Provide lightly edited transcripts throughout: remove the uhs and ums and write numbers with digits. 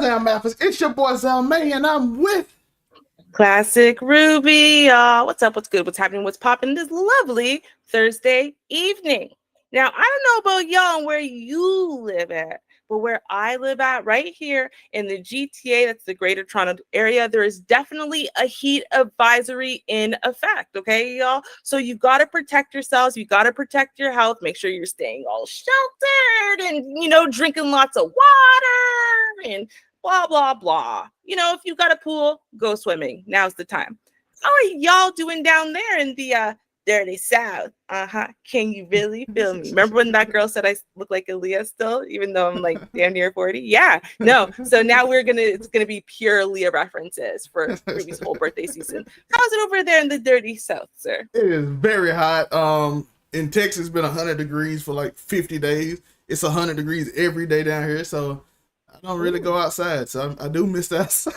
Zam Mathis. It's your boy Zam May, and I'm with Classic Ruby, y'all. What's up? What's good? What's happening? What's popping this lovely Thursday evening? Now, I don't know about y'all and where you live at, but where I live at, right here in the GTA, that's the Greater Toronto area, there is definitely a heat advisory in effect, okay, y'all? So you got to protect yourselves. You got to protect your health. Make sure you're staying all sheltered and, drinking lots of water and blah, blah, blah. If you got a pool, go swimming. Now's the time. How are y'all doing down there in the dirty South? Can you really feel me? Remember when that girl said I look like Aaliyah still, even though I'm like damn near 40? Yeah, no. So now it's gonna be pure Aaliyah references for Ruby's whole birthday season. How's it over there in the dirty South, sir? It is very hot. In Texas, it's been 100 degrees for like 50 days. It's 100 degrees every day down here, so I don't really go outside. So I do miss that.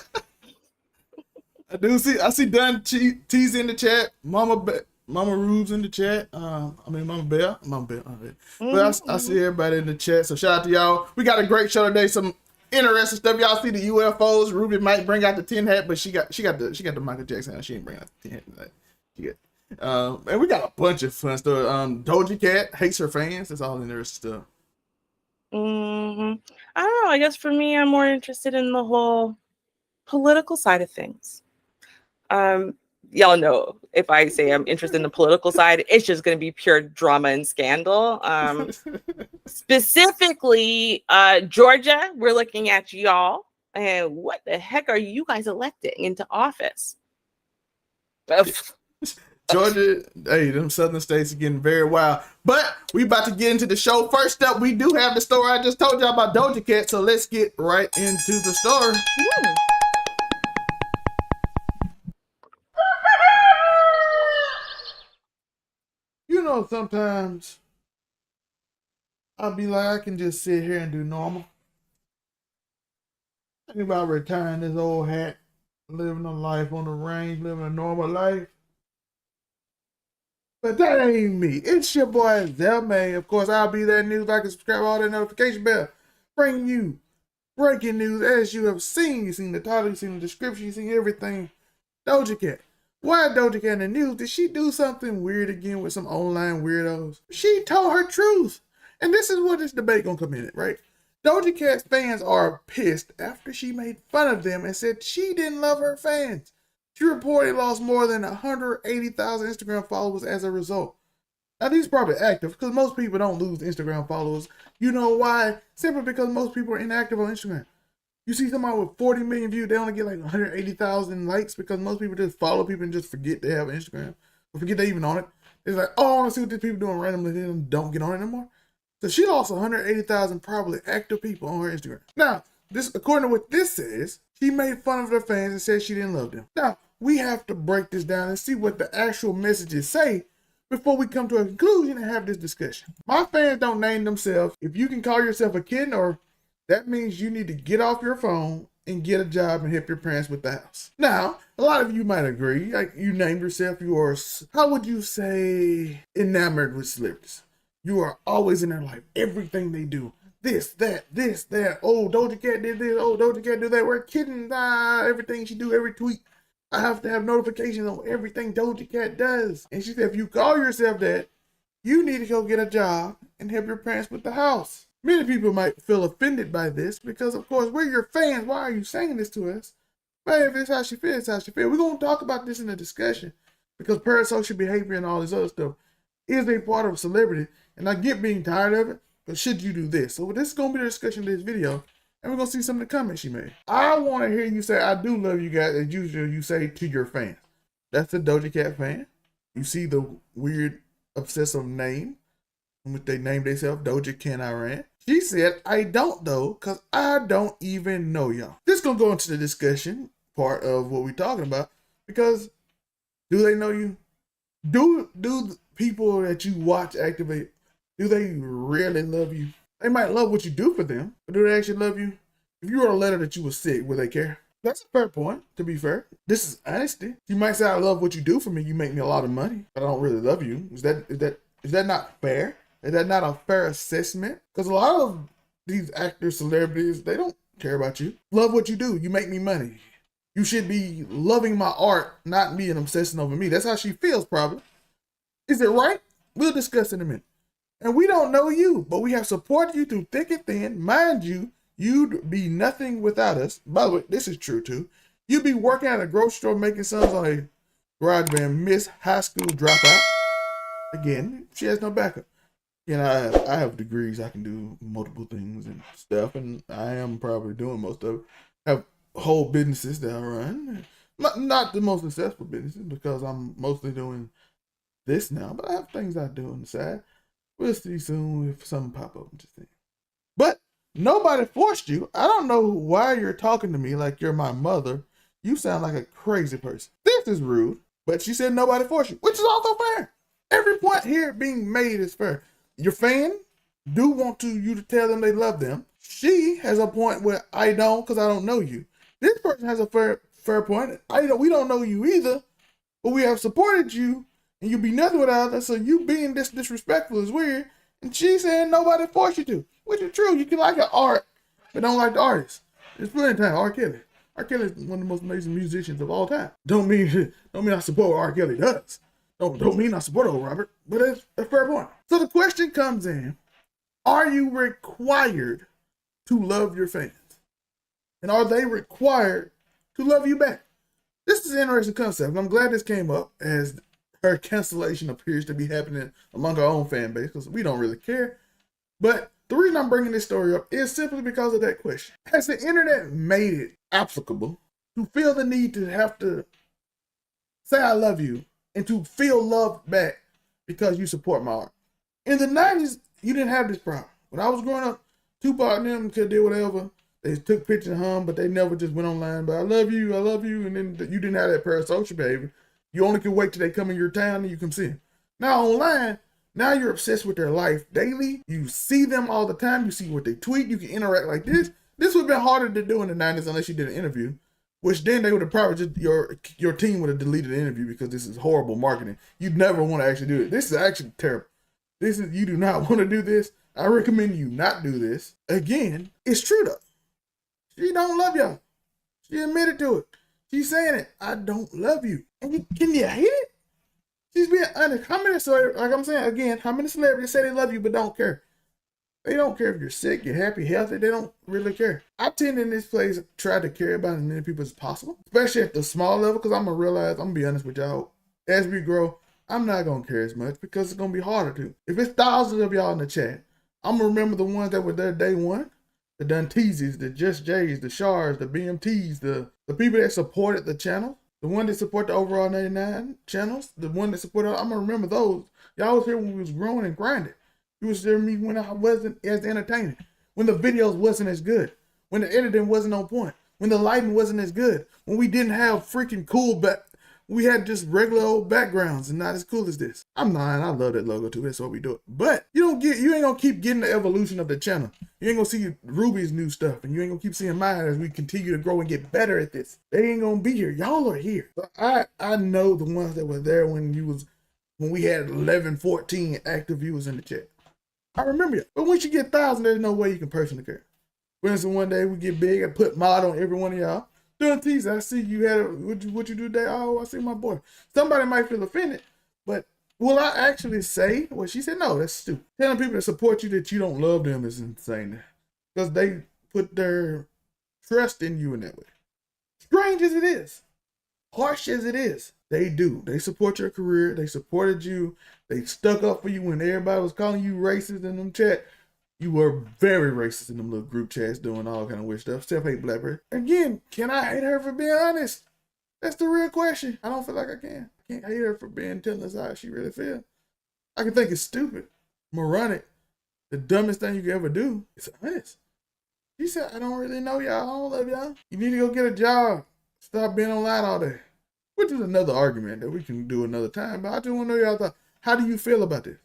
I see Dunn T's in the chat. Mama Rube's in the chat. Mama Bell. But I see everybody in the chat. So shout out to y'all. We got a great show today. Some interesting stuff. Y'all see the UFOs. Ruby might bring out the tin hat, but she got the Michael Jackson. She ain't bring out the tin hat tonight. And we got a bunch of fun stuff. Doja Cat hates her fans. That's all interesting stuff. I don't know. I guess for me, I'm more interested in the whole political side of things. Y'all know if I say I'm interested in the political side, it's just going to be pure drama and scandal. Specifically, Georgia, we're looking at y'all. And what the heck are you guys electing into office? Georgia, hey, them southern states are getting very wild. But we about to get into the show. First up, we do have the story I just told y'all about Doja Cat, so let's get right into the story. Sometimes I'll be like, I can just sit here and do normal. Think about retiring this old hat, living a life on the range, living a normal life. But that ain't me. It's your boy Zelmay. Of course, I'll be there. News, like and subscribe, all that notification bell. Bring you breaking news as you have seen. You've seen the title, you've seen the description, you've seen everything. Doja Cat. Why Doja Cat in the news? Did she do something weird again with some online weirdos? She told her truth. And this is where this debate gonna come in at, right? Doja Cat's fans are pissed after she made fun of them and said she didn't love her fans. She reportedly lost more than 180,000 Instagram followers as a result. Now, these are probably active because most people don't lose Instagram followers. You know why? Simply because most people are inactive on Instagram. You see somebody with 40 million views, they only get like 180,000 likes because most people just follow people and just forget they have Instagram. Or forget they even on it. It's like, oh, I want to see what these people doing randomly, then don't get on it anymore. So she lost 180,000 probably active people on her Instagram. Now, this, according to what this says, she made fun of her fans and said she didn't love them. Now, we have to break this down and see what the actual messages say before we come to a conclusion and have this discussion. My fans don't name themselves. If you can call yourself a kitten, or that means you need to get off your phone and get a job and help your parents with the house. Now, a lot of you might agree. Like, you named yourself, you are, how would you say, enamored with celebrities. You are always in their life. Everything they do. This, that. Oh, Doja Cat did this. Oh, Doja Cat did that. We're kidding. Everything she do, every tweet. I have to have notifications on everything Doja Cat does. And she said, if you call yourself that, you need to go get a job and help your parents with the house. Many people might feel offended by this because, of course, we're your fans. Why are you saying this to us? But if it's how she feels, it's how she feels. We're going to talk about this in the discussion because parasocial behavior and all this other stuff is a part of celebrity. And I get being tired of it, but should you do this? So this is going to be the discussion of this video, and we're going to see some of the comments she made. I want to hear you say, I do love you guys, as usual you say to your fans. That's the Doja Cat fan. You see the weird, obsessive name, in which they named themselves Doja Cat Iran. She said, I don't though, because I don't even know y'all. This is going to go into the discussion part of what we're talking about, because do they know you? Do people that you watch activate, do they really love you? They might love what you do for them, but do they actually love you? If you wrote a letter that you were sick, would they care? That's a fair point, to be fair. This is honesty. You might say, I love what you do for me. You make me a lot of money, but I don't really love you. Is that not fair? Is that not a fair assessment? Because a lot of these actors, celebrities, they don't care about you. Love what you do. You make me money. You should be loving my art, not being obsessing over me. That's how she feels, probably. Is it right? We'll discuss in a minute. And we don't know you, but we have supported you through thick and thin. Mind you, you'd be nothing without us. By the way, this is true too. You'd be working at a grocery store making sons on a garage band, miss high school dropout. Again, she has no backup. And I have degrees. I can do multiple things and stuff, and I am probably doing most of it. I have whole businesses that I run. Not the most successful businesses because I'm mostly doing this now, but I have things I do on the side. We'll see soon if something pop up. Just saying. But nobody forced you. I don't know why you're talking to me like you're my mother. You sound like a crazy person. This is rude, but she said nobody forced you, which is also fair. Every point here being made is fair. Your fan do want you to tell them they love them. She has a point where I don't because I don't know you. This person has a fair point. We don't know you either, but we have supported you, and you'll be nothing without us. So you being this disrespectful is weird. And she's saying nobody forced you to, which is true. You can like an art, but don't like the artist. There's plenty of time. R. Kelly. R. Kelly is one of the most amazing musicians of all time. Don't mean I support what R. Kelly does. Don't mean I support old Robert, but it's a fair point. So the question comes in, are you required to love your fans? And are they required to love you back? This is an interesting concept. I'm glad this came up as her cancellation appears to be happening among our own fan base because we don't really care. But the reason I'm bringing this story up is simply because of that question. Has the internet made it applicable to feel the need to have to say I love you and to feel loved back because you support my art? In the 90s, you didn't have this problem. When I was growing up, Tupac and them could do whatever. They took pictures of him, but they never just went online. But I love you, and then you didn't have that parasocial behavior. You only could wait till they come in your town and you come see them. Now online, now you're obsessed with their life daily. You see them all the time. You see what they tweet. You can interact like this. This would have been harder to do in the 90s unless you did an interview, which then they would have probably just, your team would have deleted the interview because this is horrible marketing. You'd never want to actually do it. This is actually terrible. You do not want to do this. I recommend you not do this. Again, it's true though. She don't love y'all. She admitted to it. She's saying it. I don't love you. And can you hate it? She's being honest. How many celebrities say they love you but don't care? They don't care if you're sick, you're happy, healthy. They don't really care. I tend in this place try to care about as many people as possible, especially at the small level, because I'm going to be honest with y'all. As we grow, I'm not going to care as much because it's going to be harder to. If it's thousands of y'all in the chat, I'm going to remember the ones that were there day one. The Dunteeses, the Just Jays, the Shars, the BMTs, the people that supported the channel, the one that support the overall 99 channels, the one that supported, I'm going to remember those. Y'all was here when we was growing and grinding. You was there with me when I wasn't as entertaining, when the videos wasn't as good, when the editing wasn't on point, when the lighting wasn't as good, when we didn't have freaking cool we had just regular old backgrounds and not as cool as this. I'm lying. I love that logo too. That's why we do it. But you ain't gonna keep getting the evolution of the channel. You ain't gonna see Ruby's new stuff, and you ain't gonna keep seeing mine as we continue to grow and get better at this. They ain't gonna be here. Y'all are here. So I know the ones that were there when we had 11, 14 active viewers in the chat. I remember you. But once you get 1,000, there's no way you can personally care. For instance, one day we get big, I put mod on every one of y'all. Duntees, I see you had what you do today. Oh, I see my boy. Somebody might feel offended, but will I actually say what she said? No, that's stupid. Telling people to support you that you don't love them is insane. Because they put their trust in you in that way. Strange as it is, harsh as it is, they do. They support your career. They supported you. They stuck up for you when everybody was calling you racist in them chat. You were very racist in them little group chats doing all kind of weird stuff. Self-hate Blackberry. Again, can I hate her for being honest? That's the real question. I don't feel like I can. I can't hate her for telling us how she really feels. I can think it's stupid, moronic, the dumbest thing you could ever do. It's honest. She said, I don't really know y'all. I don't love y'all. You need to go get a job. Stop being online all day. Which is another argument that we can do another time. But I just want to know y'all thought. How do you feel about this?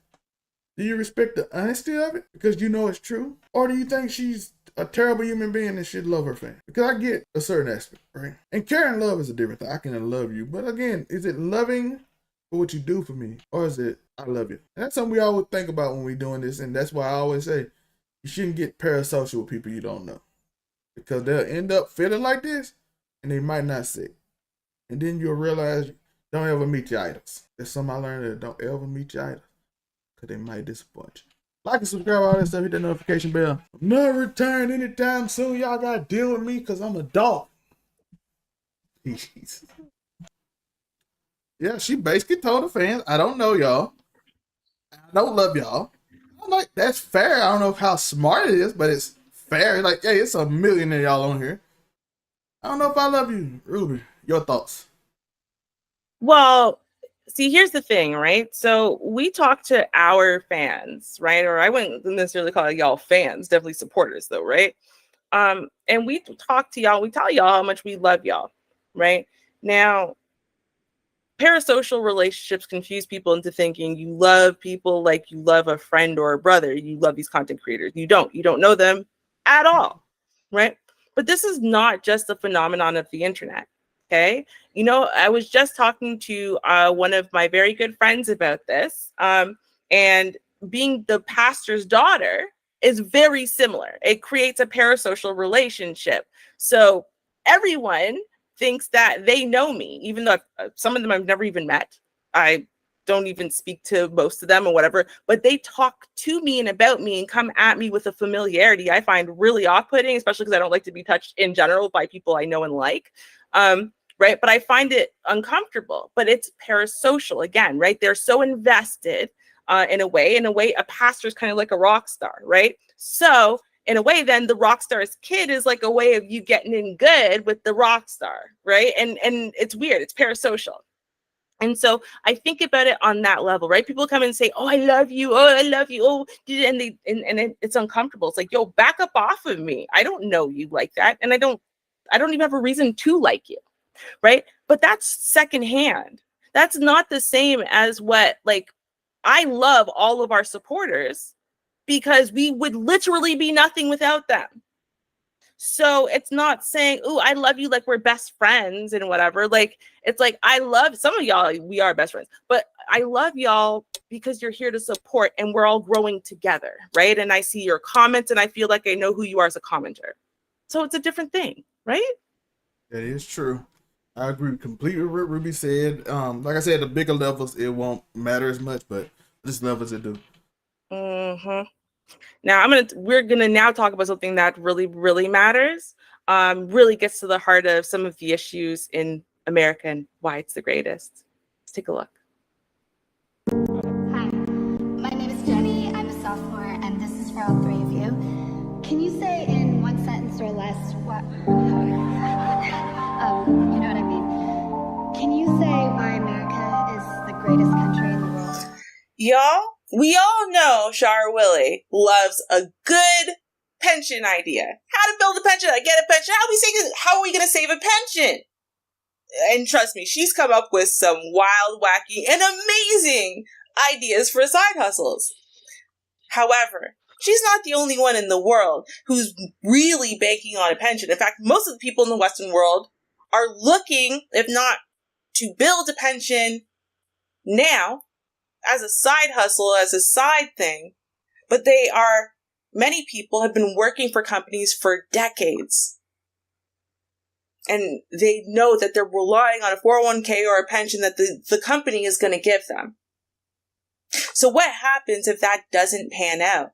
Do you respect the honesty of it because you know it's true? Or do you think she's a terrible human being and should love her fan? Because I get a certain aspect, right? And caring love is a different thing. I can love you. But again, is it loving for what you do for me? Or is it, I love you? And that's something we always think about when we're doing this. And that's why I always say, you shouldn't get parasocial with people you don't know. because they'll end up feeling like this and they might not say. And then you'll realize don't ever meet your idols. That's something I learned, that don't ever meet your idols because they might disappoint you. Like and subscribe, all that stuff, hit that notification bell. I'm not returning anytime soon. Y'all gotta deal with me because I'm a dog. Jesus. Yeah, she basically told the fans, I don't know y'all. I don't love y'all. I'm like, that's fair. I don't know how smart it is, but it's fair. Like, hey, it's a million of y'all on here. I don't know if I love you, Ruby. Your thoughts? Well, see, here's the thing, right? So we talk to our fans, right? Or I wouldn't necessarily call it y'all fans, definitely supporters though, right? And we talk to y'all, we tell y'all how much we love y'all, right? Now, parasocial relationships confuse people into thinking you love people like you love a friend or a brother. You love these content creators. You don't know them at all, right? But this is not just a phenomenon of the internet, okay? You know, I was just talking to one of my very good friends about this, and being the pastor's daughter is very similar. It creates a parasocial relationship. So everyone thinks that they know me, even though some of them I've never even met. I don't even speak to most of them or whatever, but they talk to me and about me and come at me with a familiarity I find really off-putting, especially because I don't like to be touched in general by people I know and like. Right? But I find it uncomfortable, but it's parasocial again, right? They're so invested in a way, a pastor is kind of like a rock star, right? So in a way, then the rock star's kid is like a way of you getting in good with the rock star, right? And it's weird. It's parasocial. And so I think about it on that level, right? People come and say, "Oh, I love you. Oh, I love you." Oh, and it's uncomfortable. It's like, yo, back up off of me. I don't know you like that, and I don't even have a reason to like you, right? But that's secondhand. That's not the same as what, like, I love all of our supporters because we would literally be nothing without them. So it's not saying, "Oh, I love you," like we're best friends and whatever. Like, it's like, I love some of y'all, we are best friends, but I love y'all because you're here to support and we're all growing together, right? And I see your comments and I feel like I know who you are as a commenter. So it's a different thing, right? That is true. I agree completely with what Ruby said. Like I said, the bigger levels, it won't matter as much, but this levels it do. Now we're gonna now talk about something that really, really matters. Really gets to the heart of some of the issues in America and why it's the greatest. Let's take a look. Hi, my name is Jenny. I'm a sophomore, and this is for all three of you. Can you say in one sentence or less what? You know what I mean. Can you say why America is the greatest country in the world? Y'all, we all know Char Willie loves a good pension idea. How to build a pension, get a pension. How are we going to save a pension? And trust me, she's come up with some wild, wacky, and amazing ideas for side hustles. However, she's not the only one in the world who's really banking on a pension. In fact, most of the people in the Western world are looking, if not to build a pension now, as a side hustle, as a side thing, but many people have been working for companies for decades. And they know that they're relying on a 401k or a pension that the company is going to give them. So what happens if that doesn't pan out?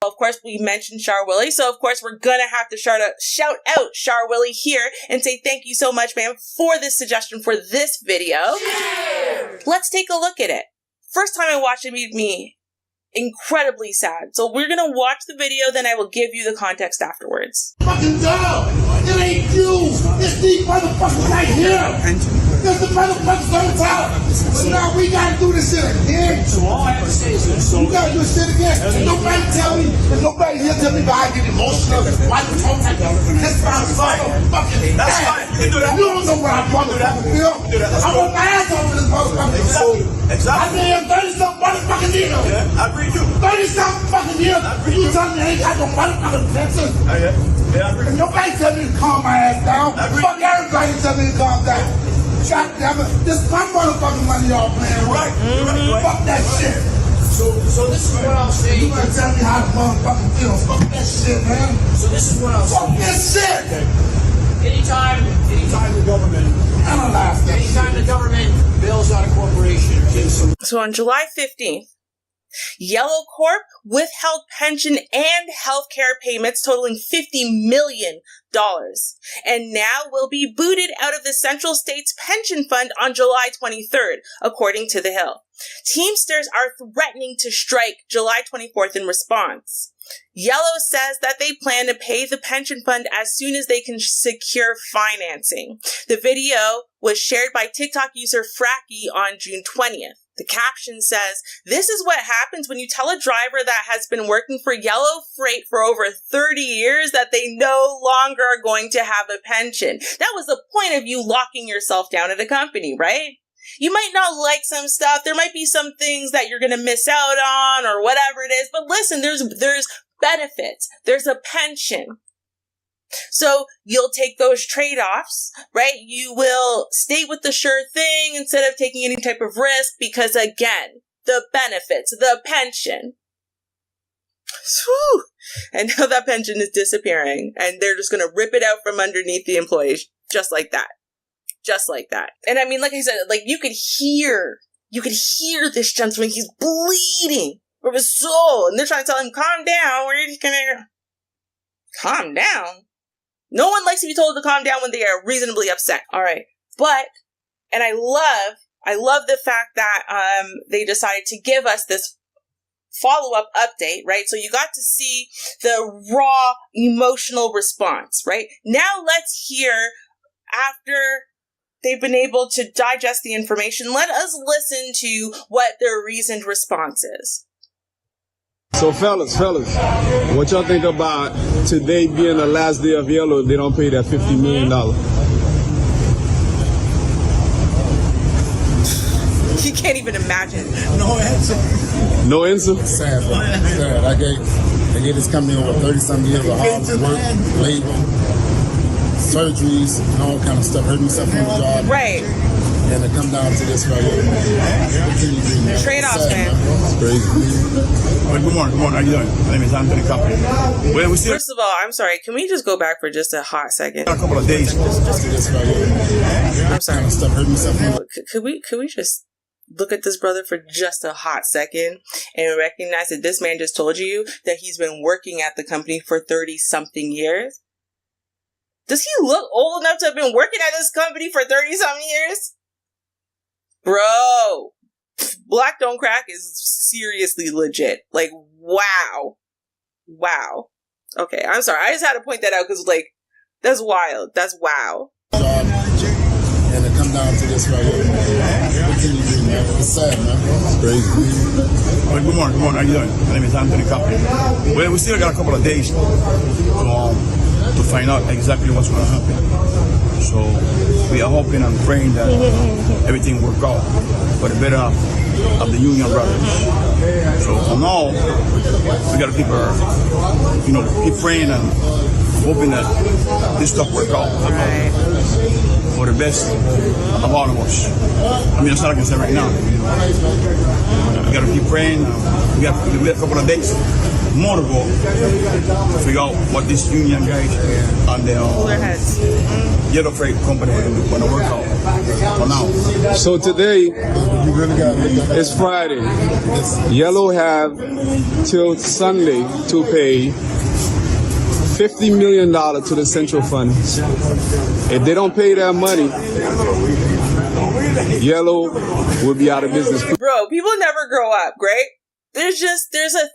Well, of course, we mentioned Char Willie, so of course we're going to have to shout out Char Willie here and say thank you so much, ma'am, for this suggestion for this video. Cheers! Let's take a look at it. First time I watched it made me incredibly sad. So we're going to watch the video, then I will give you the context afterwards. Fucking dog! It ain't you! It's these motherfuckers right here! It's the motherfuckers on the top! But now we gotta do this shit again! We gotta do this shit again! And nobody tell me, but I get emotional. Why you talking? This sounds fucking That's fine. You can do that. You don't know what I'm motherfucking feel. I want my ass over this motherfucking Exactly. I've been 30-something motherfucking years. Yeah, I agree with you. 30-something fucking years. You tell me I ain't got no motherfucking pension. Yeah, I agree. And nobody tell me to calm my ass down. Fuck everybody tell me to calm down. God damn it. This is my motherfucking money y'all playing with. Right. Fuck that shit. So this is what I'll say. You gotta tell me how the motherfucker feels. Fuck that shit, man. So this is what I'll say. Fuck this shit. Anytime the government analyze that. Anytime the government bails out a corporation. So on July 15th, Yellow Corp withheld pension and healthcare payments totaling $50 million, and now will be booted out of the Central States Pension Fund on July 23rd, according to The Hill. Teamsters are threatening to strike July 24th in response. Yellow says that they plan to pay the pension fund as soon as they can secure financing. The video was shared by TikTok user Fracky on June 20th. The caption says, "This is what happens when you tell a driver that has been working for Yellow Freight for over 30 years that they no longer are going to have a pension." That was the point of you locking yourself down at a company, right? You might not like some stuff. There might be some things that you're going to miss out on or whatever it is. But listen, there's benefits. There's a pension. So you'll take those trade-offs, right? You will stay with the sure thing instead of taking any type of risk because, again, the benefits, the pension. Whew. And now that pension is disappearing and they're just going to rip it out from underneath the employees just like that. Just like that. And I mean, like I said, like you could hear this gentleman, he's bleeding from his soul. And they're trying to tell him, calm down. We're just gonna calm down. No one likes to be told to calm down when they are reasonably upset. All right. But, and I love the fact that, they decided to give us this follow-up update, right? So you got to see the raw emotional response, right? Now let's hear after they've been able to digest the information. Let us listen to what their reasoned response is. So fellas, what y'all think about today being the last day of Yellow if they don't pay that $50 million? You can't even imagine. No answer. No answer? Sad, bro. Sad. I gave this company over 30-something years of hard work, labor, surgeries, and all kind of stuff. Hurt myself on the job. Right. And to come down to this right here. Trade-offs, man. It's crazy. Well, good morning. How you doing? My name is Anthony Company. Well, we still First of all, I'm sorry. Can we just go back for just a hot second? got a couple of days. I'm sorry. Stuff hurt myself on Could we just look at this brother for just a hot second and recognize that this man just told you that he's been working at the company for 30-something years? Does he look old enough to have been working at this company for 30-something years? Bro, Black Don't Crack is seriously legit. Like, wow. Wow. Okay, I'm sorry. I just had to point that out because, like, that's wild. That's wow. job. And to come down to this right here. What can you do, man? It's sad, man. It's crazy. Well, good morning. How you doing? My name is Anthony Company. Well, we still got a couple of days to find out exactly what's going to happen. So we are hoping and praying that everything works out for the better of the union brothers. So for now, we got to keep praying and hoping that this stuff works out for the best of all of us. I mean, that's all I can say right now. We got to keep praying. We got a couple of days more to go to figure out what this union guys and their Yellow Freight company going to work out for now. So today is Friday. Yellow have till Sunday to pay $50 million to the Central Fund. If they don't pay that money, Yellow will be out of business. Bro, people never grow up, right? There's a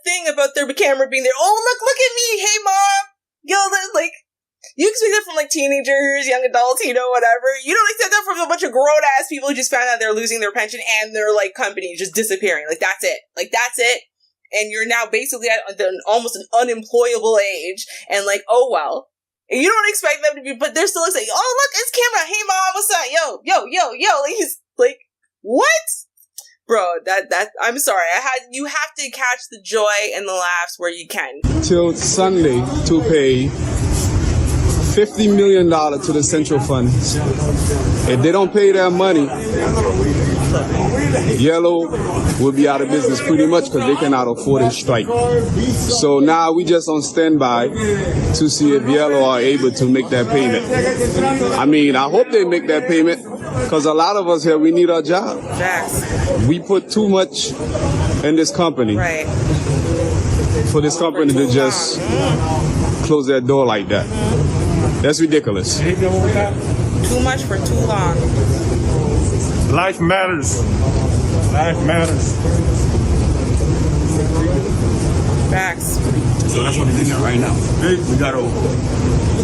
thing about their camera being there. Oh, look at me. Hey, mom. Yo, like, you expect that from, like, teenagers, young adults, whatever. You don't expect that from a bunch of grown-ass people who just found out they're losing their pension and their, like, company just disappearing. Like, that's it. And you're now basically at almost an unemployable age. And, like, oh, well. And you don't expect them to be, but they're still like, oh, look, it's camera. Hey, mom, what's up? Yo. Like, he's like, what? Bro, that I'm sorry. You have to catch the joy and the laughs where you can. Till Sunday to pay $50 million to the Central Fund. If they don't pay their money, Yellow will be out of business pretty much because they cannot afford a strike. So now we just on standby to see if Yellow are able to make that payment. I mean, I hope they make that payment because a lot of us here, we need our job. Facts. We put too much in this company Right. for this company to just close their door like that. That's ridiculous. Too much for too long. Life matters. Life matters. Facts. So that's what we're doing right now. We gotta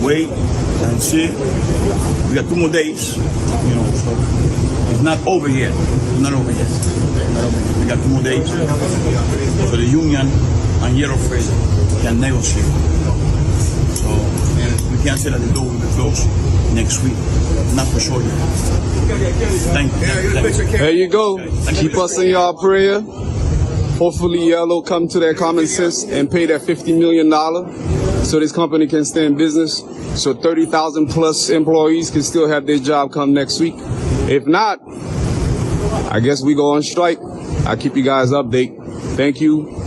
wait and see. We got 2 more days, you know, so it's not over yet. It's not over yet. We got 2 more days. So the union and Yellow Freight can negotiate. So we can't say that the door will be closed next week. Not for sure yet. Thank you. There you go. Keep us in your prayer. Hopefully Yellow come to their common sense and pay their $50 million so this company can stay in business. So 30,000 plus employees can still have their job come next week. If not, I guess we go on strike. I'll keep you guys updated. Thank you.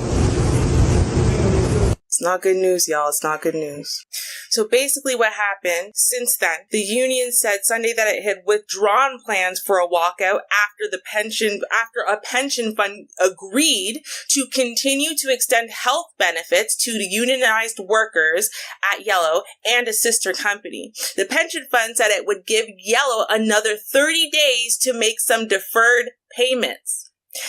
It's not good news, y'all. It's not good news. So basically what happened since then, the union said Sunday that it had withdrawn plans for a walkout after a pension fund agreed to continue to extend health benefits to the unionized workers at Yellow and a sister company. The pension fund said it would give Yellow another 30 days to make some deferred payments.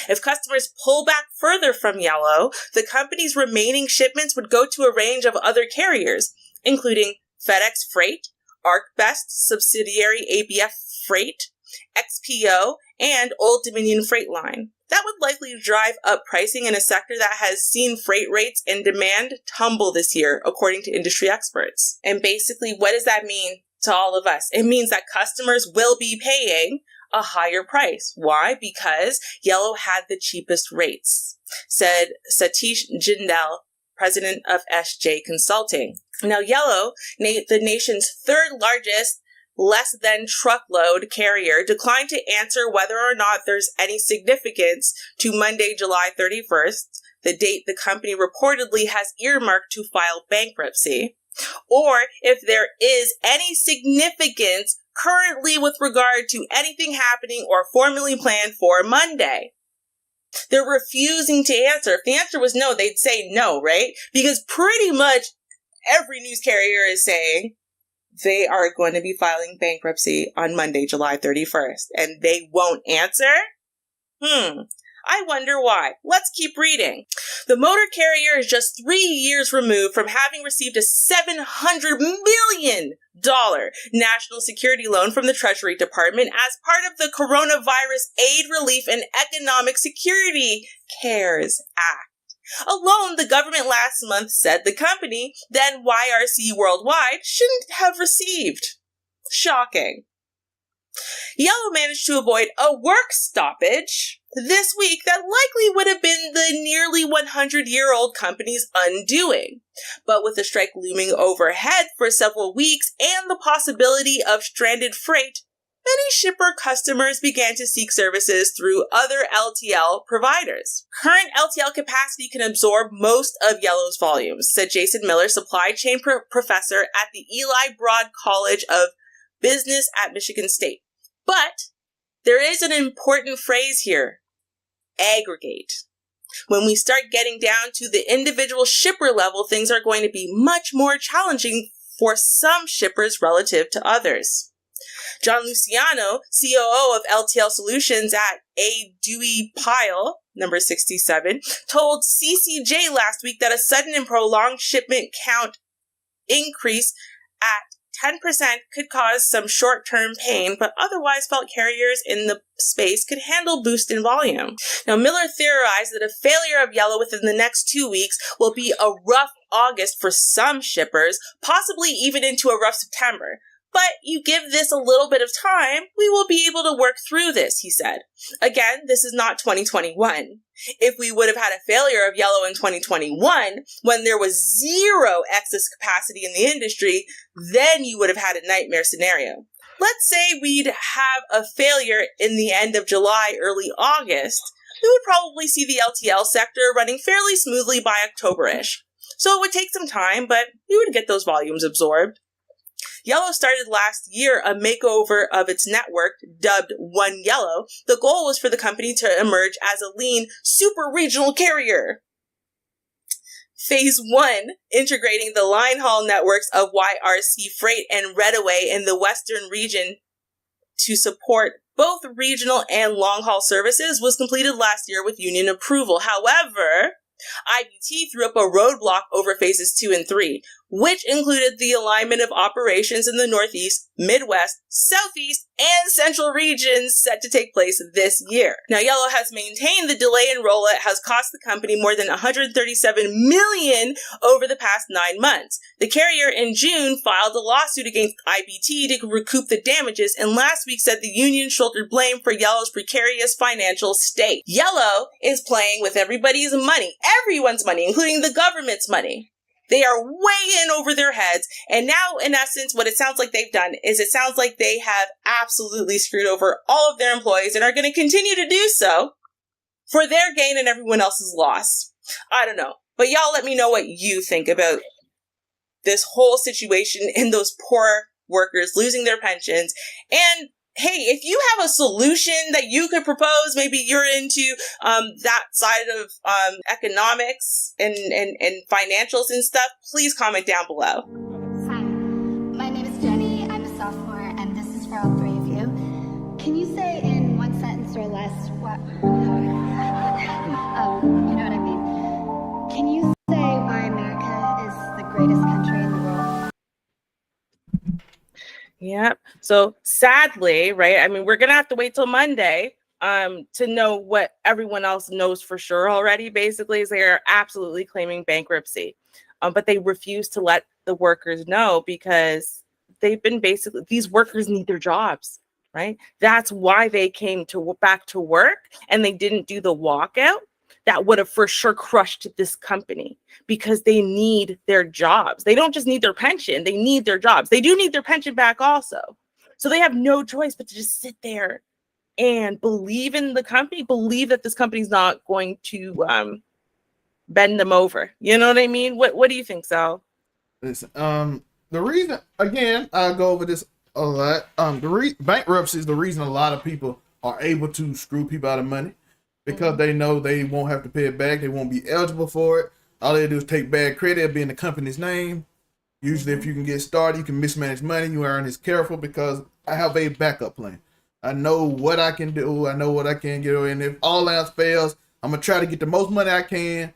If customers pull back further from Yellow, the company's remaining shipments would go to a range of other carriers, including FedEx Freight, ArcBest subsidiary ABF Freight, XPO, and Old Dominion Freight Line. That would likely drive up pricing in a sector that has seen freight rates and demand tumble this year, according to industry experts. And basically, what does that mean to all of us? It means that customers will be paying a higher price. Why? Because Yellow had the cheapest rates, said Satish Jindal, president of SJ Consulting. Now, Yellow, the nation's third largest less than truckload carrier, declined to answer whether or not there's any significance to Monday, July 31st, the date the company reportedly has earmarked to file bankruptcy, or if there is any significance currently with regard to anything happening or formally planned for Monday. They're refusing to answer. If the answer was no, they'd say no, right? Because pretty much every news carrier is saying they are going to be filing bankruptcy on Monday, July 31st, and they won't answer? I wonder why. Let's keep reading. The motor carrier is just 3 years removed from having received a $700 million national security loan from the Treasury Department as part of the Coronavirus Aid, Relief, and Economic Security CARES Act. A loan the government last month said the company, then YRC Worldwide, shouldn't have received. Shocking. Yellow managed to avoid a work stoppage this week that likely would have been the nearly 100-year-old company's undoing. But with the strike looming overhead for several weeks and the possibility of stranded freight, many shipper customers began to seek services through other LTL providers. Current LTL capacity can absorb most of Yellow's volumes, said Jason Miller, supply chain professor at the Eli Broad College of Business at Michigan State. But there is an important phrase here: aggregate. When we start getting down to the individual shipper level, things are going to be much more challenging for some shippers relative to others. John Luciano, COO of LTL Solutions at A. Dewey Pyle, number 67, told CCJ last week that a sudden and prolonged shipment count increase at 10% could cause some short-term pain, but otherwise felt carriers in the space could handle boost in volume. Now, Miller theorized that a failure of Yellow within the next 2 weeks will be a rough August for some shippers, possibly even into a rough September. But you give this a little bit of time, we will be able to work through this, he said. Again, this is not 2021. If we would have had a failure of Yellow in 2021, when there was zero excess capacity in the industry, then you would have had a nightmare scenario. let's say we'd have a failure in the end of July, early August, we would probably see the LTL sector running fairly smoothly by October-ish. So it would take some time, but we would get those volumes absorbed. Yellow started last year a makeover of its network, dubbed One Yellow. The goal was for the company to emerge as a lean, super regional carrier. Phase 1, integrating the line haul networks of YRC Freight and Redaway in the Western region to support both regional and long-haul services, was completed last year with union approval. However, IBT threw up a roadblock over phases 2 and 3, which included the alignment of operations in the Northeast, Midwest, Southeast, and Central regions set to take place this year. Now, Yellow has maintained the delay in rollout has cost the company more than $137 million over the past 9 months. The carrier in June filed a lawsuit against IBT to recoup the damages, and last week said the union shouldered blame for Yellow's precarious financial state. Yellow is playing with everybody's money, everyone's money, including the government's money. They are way in over their heads. And now, in essence, what it sounds like they've done is it sounds like they have absolutely screwed over all of their employees and are going to continue to do so for their gain and everyone else's loss. I don't know. But y'all let me know what you think about this whole situation and those poor workers losing their pensions. And hey, if you have a solution that you could propose, maybe you're into that side of economics and financials and stuff, please comment down below. Hi, my name is Jenny. I'm a sophomore, and this is for all three of you. Can you say in one sentence or less what? Oh, you know what I mean. Can you say why America is the greatest country in the world? Yep. So sadly, right, I mean, we're going to have to wait till Monday to know what everyone else knows for sure already. Basically, is they are absolutely claiming bankruptcy. But they refuse to let the workers know because they've been basically, these workers need their jobs, right? That's why they came back to work and they didn't do the walkout. That would have for sure crushed this company because they need their jobs. They don't just need their pension. They need their jobs. They do need their pension back also. So they have no choice but to just sit there and believe in the company, believe that this company's not going to bend them over. You know what I mean? What do you think, Sal? Listen, the reason, again, I'll go over this a lot. Bankruptcy is the reason a lot of people are able to screw people out of money. Because they know they won't have to pay it back. They won't be eligible for it. All they do is take bad credit. It'll be in the company's name. Usually if you can get started, you can mismanage money. You aren't as careful because I have a backup plan. I know what I can do. I know what I can get. And if all else fails, I'm going to try to get the most money I can.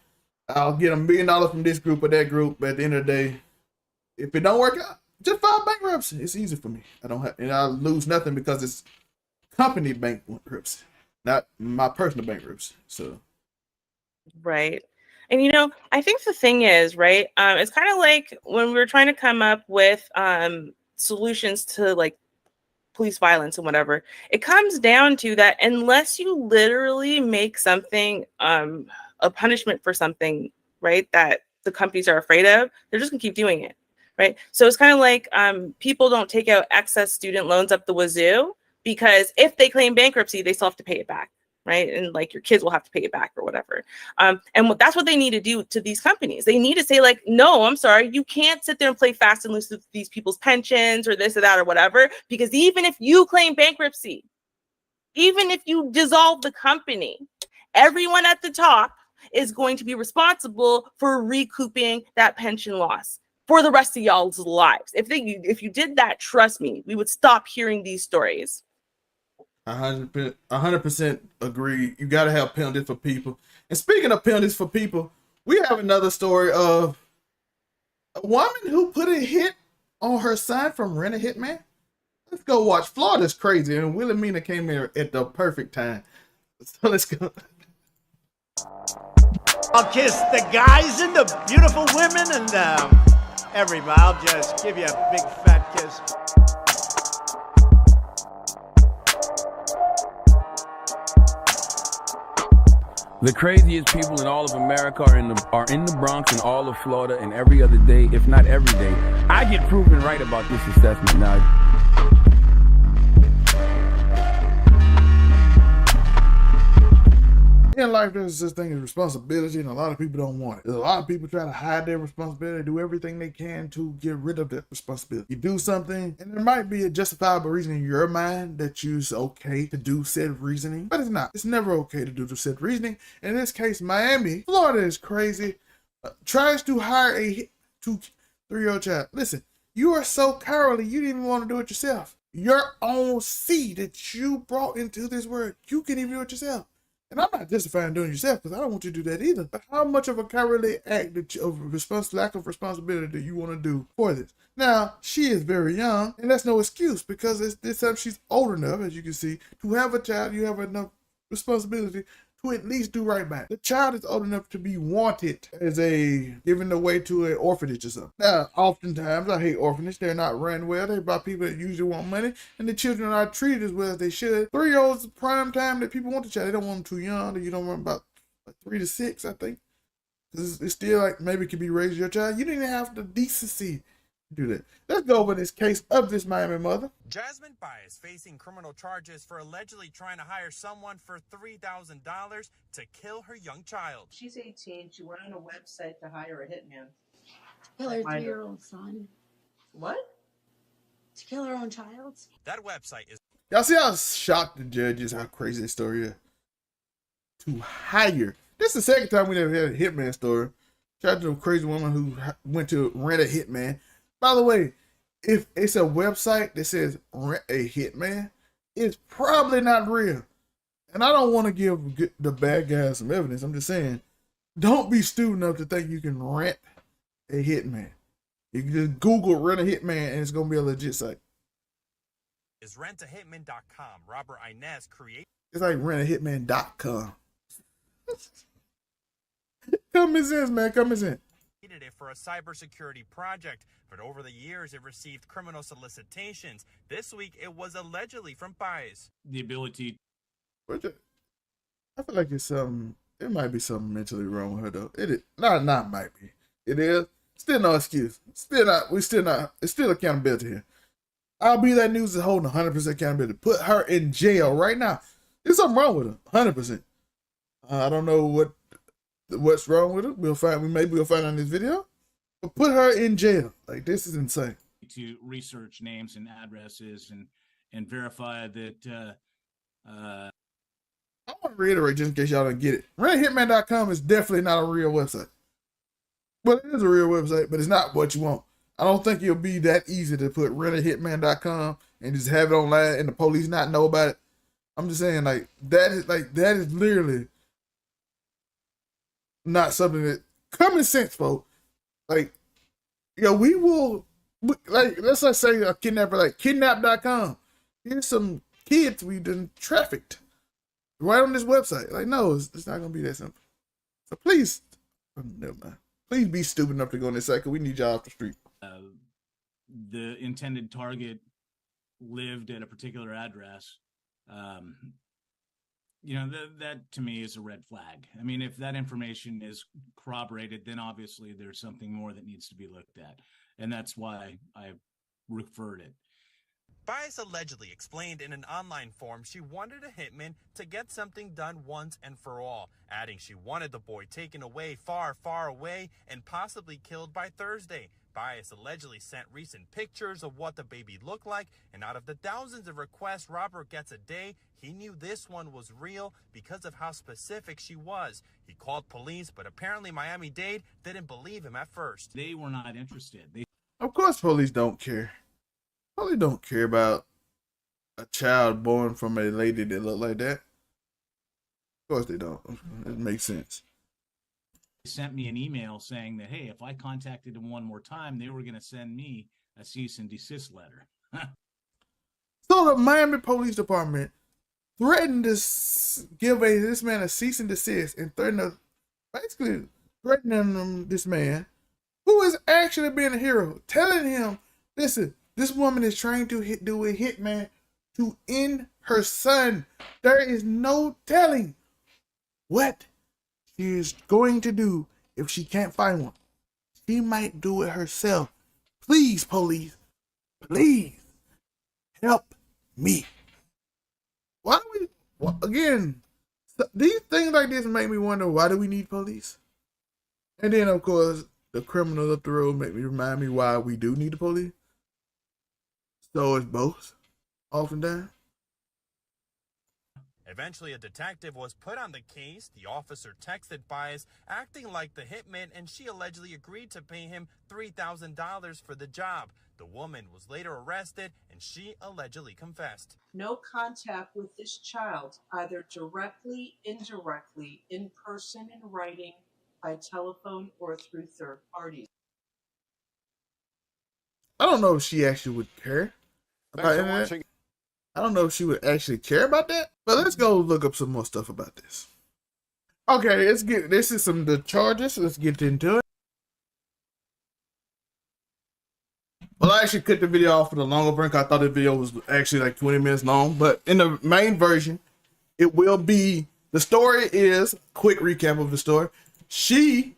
I'll get $1 million from this group or that group. But at the end of the day, if it don't work out, just file bankruptcy. It's easy for me. And I'll lose nothing because it's company bankruptcy. Not my personal bankruptcy. So, right. And, you know, I think the thing is, right, it's kind of like when we were trying to come up with solutions to like police violence and whatever, it comes down to that unless you literally make something a punishment for something, right, that the companies are afraid of, they're just gonna keep doing it, right? So it's kind of like people don't take out excess student loans up the wazoo, because if they claim bankruptcy, they still have to pay it back, right? And like your kids will have to pay it back or whatever. And that's what they need to do to these companies. They need to say like, no, I'm sorry, you can't sit there and play fast and loose with these people's pensions or this or that or whatever, because even if you claim bankruptcy, even if you dissolve the company, everyone at the top is going to be responsible for recouping that pension loss for the rest of y'all's lives. If you did that, trust me, we would stop hearing these stories. 100% agree. You got to have penalties for people. And speaking of penalties for people, we have another story of a woman who put a hit on her son from Rent a Hitman. Let's go watch. Florida's crazy, and Wilhelmina came here at the perfect time. So let's go. I'll kiss the guys and the beautiful women and everybody. I'll just give you a big fat kiss. The craziest people in all of America are in the Bronx and all of Florida, and every other day, if not every day, I get proven right about this assessment. Now, In life, there's such thing as responsibility, and a lot of people don't want it. There's a lot of people try to hide their responsibility, do everything they can to get rid of that responsibility. You do something, and there might be a justifiable reason in your mind that it's okay to do said reasoning, but it's not. It's never okay to do said reasoning. In this case, Miami, Florida is crazy. Tries to hire a 3-year-old child. Listen, you are so cowardly, you didn't even want to do it yourself. Your own seed that you brought into this world, you can even do it yourself. And I'm not justifying doing it yourself because I don't want you to do that either. But how much of a cowardly act of lack of responsibility do you want to do for this? Now, she is very young, and that's no excuse because this time she's old enough, as you can see, to have a child. You have enough responsibility to at least do right by it. The child is old enough to be wanted as given away to an orphanage or something. Now, oftentimes, I hate orphanage. They're not run well. They're by people that usually want money, and the children are not treated as well as they should. 3-year-olds prime time that people want the child. They don't want them too young. You don't want about 3 to 6, I think. It's still like maybe it could be raised your child. You didn't have the decency to do that. Let's go over this case of this Miami mother. Jasmine Baez facing criminal charges for allegedly trying to hire someone for $3,000 to kill her young child. She's 18. She went on a website to hire a hitman. To kill her 3-year-old son. What? To kill her own child? That website is... Y'all see how shocked the judge is, how crazy this story is? To hire. This is the second time we never had a hitman story. Shout out to a crazy woman who went to rent a hitman. By the way, if it's a website that says rent a hitman, it's probably not real. And I don't want to give the bad guys some evidence. I'm just saying, don't be stupid enough to think you can rent a hitman. You can just Google rent a hitman and it's going to be a legit site. Is rentahitman.com. Robert Inez created... It's like rentahitman.com. Common sense, man. Common sense. It for a cybersecurity project, but over the years it received criminal solicitations. This week it was allegedly from Baez. The ability. I feel like it's something. It might be something mentally wrong with her though. It is not might be. It is still no excuse. Still not. We still not. It's still accountability here. I'll be that news is holding 100% accountability. Put her in jail right now. There's something wrong with her. 100%. I don't know what's wrong with it. We'll find out in this video. But put her in jail. Like, this is insane. To research names and addresses and verify that I want to reiterate just in case y'all don't get it. Rentahitman.com is definitely not a real website. Well, it is a real website, but it's not what you want. I don't think it'll be that easy to put rentahitman.com and just have it online and the police not know about it. I'm just saying, that is literally not something that common sense, folks. Let's say a kidnapper, kidnap.com. Here's some kids we done trafficked right on this website. No, it's not gonna be that simple. So please, never mind. Please be stupid enough to go on this site because we need y'all off the street. The intended target lived at a particular address. That to me is a red flag. I mean, if that information is corroborated, then obviously there's something more that needs to be looked at. And that's why I referred it. Baez allegedly explained in an online forum she wanted a hitman to get something done once and for all, adding she wanted the boy taken away far, far away and possibly killed by Thursday. Baez allegedly sent recent pictures of what the baby looked like, and out of the thousands of requests Robert gets a day, he knew this one was real because of how specific she was. He called police, but apparently Miami-Dade didn't believe him at first. They were not interested. Of course police don't care. Police don't care about a child born from a lady that looked like that. Of course they don't. It makes sense. Sent me an email saying that, hey, if I contacted them one more time, they were going to send me a cease and desist letter. So the Miami Police Department threatened to give this man a cease and desist and threatening this man, who is actually being a hero, telling him, listen, this woman is trying to do a hitman to end her son. There is no telling what she is going to do if she can't find one. She might do it herself. Please, police, please help me. Why do we, again, So these things like this make me wonder, why do we need police? And then, of course, the criminals up the road make me remind me why we do need the police. So it's both, oftentimes. Eventually, a detective was put on the case. The officer texted Baez, acting like the hitman, and she allegedly agreed to pay him $3,000 for the job. The woman was later arrested, and she allegedly confessed. No contact with this child, either directly, indirectly, in person, in writing, by telephone, or through third parties. I don't know if she actually would care about internet. I don't know if she would actually care about that. But let's go look up some more stuff about this. Okay, let's get, this is some of the charges. Let's get into it. Well, I actually cut the video off for the longer version. I thought the video was actually like 20 minutes long. But in the main version, it will be, the story is, quick recap of the story. She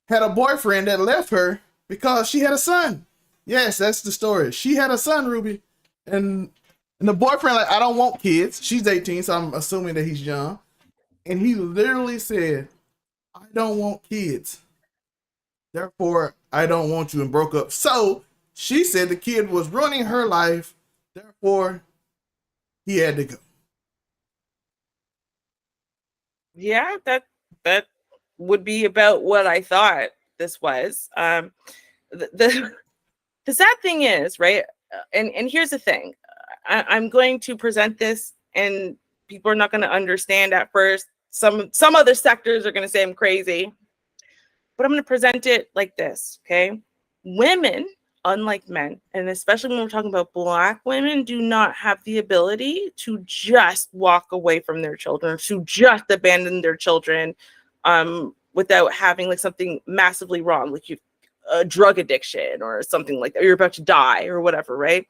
had a boyfriend that left her because she had a son. Yes, that's the story. She had a son, Ruby. And the boyfriend, like, I don't want kids. She's 18, so I'm assuming that he's young. And he literally said, I don't want kids. Therefore, I don't want you, and broke up. So she said the kid was ruining her life. Therefore, he had to go. Yeah, that would be about what I thought this was. The sad thing is, right? And here's the thing. I'm going to present this, and people are not going to understand at first. Some other sectors are going to say I'm crazy, but I'm going to present it like this, okay? Women, unlike men, and especially when we're talking about Black women, do not have the ability to just walk away from their children, to just abandon their children without having like something massively wrong, like a drug addiction or something like that, you're about to die or whatever, right?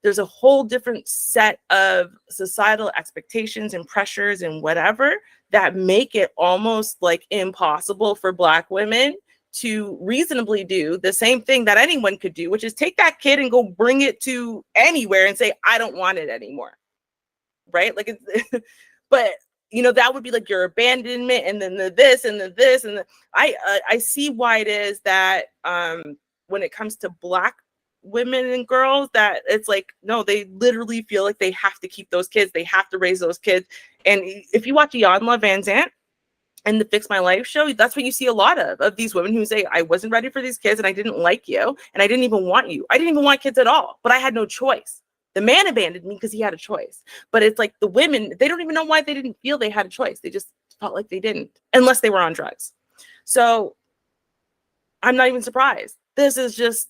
There's a whole different set of societal expectations and pressures and whatever that make it almost like impossible for Black women to reasonably do the same thing that anyone could do, which is take that kid and go bring it to anywhere and say, I don't want it anymore, right? Like, it's, but you know, that would be like your abandonment, and then the this and the this and the, I see why it is that when it comes to Black women and girls, that it's like, no, they literally feel like they have to keep those kids, they have to raise those kids. And if you watch Iyanla Vanzant and the Fix My Life show, that's what you see a lot of these women who say, I wasn't ready for these kids, and I didn't like you, and I didn't even want you. I didn't even want kids at all, but I had no choice. The man abandoned me because he had a choice. But it's like the women, they don't even know why they didn't feel they had a choice. They just felt like they didn't, unless they were on drugs. So I'm not even surprised. This is just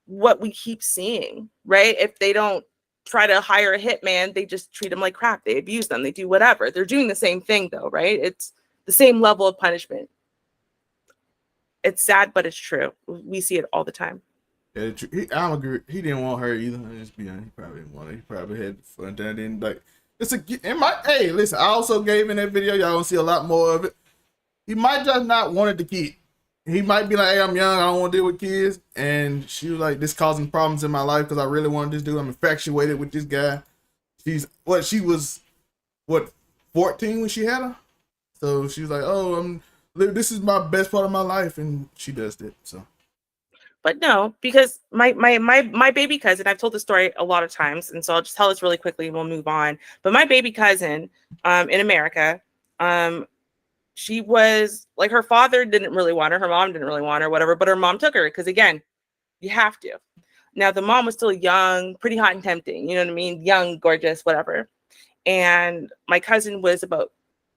what we keep seeing, right? If they don't try to hire a hitman, they just treat them like crap. They abuse them. They do whatever. They're doing the same thing though, right? It's the same level of punishment. It's sad, but it's true. We see it all the time. Yeah, I agree. He didn't want her either. I'll just be honest. He probably didn't want her. He probably had fun. Then like, it's a. Hey, listen. I also gave in that video. Y'all gonna see a lot more of it. He might just not wanted the kid. He might be like, hey, I'm young. I don't want to deal with kids. And she was like, this causing problems in my life because I really wanted this dude. I'm infatuated with this guy. She was 14 when she had her. So she was like, oh, this is my best part of my life, and she does that. So. But no, because my baby cousin, I've told the story a lot of times, and so I'll just tell this really quickly and we'll move on. But my baby cousin in America, she was like, her father didn't really want her mom didn't really want her, whatever, but her mom took her because, again, you have to. Now, the mom was still young, pretty hot and tempting, you know what I mean? Young, gorgeous, whatever. And my cousin was about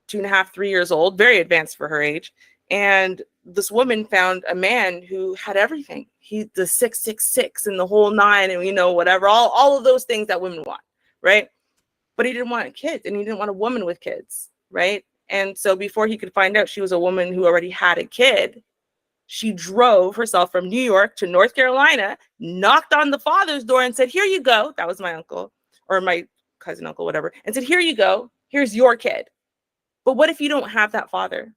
2.5, 3 years old, very advanced for her age. And this woman found a man who had everything. He the 666 and the whole 9, and you know, whatever, all of those things that women want, right? But he didn't want kids, and he didn't want a woman with kids, right? And so before he could find out she was a woman who already had a kid, she drove herself from New York to North Carolina, knocked on the father's door and said, here you go. That was my uncle or my cousin, uncle, whatever. And said, here you go. Here's your kid. But what if you don't have that father?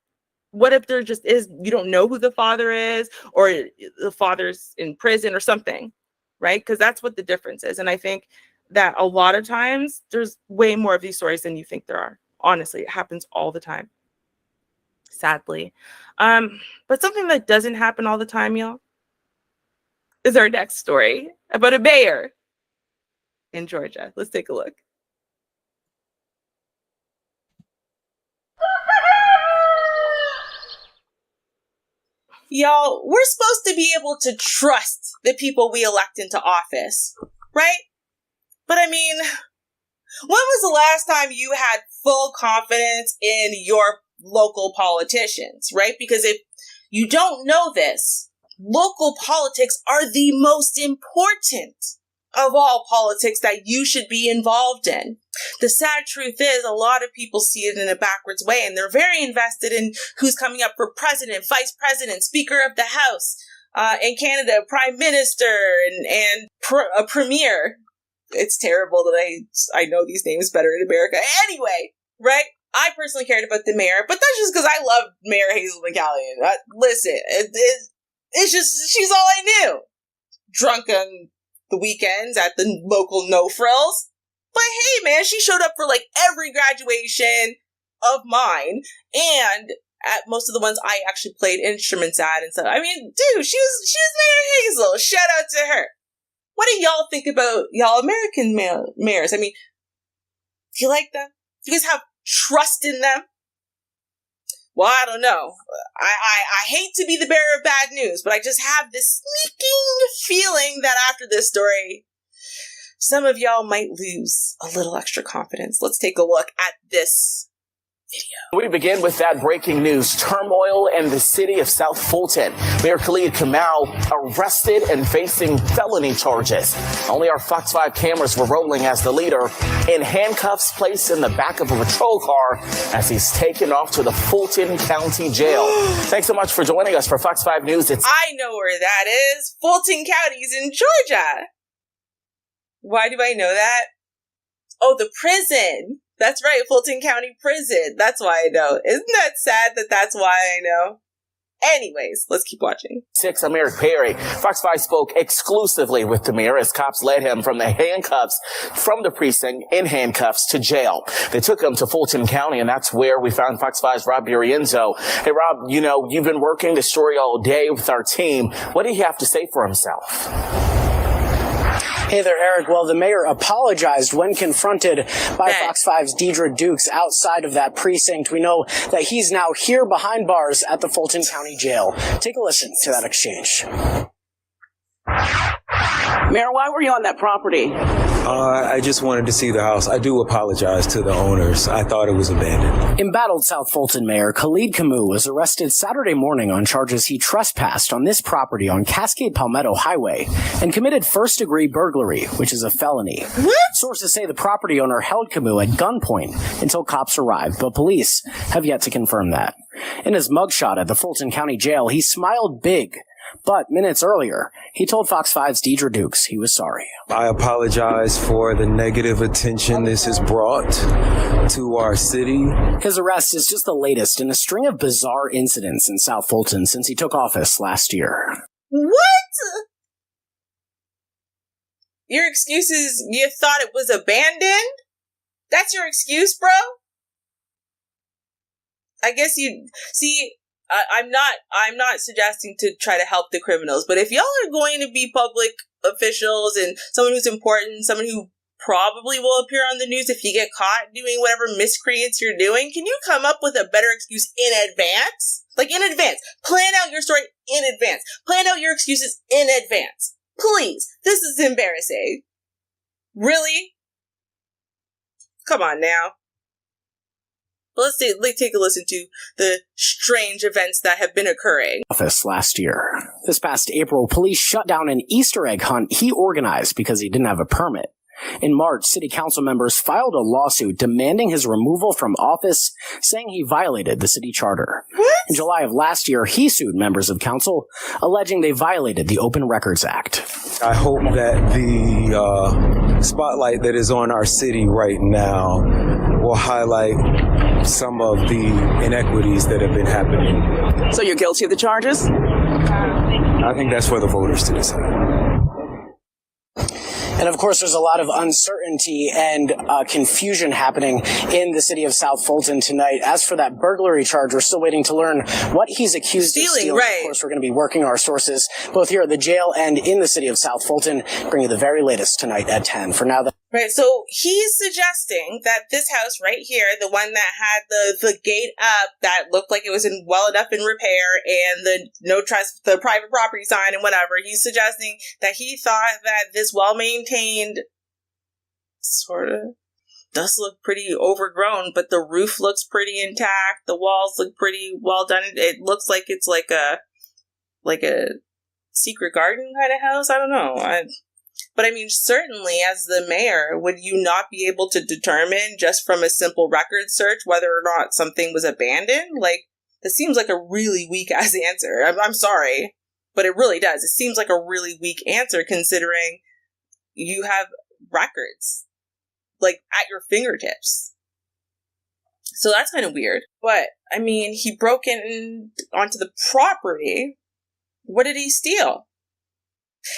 What if there just is, you don't know who the father is, or the father's in prison or something, right? Because that's what the difference is. And I think that a lot of times there's way more of these stories than you think there are. Honestly, it happens all the time. Sadly. But something that doesn't happen all the time, y'all, is our next story about a mayor in Georgia. Let's take a look. Y'all, we're supposed to be able to trust the people we elect into office, right? But I mean, when was the last time you had full confidence in your local politicians, right? Because if you don't know this, local politics are the most important of all politics that you should be involved in. The sad truth is a lot of people see it in a backwards way, and they're very invested in who's coming up for president, vice president, speaker of the house, in Canada, prime minister, and a premier. It's terrible that I know these names better in America. Anyway, right? I personally cared about the mayor, but that's just because I love Mayor Hazel McCallion. Listen, it's just, she's all I knew. Drunk on the weekends at the local No Frills. But hey, man, she showed up for like every graduation of mine, and at most of the ones I actually played instruments at and stuff. I mean, dude, she was Mayor Hazel. Shout out to her. What do y'all think about y'all American mayors? I mean, do you like them? Do you guys have trust in them? Well, I don't know. I hate to be the bearer of bad news, but I just have this sneaking feeling that after this story, some of y'all might lose a little extra confidence. Let's take a look at this video. We begin with that breaking news. Turmoil in the city of South Fulton. Mayor Khalid Kamau arrested and facing felony charges. Only our Fox 5 cameras were rolling as the leader in handcuffs placed in the back of a patrol car as he's taken off to the Fulton County Jail. Thanks so much for joining us for Fox 5 News. I know where that is. Fulton County's in Georgia. Why do I know that? Oh, the prison. That's right, Fulton County Prison. That's why I know. Isn't that sad that that's why I know? Anyways, let's keep watching. 6, I'm Eric Perry. Fox 5 spoke exclusively with the mayor as cops led him from the handcuffs from the precinct in handcuffs to jail. They took him to Fulton County, and that's where we found Fox 5's Rob Burienzo. Hey, Rob, you know, you've been working the story all day with our team. What do you have to say for himself? Hey there, Eric. Well, the mayor apologized when confronted by Fox 5's Deidre Dukes outside of that precinct. We know that he's now here behind bars at the Fulton County Jail. Take a listen to that exchange. Mayor, why were you on that property? I just wanted to see the house. I do apologize to the owners. I thought it was abandoned. Embattled South Fulton Mayor Khalid Kamau was arrested Saturday morning on charges he trespassed on this property on Cascade Palmetto Highway and committed first-degree burglary, which is a felony. What? Sources say the property owner held Kamau at gunpoint until cops arrived, but police have yet to confirm that. In his mugshot at the Fulton County Jail, he smiled big. But minutes earlier, he told Fox 5's Deidre Dukes he was sorry. I apologize for the negative attention this has brought to our city. His arrest is just the latest in a string of bizarre incidents in South Fulton since he took office last year. What? Your excuse is you thought it was abandoned? That's your excuse, bro? I guess you... See... I'm not suggesting to try to help the criminals, but if y'all are going to be public officials and someone who's important, someone who probably will appear on the news if you get caught doing whatever miscreants you're doing, can you come up with a better excuse in advance? Like in advance. Plan out your story in advance. Plan out your excuses in advance. Please. This is embarrassing. Really? Come on now. Let's take a listen to the strange events that have been occurring. Office last year. This past April, police shut down an Easter egg hunt he organized because he didn't have a permit. In March, city council members filed a lawsuit demanding his removal from office, saying he violated the city charter. What? In July of last year, he sued members of council, alleging they violated the Open Records Act. I hope that the spotlight that is on our city right now will highlight some of the inequities that have been happening. So you're guilty of the charges? I think that's for the voters to decide. And of course, there's a lot of uncertainty and confusion happening in the city of South Fulton tonight. As for that burglary charge, we're still waiting to learn what he's accused of stealing. Right. Of course, we're going to be working our sources both here at the jail and in the city of South Fulton, bringing you the very latest tonight at 10. For now, Right, so he's suggesting that this house right here, the one that had the gate up that looked like it was well enough in repair, and the private property sign and whatever, he's suggesting that he thought that this well-maintained sort of does look pretty overgrown, but the roof looks pretty intact, the walls look pretty well done. It looks like it's like a secret garden kind of house. I don't know. But I mean, certainly as the mayor, would you not be able to determine just from a simple record search whether or not something was abandoned? Like, this seems like a really weak ass answer. I'm sorry, but it really does. It seems like a really weak answer considering you have records like at your fingertips. So that's kind of weird. But I mean, he broke in onto the property. What did he steal?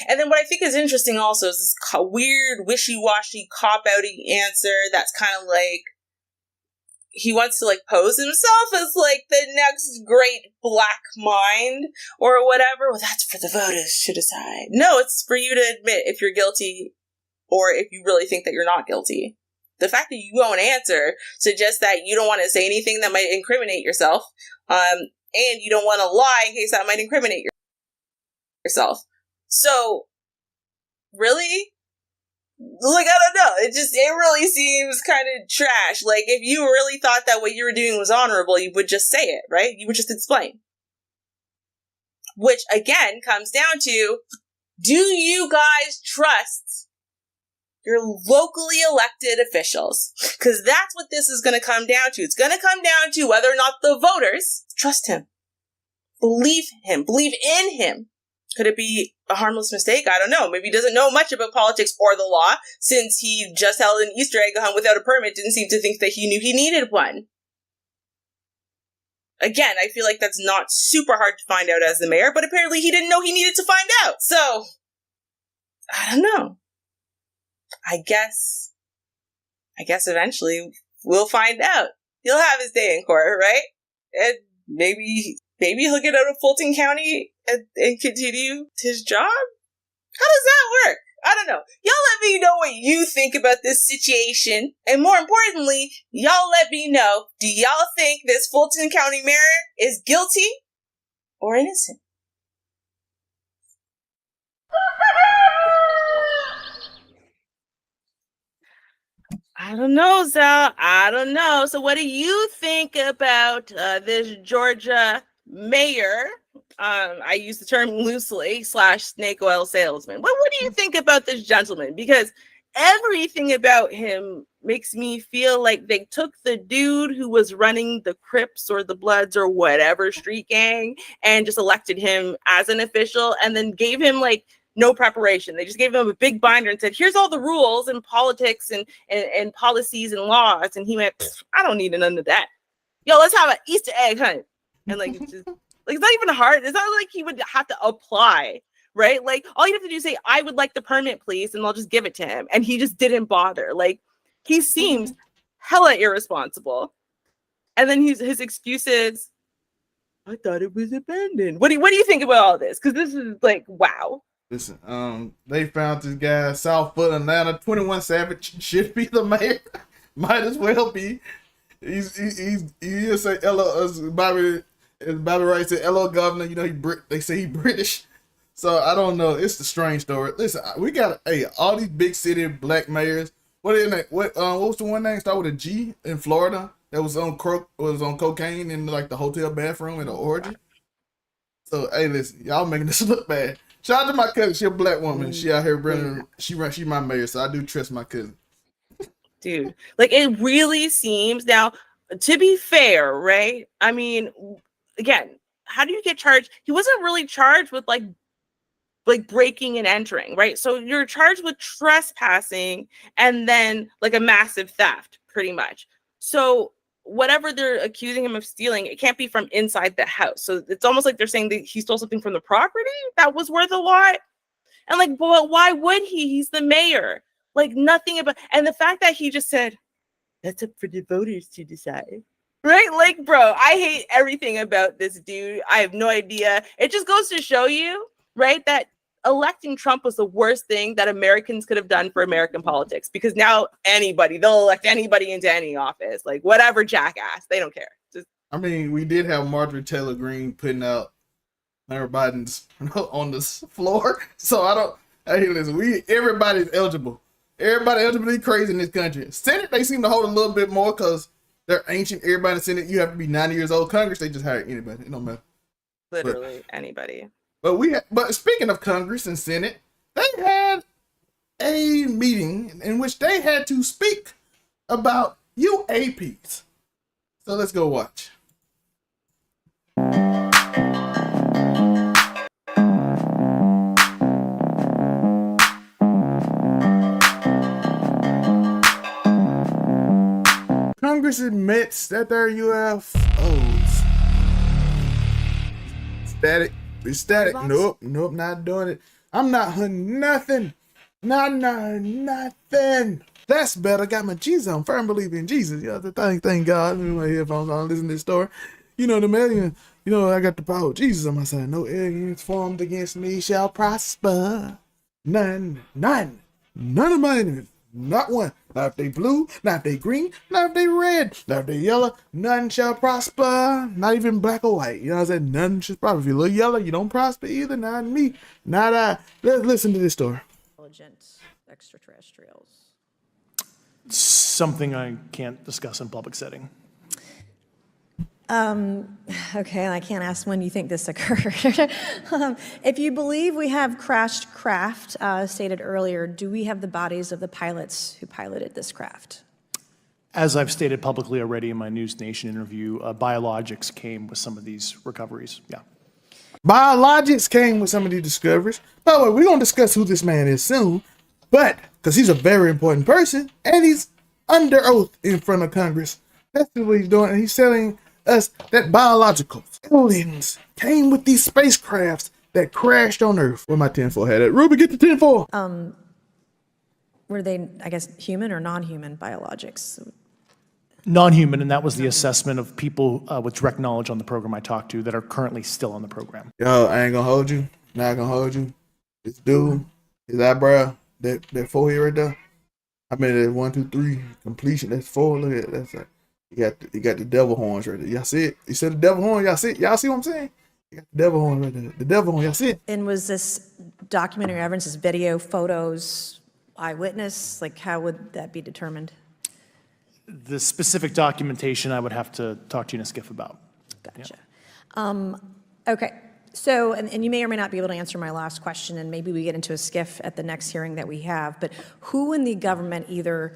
And then what I think is interesting also is this weird, wishy-washy, cop-outy answer that's kind of like, he wants to like pose himself as like the next great black mind or whatever. Well, that's for the voters to decide. No, it's for you to admit if you're guilty or if you really think that you're not guilty. The fact that you won't answer suggests that you don't want to say anything that might incriminate yourself, and you don't want to lie in case that might incriminate yourself. So, really? Like, I don't know. It really seems kind of trash. Like, if you really thought that what you were doing was honorable, you would just say it, right? You would just explain. Which, again, comes down to, do you guys trust your locally elected officials? Because that's what this is going to come down to. It's going to come down to whether or not the voters trust him. Believe him. Believe in him. Could it be a harmless mistake? I don't know. Maybe he doesn't know much about politics or the law, since he just held an Easter egg hunt without a permit, didn't seem to think that he knew he needed one. Again, I feel like that's not super hard to find out as the mayor, but apparently he didn't know he needed to find out. So, I don't know. I guess eventually we'll find out. He'll have his day in court, right? And maybe he'll get out of Fulton County and continue his job? How does that work? I don't know. Y'all let me know what you think about this situation. And more importantly, y'all let me know, do y'all think this Fulton County mayor is guilty or innocent? I don't know, Sal. I don't know. So what do you think about this Georgia mayor? I use the term loosely, /snake oil salesman. What do you think about this gentleman? Because everything about him makes me feel like they took the dude who was running the Crips or the Bloods or whatever street gang and just elected him as an official and then gave him like no preparation. They just gave him a big binder and said, here's all the rules and politics and policies and laws. And he went, I don't need none of that. Yo, let's have an Easter egg hunt. And like, it's just, like, it's not even hard. It's not like he would have to apply, right? Like, all you have to do is say, I would like the permit, please, and they'll just give it to him. And he just didn't bother. Like, he seems hella irresponsible. And then his excuse is, I thought it was abandoned. What do you think about all this? Because this is like, wow. Listen, they found this guy, South Foot, Atlanta, 21 Savage should be the mayor. Might as well be. He say hello, as Bobby Wright said, hello, governor. You know, they say he British. So I don't know. It's the strange story. Listen, we got all these big city black mayors. What was the one name? Start with a G in Florida that was on cocaine in like the hotel bathroom in an orgy. So hey, listen, y'all making this look bad. Shout out to my cousin. She a black woman. She out here running. She my mayor, so I do trust my cousin. Dude, like it really seems now. To be fair, right? I mean, again, how do you get charged? He wasn't really charged with like breaking and entering, right? So you're charged with trespassing and then like a massive theft, pretty much. So whatever they're accusing him of stealing, it can't be from inside the house. So it's almost like they're saying that he stole something from the property that was worth a lot. And like, but why would he? He's the mayor. Like nothing about, and the fact that he just said, that's up for the voters to decide. Right? Like, bro, I hate everything about this dude. I have no idea. It just goes to show you, right, that electing Trump was the worst thing that Americans could have done for American politics, because now they'll elect anybody into any office, like whatever jackass. They don't care. Just, I mean, we did have Marjorie Taylor Greene putting out Hunter Biden's on the floor. So I don't, hey, listen, everybody's eligible. Everybody eligible to be crazy in this country. Senate, they seem to hold a little bit more because they're ancient. Everybody in the Senate, you have to be 90 years old. Congress, they just hire anybody. It don't matter. literally anybody. But speaking of Congress and Senate, they had a meeting in which they had to speak about UAPs. So let's go watch. Congress admits that they're UFOs. Static. It's static. Nope, not doing it. I'm not hunting nothing. Nothing. That's better. Got my Jesus on. Firm believer in Jesus. You know, thank God. My headphones on, listen to this story. You know, the alien, you know, I got the power of Jesus on my side. No aliens formed against me shall prosper. None of my enemies. Not one. Not if they blue, not if they green, not if they red, not if they yellow. None shall prosper. Not even black or white. You know what I'm saying? None shall prosper. If you're a little yellow, you don't prosper either. Not me. Not I. Let's listen to this story. Intelligent extraterrestrials. Something I can't discuss in public setting. Okay, I can't ask when you think this occurred. If you believe we have crashed craft, stated earlier, do we have the bodies of the pilots who piloted this craft? As I've stated publicly already in my News Nation interview, biologics came with some of these recoveries. Yeah. Biologics came with some of these discoveries. By the way, we're going to discuss who this man is soon, but because he's a very important person and he's under oath in front of Congress. That's what he's doing. And he's telling us that biological aliens came with these spacecrafts that crashed on Earth. Where my tinfoil had it. Ruby, get the tinfoil. Were they, I guess, human or non-human biologics? Non-human, and that was the assessment of people with direct knowledge on the program I talked to that are currently still on the program. Yo, I ain't gonna hold you. Not gonna hold you. This dude, his eyebrow, that forehead right there. I mean, that 1, 2, 3 completion. That's 4. Look at that. That's like, you got the devil horns right there. Y'all see it? You said the devil horn. Y'all see it? Y'all see what I'm saying? You got the devil horn right there. The devil horn. Y'all see it? And was this documentary evidence, this video, photos, eyewitness? Like, how would that be determined? The specific documentation I would have to talk to you in a skiff about. Gotcha. Yeah. Okay. So, and you may or may not be able to answer my last question, and maybe we get into a skiff at the next hearing that we have, but who in the government, either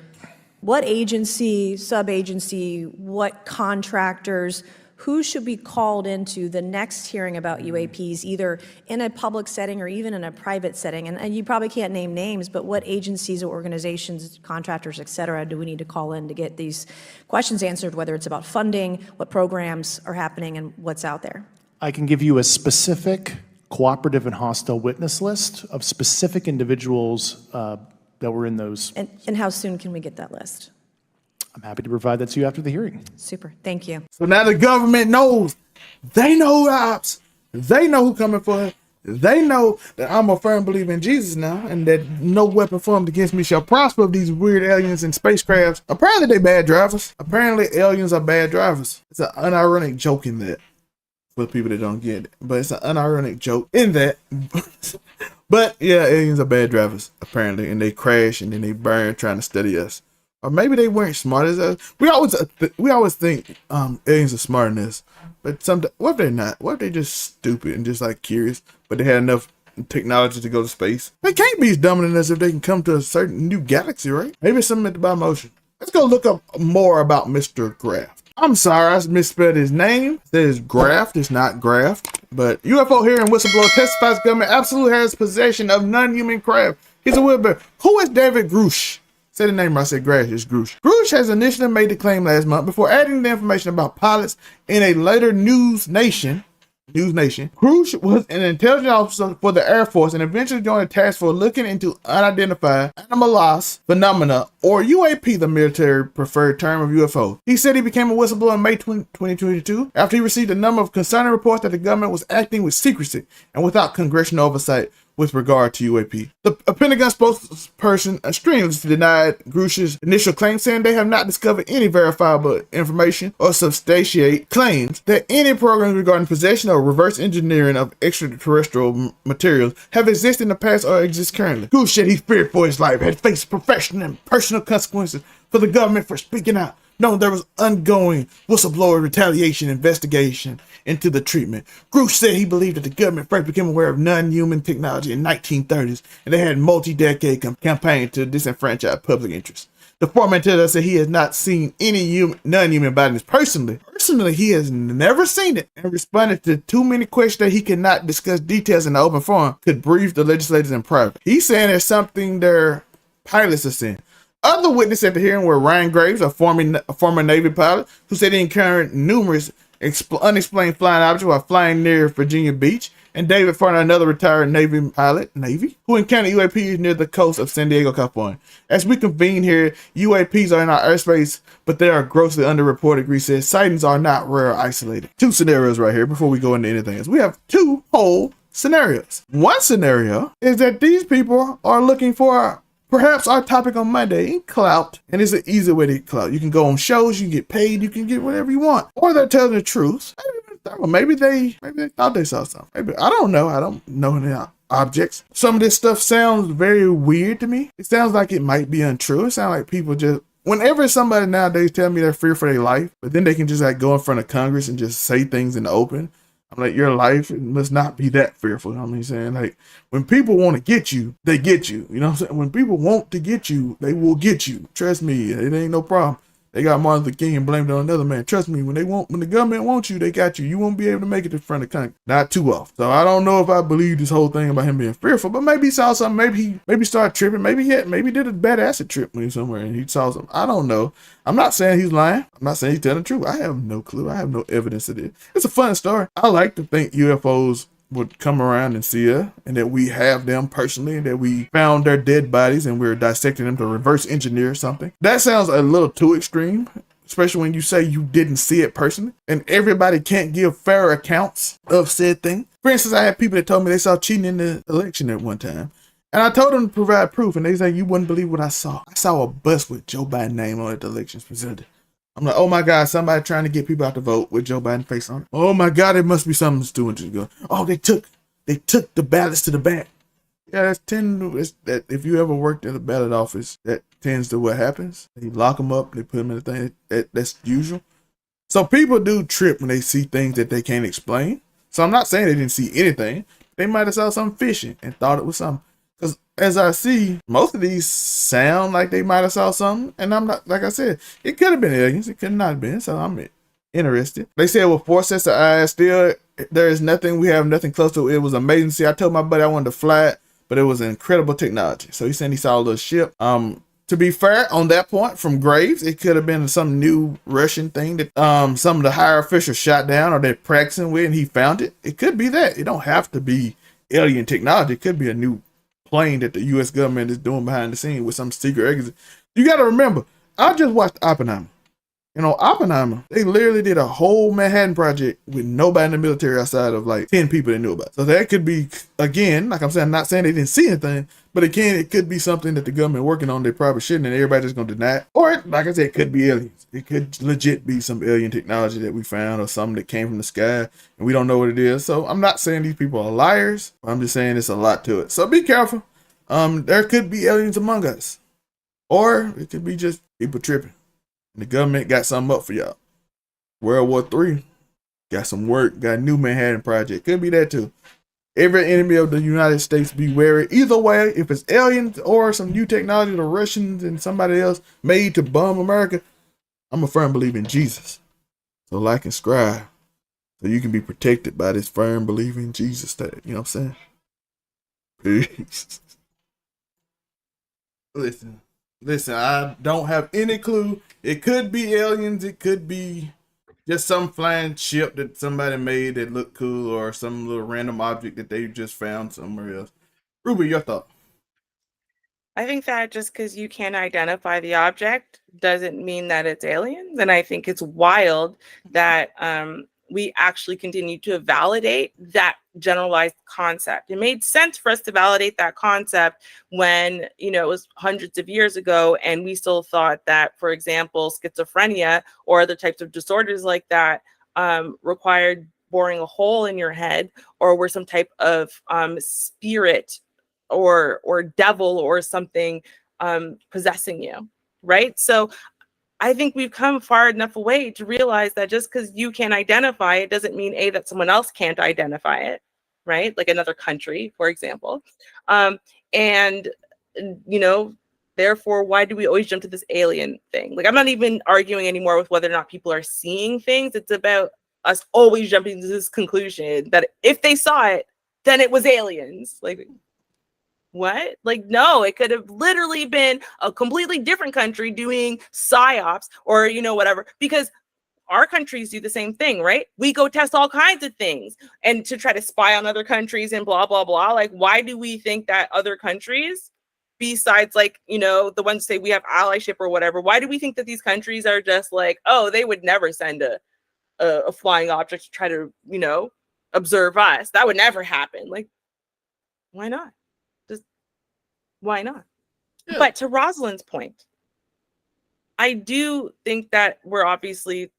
what agency, sub-agency, what contractors, who should be called into the next hearing about UAPs, either in a public setting or even in a private setting? And you probably can't name names, but what agencies or organizations, contractors, et cetera, do we need to call in to get these questions answered, whether it's about funding, what programs are happening, and what's out there? I can give you a specific cooperative and hostile witness list of specific individuals that were in those. And how soon can we get that list? I'm happy to provide that to you after the hearing. Super. Thank you. So now the government knows. They know who ops. They know who coming for it. They know that I'm a firm believer in Jesus now, and that no weapon formed against me shall prosper of these weird aliens and spacecrafts. Apparently they bad drivers. Apparently aliens are bad drivers. It's an unironic joke in that. For people that don't get it. But it's an unironic joke in that. But yeah, aliens are bad drivers, apparently. And they crash and then they burn trying to study us. Or maybe they weren't smart as us. We always think aliens are smarter than us. But what if they're not? What if they're just stupid and just like curious, but they had enough technology to go to space? They can't be as dumber than us if they can come to a certain new galaxy, right? Maybe it's something at the bottom of the ocean. Let's go look up more about Mr. Graft. I'm sorry, I misspelled his name. It says Graft, it's not Graft. But UFO hearing whistleblower testifies government absolutely has possession of non-human craft. He's a whistleblower. Who is David Grush? Say the name, I said Grash, it's Grush. Grush has initially made the claim last month before adding the information about pilots in a later News Nation News Nation. Cruz was an intelligence officer for the Air Force and eventually joined a task force looking into unidentified anomalous phenomena, or UAP, the military preferred term of UFO. He said he became a whistleblower in May 2022 after he received a number of concerning reports that the government was acting with secrecy and without congressional oversight with regard to UAP. The Pentagon spokesperson strenuously denied Grush's initial claim, saying they have not discovered any verifiable information or substantiate claims that any programs regarding possession or reverse engineering of extraterrestrial materials have existed in the past or exist currently. Grush said he feared for his life, had faced professional and personal consequences for the government for speaking out, knowing there was ongoing whistleblower retaliation investigation into the treatment. Grush said he believed that the government first became aware of non-human technology in 1930s, and they had multi-decade campaign to disenfranchise public interest. The foreman tells us that he has not seen any non-human bodies personally. Personally, he has never seen it, and responded to too many questions that he cannot discuss details in the open forum, could brief the legislators in private. He's saying there's something their pilots are seeing. Other witnesses at the hearing were Ryan Graves, a former Navy pilot, who said he encountered numerous unexplained flying objects while flying near Virginia Beach, and David Farner, another retired Navy pilot, who encountered UAPs near the coast of San Diego, California. As we convene here, UAPs are in our airspace, but they are grossly underreported, Grease says. Sightings are not rare or isolated. Two scenarios right here before we go into anything else. We have two whole scenarios. One scenario is that these people are looking for perhaps our topic on Monday, clout, and it's an easy way to get clout. You can go on shows, you can get paid, you can get whatever you want. Or they're telling the truth. Maybe they thought they saw something. Maybe, I don't know. I don't know any objects. Some of this stuff sounds very weird to me. It sounds like it might be untrue. It sounds like people just, whenever somebody nowadays tell me they're feared for their life, but then they can just like go in front of Congress and just say things in the open. I'm like, your life must not be that fearful. You know what I'm saying? Like, when people want to get you, they get you. You know what I'm saying? When people want to get you, they will get you. Trust me, it ain't no problem. They got Martin Luther King and blamed it on another man. Trust me, when the government wants you, they got you. You won't be able to make it in front of Congress. Not too often. So I don't know if I believe this whole thing about him being fearful, but maybe he saw something. Maybe started tripping. Maybe did a bad acid trip when he was somewhere and he saw something. I don't know. I'm not saying he's lying. I'm not saying he's telling the truth. I have no clue. I have no evidence of it. It's a fun story. I like to think UFOs would come around and see us, and that we have them personally, and that we found their dead bodies and we're dissecting them to reverse engineer something. That sounds a little too extreme, especially when you say you didn't see it personally, and everybody can't give fair accounts of said thing. For instance, I had people that told me they saw cheating in the election at one time, and I told them to provide proof, and they say, you wouldn't believe what I saw. I saw a bus with Joe Biden's name on it at the elections facility. I'm like, oh my God, somebody trying to get people out to vote with Joe Biden's face on it. Oh my God, it must be something stupid to go. Oh, they took the ballots to the back. Yeah, that if you ever worked at a ballot office, that tends to what happens. They lock them up, they put them in the thing. That's usual. So people do trip when they see things that they can't explain. So I'm not saying they didn't see anything. They might have saw something fishing and thought it was something. Because as I see, most of these sound like they might have saw something. And I'm not, like I said, it could have been aliens. It could not have been. So I'm interested. They said with 4 sets of eyes, still, there is nothing, we have nothing close to it. It was amazing. See, I told my buddy I wanted to fly it, but it was incredible technology. So he said he saw a little ship. To be fair, on that point, from Graves, it could have been some new Russian thing that some of the higher officials shot down or they're practicing with and he found it. It could be that. It don't have to be alien technology. It could be a new plane that the U.S. government is doing behind the scenes with some secret exit. You got to remember, I just watched Oppenheimer. You know, Oppenheimer, they literally did a whole Manhattan Project with nobody in the military outside of like 10 people they knew about. So that could be, again, like I'm saying, I'm not saying they didn't see anything, but again, it could be something that the government working on they probably shouldn't, and everybody's just going to deny it. Or, like I said, it could be aliens. It could legit be some alien technology that we found or something that came from the sky and we don't know what it is. So I'm not saying these people are liars. I'm just saying it's a lot to it. So be careful. There could be aliens among us. Or it could be just people tripping. And the government got something up for y'all. World War III got some work, got a new Manhattan Project. Could be that too. Every enemy of the United States be wary. Either way, if it's aliens or some new technology the Russians and somebody else made to bomb America, I'm a firm believer in Jesus. So like and subscribe so you can be protected by this firm belief in Jesus tag. You know what I'm saying? Peace. Listen, I don't have any clue. It could be aliens. It could be just some flying ship that somebody made that looked cool, or some little random object that they just found somewhere else. Ruby, your thought? I think that just because you can't identify the object doesn't mean that it's aliens. And I think it's wild that we actually continue to validate that generalized concept. It made sense for us to validate that concept when, it was hundreds of years ago, and we still thought that, for example, schizophrenia or other types of disorders like that required boring a hole in your head, or were some type of spirit or devil or something possessing you, right? So I think we've come far enough away to realize that just because you can't identify it doesn't mean that someone else can't identify it, right? Like another country, for example. Therefore, why do we always jump to this alien thing? Like, I'm not even arguing anymore with whether or not people are seeing things. It's about us always jumping to this conclusion that if they saw it, then it was aliens. Like, what? Like, no, it could have literally been a completely different country doing psyops or, whatever, because our countries do the same thing, right? We go test all kinds of things and to try to spy on other countries and blah, blah, blah. Like, why do we think that other countries, besides like, the ones say we have allyship or whatever, why do we think that these countries are just like, oh, they would never send a flying object to try to, observe us? That would never happen. Like, why not? Why not? Yeah. But to Rosalind's point, I do think that the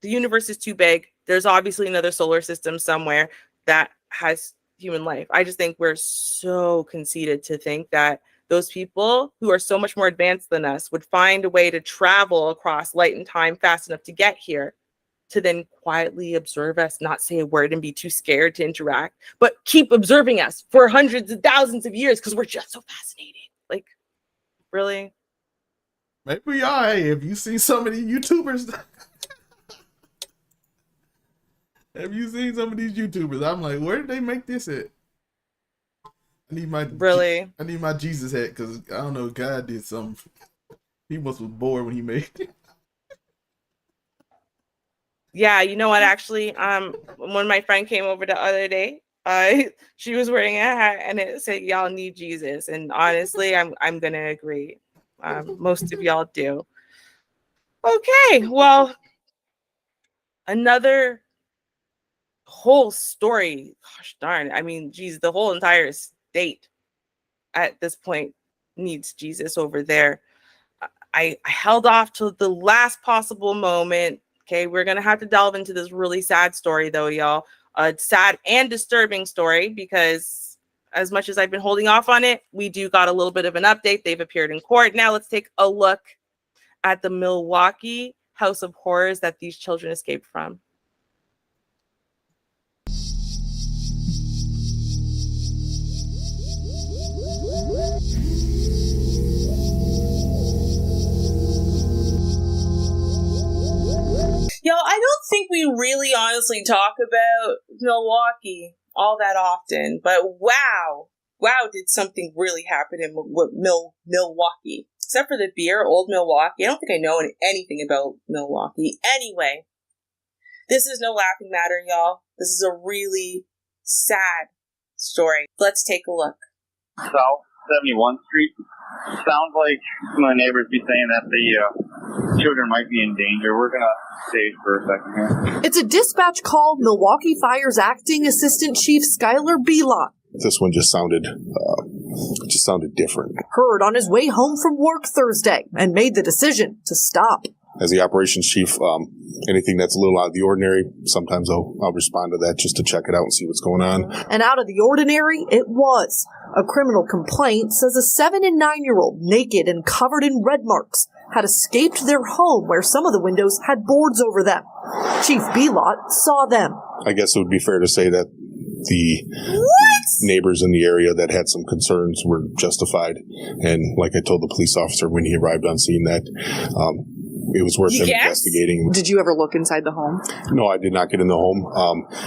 universe is too big. There's obviously another solar system somewhere that has human life. I just think we're so conceited to think that those people who are so much more advanced than us would find a way to travel across light and time fast enough to get here, to then quietly observe us, not say a word and be too scared to interact, but keep observing us for hundreds of thousands of years because we're just so fascinating. Like, really? Maybe we are. Hey, have you seen some of these YouTubers? Have you seen some of these YouTubers? I'm like, where did they make this at? I need my Jesus hat, because I don't know, God did something. He must have was bored when he made it. Yeah, you know what? Actually, when my friend came over the other day, she was wearing a hat and it said, "Y'all need Jesus." And honestly, I'm gonna agree. Most of y'all do. Okay, well, another whole story. Gosh darn! I mean, geez, the whole entire state at this point needs Jesus over there. I held off till the last possible moment. Okay, we're going to have to delve into this really sad story, though, y'all. A sad and disturbing story, because as much as I've been holding off on it, we do got a little bit of an update. They've appeared in court. Now let's take a look at the Milwaukee house of horrors that these children escaped from. Yo, I don't think we really honestly talk about Milwaukee all that often, but wow, did something really happen in Milwaukee. Except for the beer, Old Milwaukee. I don't think I know anything about Milwaukee. Anyway, this is no laughing matter, y'all. This is a really sad story. Let's take a look. South 71st Street. Sounds like my neighbors be saying that the children might be in danger. We're going to stage for a second here. It's a dispatch call. Milwaukee Fire's Acting Assistant Chief Skylar Belot. This one just sounded different. Heard on his way home from work Thursday and made the decision to stop. As the operations chief, anything that's a little out of the ordinary, sometimes I'll respond to that just to check it out and see what's going on. And out of the ordinary, it was. A criminal complaint says a 7- and 9-year-old, naked and covered in red marks, had escaped their home where some of the windows had boards over them. Chief Belot saw them. I guess it would be fair to say that the neighbors in the area that had some concerns were justified. And like I told the police officer when he arrived on scene, that it was worth them investigating. Did you ever look inside the home? No, I did not get in the home.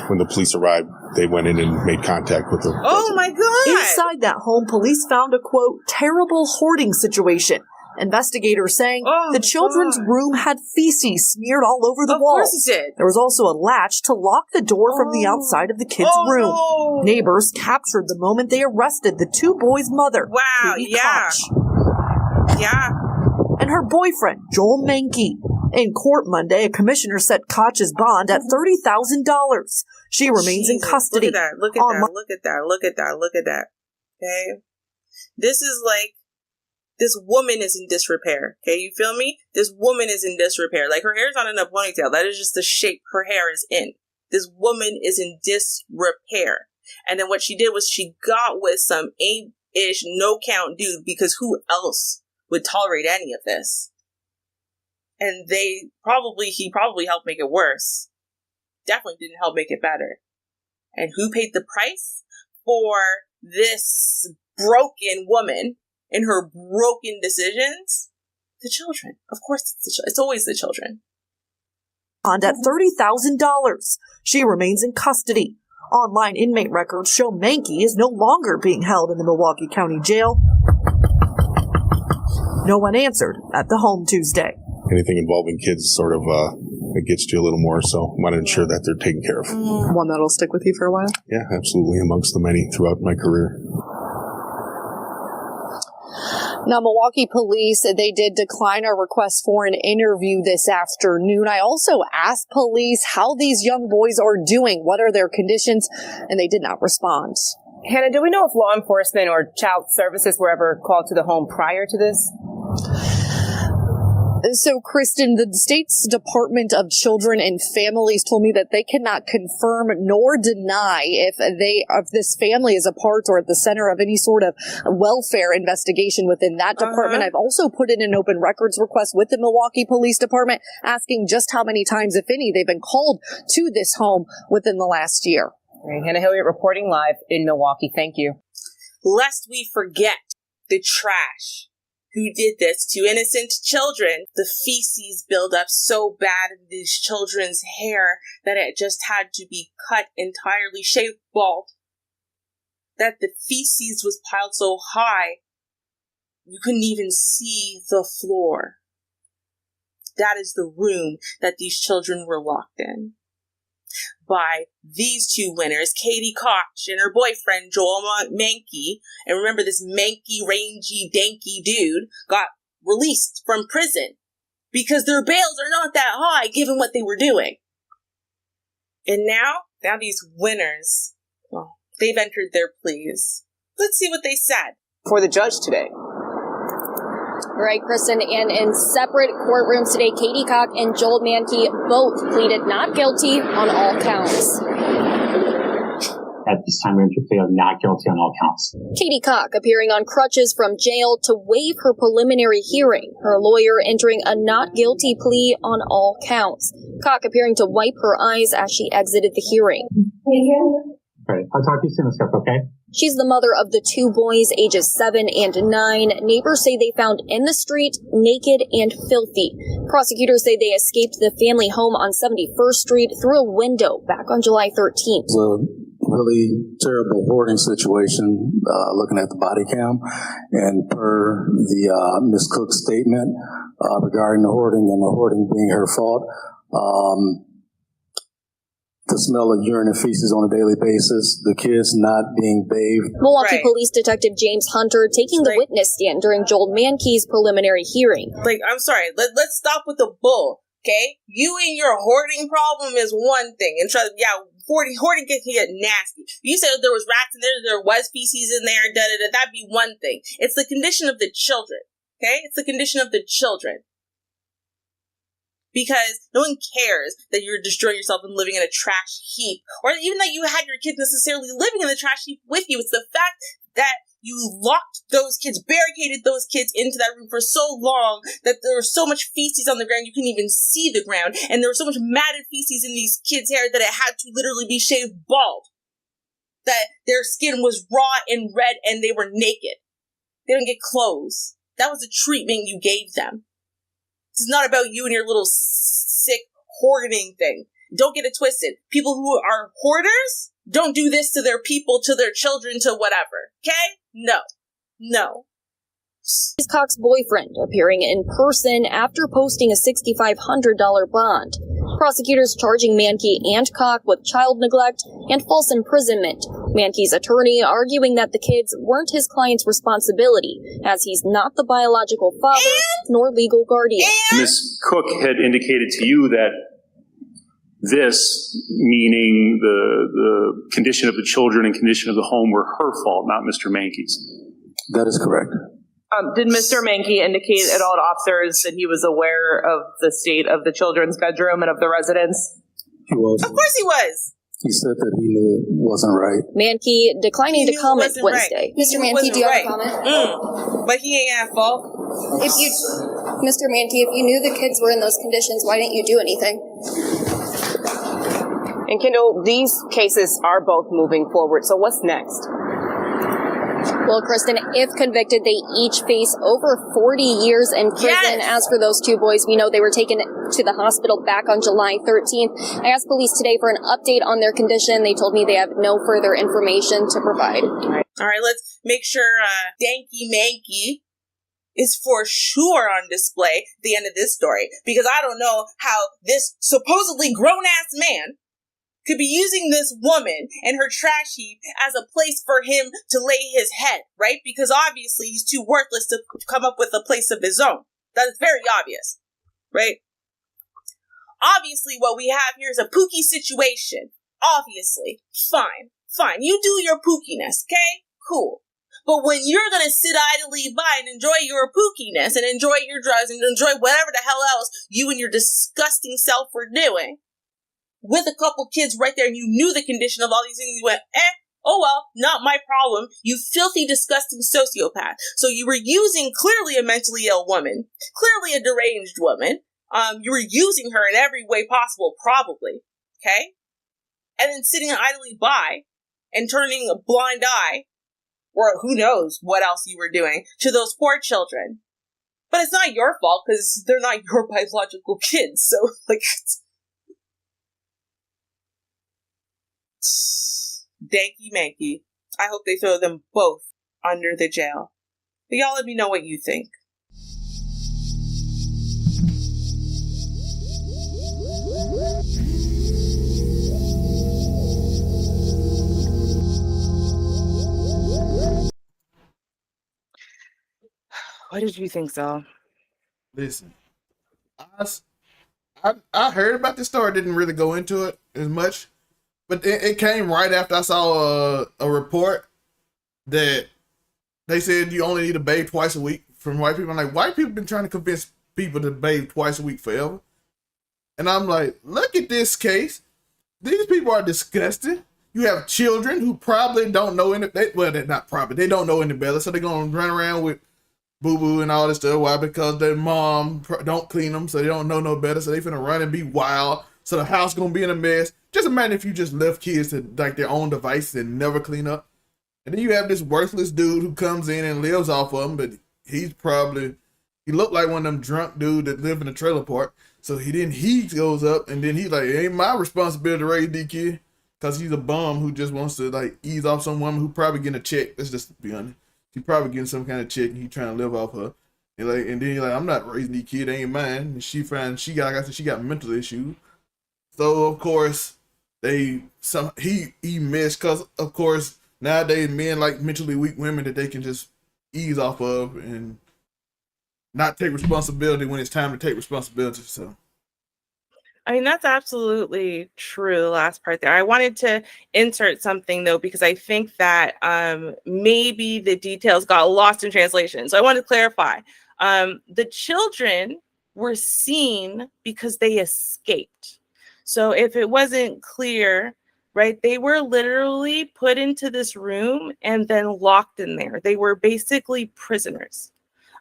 When the police arrived, they went in and made contact with the Oh my God! Inside that home, police found a, quote, terrible hoarding situation. Investigators saying the children's room had feces smeared all over the walls. Of course it did. There was also a latch to lock the door from the outside of the kids' room. No. Neighbors captured the moment they arrested the two boys' mother, Wow, Katie yeah. Koch, Yeah. and her boyfriend, Joel Menke. In court Monday, a commissioner set Koch's bond at $30,000. She remains in custody. Look at that. Look at that. Look at that. Look at that. Look at that. Okay. This is like, this woman is in disrepair. Okay. You feel me? This woman is in disrepair. Like, her hair's not in a ponytail. That is just the shape her hair is in. This woman is in disrepair. And then what she did was she got with some 8-ish no count dude, because who else would tolerate any of this? And he probably helped make it worse. Definitely didn't help make it better. And who paid the price for this broken woman and her broken decisions? The children. Of course, it's always the children. Bond at $30,000. She remains in custody. Online inmate records show Menke is no longer being held in the Milwaukee County Jail. No one answered at the home Tuesday. Anything involving kids sort of it gets to you a little more, so want to ensure that they're taken care of. One that'll stick with you for a while? Yeah, absolutely, amongst the many throughout my career. Now, Milwaukee police, they did decline our request for an interview this afternoon. I also asked police how these young boys are doing, what are their conditions, and they did not respond. Hannah, do we know if law enforcement or child services were ever called to the home prior to this? So, Kristen, the state's Department of Children and Families told me that they cannot confirm nor deny if this family is a part or at the center of any sort of welfare investigation within that department. I've also put in an open records request with the Milwaukee Police Department asking just how many times, if any, they've been called to this home within the last year. Right, Hannah Hilliard reporting live in Milwaukee. Thank you. Lest we forget the trash who did this to innocent children. The feces build up so bad in these children's hair that it just had to be cut entirely, shaved bald. That the feces was piled so high, you couldn't even see the floor. That is the room that these children were locked in. By these two winners, Katie Koch and her boyfriend, Joel Menke. And remember, this manky, rangy, danky dude got released from prison because their bails are not that high given what they were doing. And now these winners, well, they've entered their pleas. Let's see what they said. For the judge today. Right, Kristen, and in separate courtrooms today, Katie Koch and Joel Menke both pleaded not guilty on all counts. At this time, we're going to plead not guilty on all counts. Katie Koch appearing on crutches from jail to waive her preliminary hearing. Her lawyer entering a not guilty plea on all counts. Koch appearing to wipe her eyes as she exited the hearing. Great. I'll talk to you soon, Miss Cook, okay? She's the mother of the two boys, ages 7 and 9. Neighbors say they found in the street, naked and filthy. Prosecutors say they escaped the family home on 71st Street through a window back on July 13th. It was a really terrible hoarding situation, looking at the body cam. And per the Ms. Cook's statement regarding the hoarding and the hoarding being her fault, the smell of urine and feces on a daily basis, the kids not being bathed. Milwaukee Police Detective James Hunter taking the witness stand during Joel Menke's preliminary hearing. Like, I'm sorry, let's stop with the bull, okay? You and your hoarding problem is one thing, and hoarding can get nasty. You said there was rats in there was feces in there, that'd be one thing. It's the condition of the children, okay? It's the condition of the children. Because no one cares that you're destroying yourself and living in a trash heap, or even that you had your kids necessarily living in the trash heap with you. It's the fact that you locked those kids, barricaded those kids into that room for so long that there was so much feces on the ground you couldn't even see the ground, and there was so much matted feces in these kids' hair that it had to literally be shaved bald. That their skin was raw and red and they were naked. They didn't get clothes. That was the treatment you gave them. This is not about you and your little sick hoarding thing. Don't get it twisted. People who are hoarders don't do this to their people, to their children, to whatever. Okay? No. Cox's boyfriend appearing in person after posting a $6,500 bond. Prosecutors charging Mankey and Cox with child neglect and false imprisonment. Mankey's attorney arguing that the kids weren't his client's responsibility, as he's not the biological father nor legal guardian. Ms. Cook had indicated to you that this, meaning the condition of the children and condition of the home, were her fault, not Mr. Mankey's. That is correct. Did Mr. Mankey indicate at all to officers that he was aware of the state of the children's bedroom and of the residence? He was. Of course he was. He said that he knew it wasn't right. Mankey declining to comment Wednesday. Mr. Mankey, do you have a comment? But he ain't at fault. Mr. Mankey, if you knew the kids were in those conditions, why didn't you do anything? And Kendall, these cases are both moving forward. So what's next? Well, Kristen, if convicted, they each face over 40 years in prison. As for those two boys, we know they were taken to the hospital back on July 13th. I asked police today for an update on their condition. They told me they have no further information to provide. All right, let's make sure Danky Mankey is for sure on display at the end of this story, because I don't know how this supposedly grown-ass man could be using this woman and her trash heap as a place for him to lay his head, right? Because obviously he's too worthless to come up with a place of his own. That's very obvious, right? Obviously what we have here is a pookie situation. Obviously. Fine. You do your pookiness, okay? Cool. But when you're gonna sit idly by and enjoy your pookiness and enjoy your drugs and enjoy whatever the hell else you and your disgusting self were doing, with a couple kids right there, and you knew the condition of all these things, you went, oh well, not my problem, you filthy, disgusting sociopath. So you were using clearly a mentally ill woman, clearly a deranged woman. You were using her in every way possible, probably, okay? And then sitting idly by and turning a blind eye, or who knows what else you were doing, to those poor children. But it's not your fault, because they're not your biological kids, so, like, Danky Mankey. I hope they throw them both under the jail. But y'all let me know what you think. What did you think, Sal? Listen, I heard about this story. Didn't really go into it as much. But it came right after I saw a report that they said you only need to bathe twice a week from white people. I'm like, white people been trying to convince people to bathe twice a week forever. And I'm like, look at this case. These people are disgusting. You have children who probably don't know any, they're not probably, they don't know any better. So they're going to run around with boo-boo and all this stuff. Why? Because their mom don't clean them, so they don't know no better. So they finna run and be wild. So the house gonna be in a mess. Just imagine if you just left kids to like their own devices and never clean up. And then you have this worthless dude who comes in and lives off of them, but he looked like one of them drunk dudes that live in a trailer park. So he goes up and then he's like, it ain't my responsibility to raise these kids, because he's a bum who just wants to like ease off some woman who probably getting a check. Let's just be honest. She probably getting some kind of check and he trying to live off her. And then he's like, I'm not raising these kids, they ain't mine. And she got mental issues. So of course he missed, because of course nowadays men like mentally weak women that they can just ease off of and not take responsibility when it's time to take responsibility. So I mean, that's absolutely true, the last part there. I wanted to insert something, though, because I think that maybe the details got lost in translation. So I want to clarify. The children were seen because they escaped. So if it wasn't clear, right, they were literally put into this room and then locked in there. They were basically prisoners.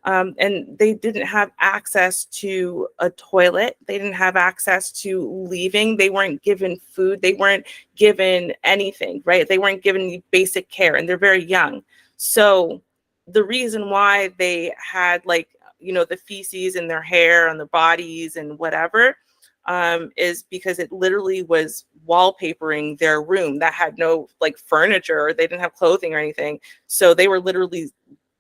And they didn't have access to a toilet. They didn't have access to leaving. They weren't given food. They weren't given anything, right? They weren't given any basic care, and they're very young. So the reason why they had the feces in their hair on their bodies and whatever is because it literally was wallpapering their room that had no furniture. They didn't have clothing or anything. So they were literally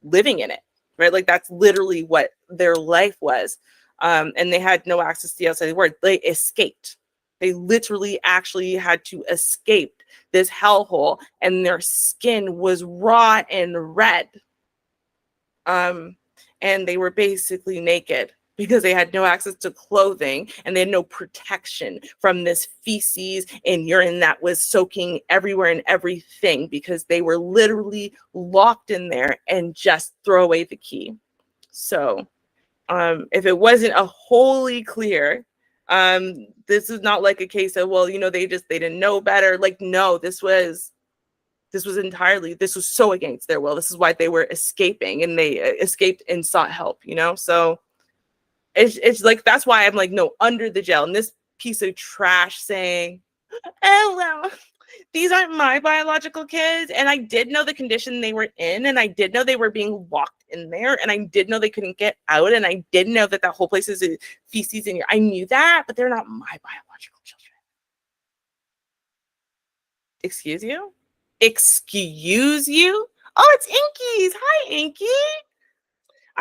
living in it. right? Like that's literally what their life was. And they had no access to the outside world. They escaped. They literally actually had to escape this hellhole, and their skin was raw and red. And they were basically naked because they had no access to clothing and they had no protection from this feces and urine that was soaking everywhere and everything, because they were literally locked in there and just throw away the key. So if it wasn't a wholly clear, this is not like a case of, well, you know, they didn't know better. Like, no, this was so against their will. This is why they were escaping, and they escaped and sought help, you know? So it's like, that's why I'm like, no, under the jail. And this piece of trash saying, oh, well, these aren't my biological kids. And I did know the condition they were in, and I did know they were being locked in there, and I did know they couldn't get out, and I did know that whole place is feces in here. I knew that, but they're not my biological children. Excuse you? Excuse you? Oh, it's Inky's. Hi, Inky.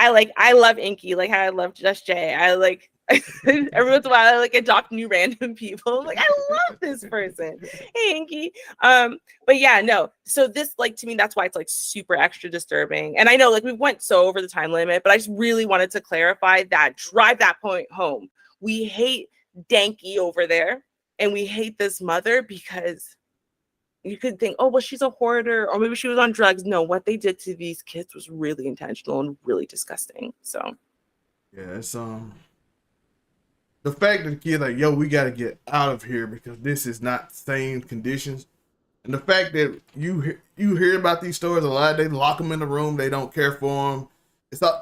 I love Inky, like how I love Just Jay. I like every once in a while I like adopt new random people. Like, I love this person. Hey, Inky. But yeah, no. So this, like, to me, that's why it's like super extra disturbing. And I know, like, we went so over the time limit, but I just really wanted to clarify that, drive that point home. We hate Danky over there, and we hate this mother because you could think, oh, well, she's a hoarder, or maybe she was on drugs. No, what they did to these kids was really intentional and really disgusting. So yeah, it's the fact that the kid like, yo, we got to get out of here because this is not sane conditions. And the fact that you hear about these stories a lot, they lock them in the room, they don't care for them.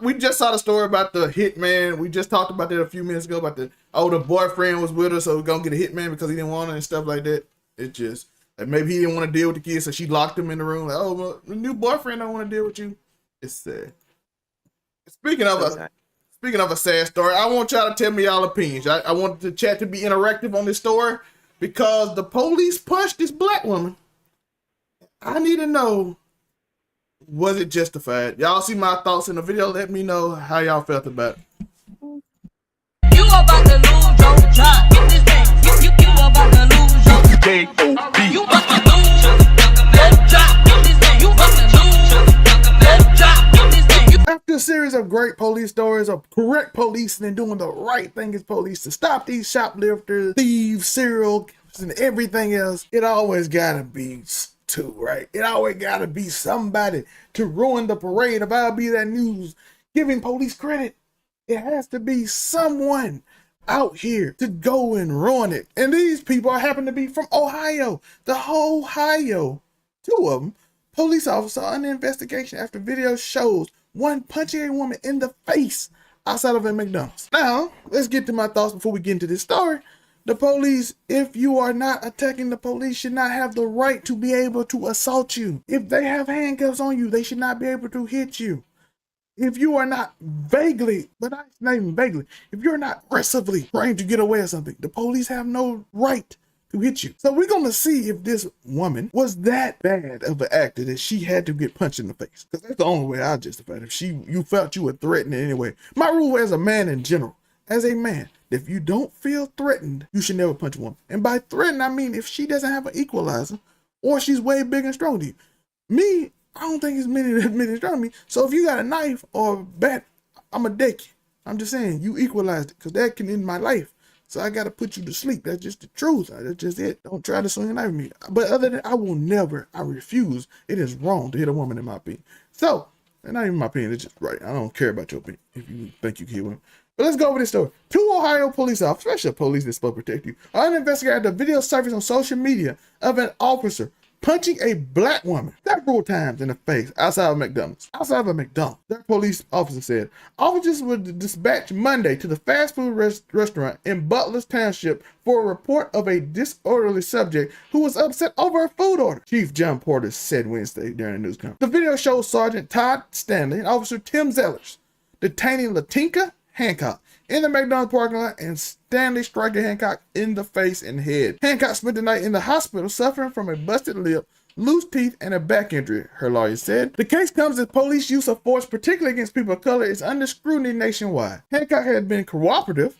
We just saw the story about the hitman. We just talked about that a few minutes ago about the boyfriend was with her, so we're gonna get a hitman because he didn't want her and stuff like that. It just, like, maybe he didn't want to deal with the kids, so she locked him in the room. Like, oh, well, the new boyfriend don't want to deal with you. It's sad. Speaking of a sad story, I want y'all to tell me y'all opinions. I want the chat to be interactive on this story because the police punched this black woman. I need to know, was it justified? Y'all see my thoughts in the video. Let me know how y'all felt about it. You about to lose your job. Get this thing. You about to lose your K-O-B. You about to lose your job. Get this thing. You about to lose your job. Get this thing. After a series of great police stories of correct policing and doing the right thing as police to stop these shoplifters, thieves, serial killers, and everything else, it always gotta be two, right? It always gotta be somebody to ruin the parade. If I'll be that news giving police credit, it has to be someone out here to go and ruin it. And these people happen to be from Ohio. The whole Ohio, two of them, police officer under investigation after video shows one punching a woman in the face outside of a McDonald's. Now, let's get to my thoughts before we get into this story. The police, if you are not attacking the police, should not have the right to be able to assault you. If they have handcuffs on you, they should not be able to hit you. If you are not vaguely, but not even vaguely, if you're not aggressively trying to get away with something, the police have no right to hit you. So we're going to see if this woman was that bad of an actor that she had to get punched in the face. Because that's the only way I justify it. If you felt you were threatened in any way. My rule as a man in general, as a man, if you don't feel threatened, you should never punch a woman. And by threatened, I mean if she doesn't have an equalizer or she's way big and strong to you. Me, I don't think it's many strong to me. So if you got a knife or a bat, I'm a deck. I'm just saying, you equalized it because that can end my life. So I got to put you to sleep. That's just the truth. That's just it. Don't try to swing a knife at me. But other than that, I refuse. It is wrong to hit a woman in my opinion. So, and not even my opinion, it's just right. I don't care about your opinion if you think you can hit women. But let's go over this story. Two Ohio police officers, special police that's supposed to protect you, are investigating the video surfaced on social media of an officer punching a black woman several times in the face outside of McDonald's. Outside of a McDonald's. That police officer said, officers were dispatched Monday to the fast food restaurant in Butler's Township for a report of a disorderly subject who was upset over a food order. Chief John Porter said Wednesday during a news conference. The video shows Sergeant Todd Stanley and Officer Tim Zellers detaining Latinka Hancock in the McDonald's parking lot and Stanley striking Hancock in the face and head. Hancock spent the night in the hospital suffering from a busted lip loose teeth, and a back injury, her lawyer said. The case comes as police use of force, particularly against people of color, is under scrutiny nationwide. Hancock has been cooperative.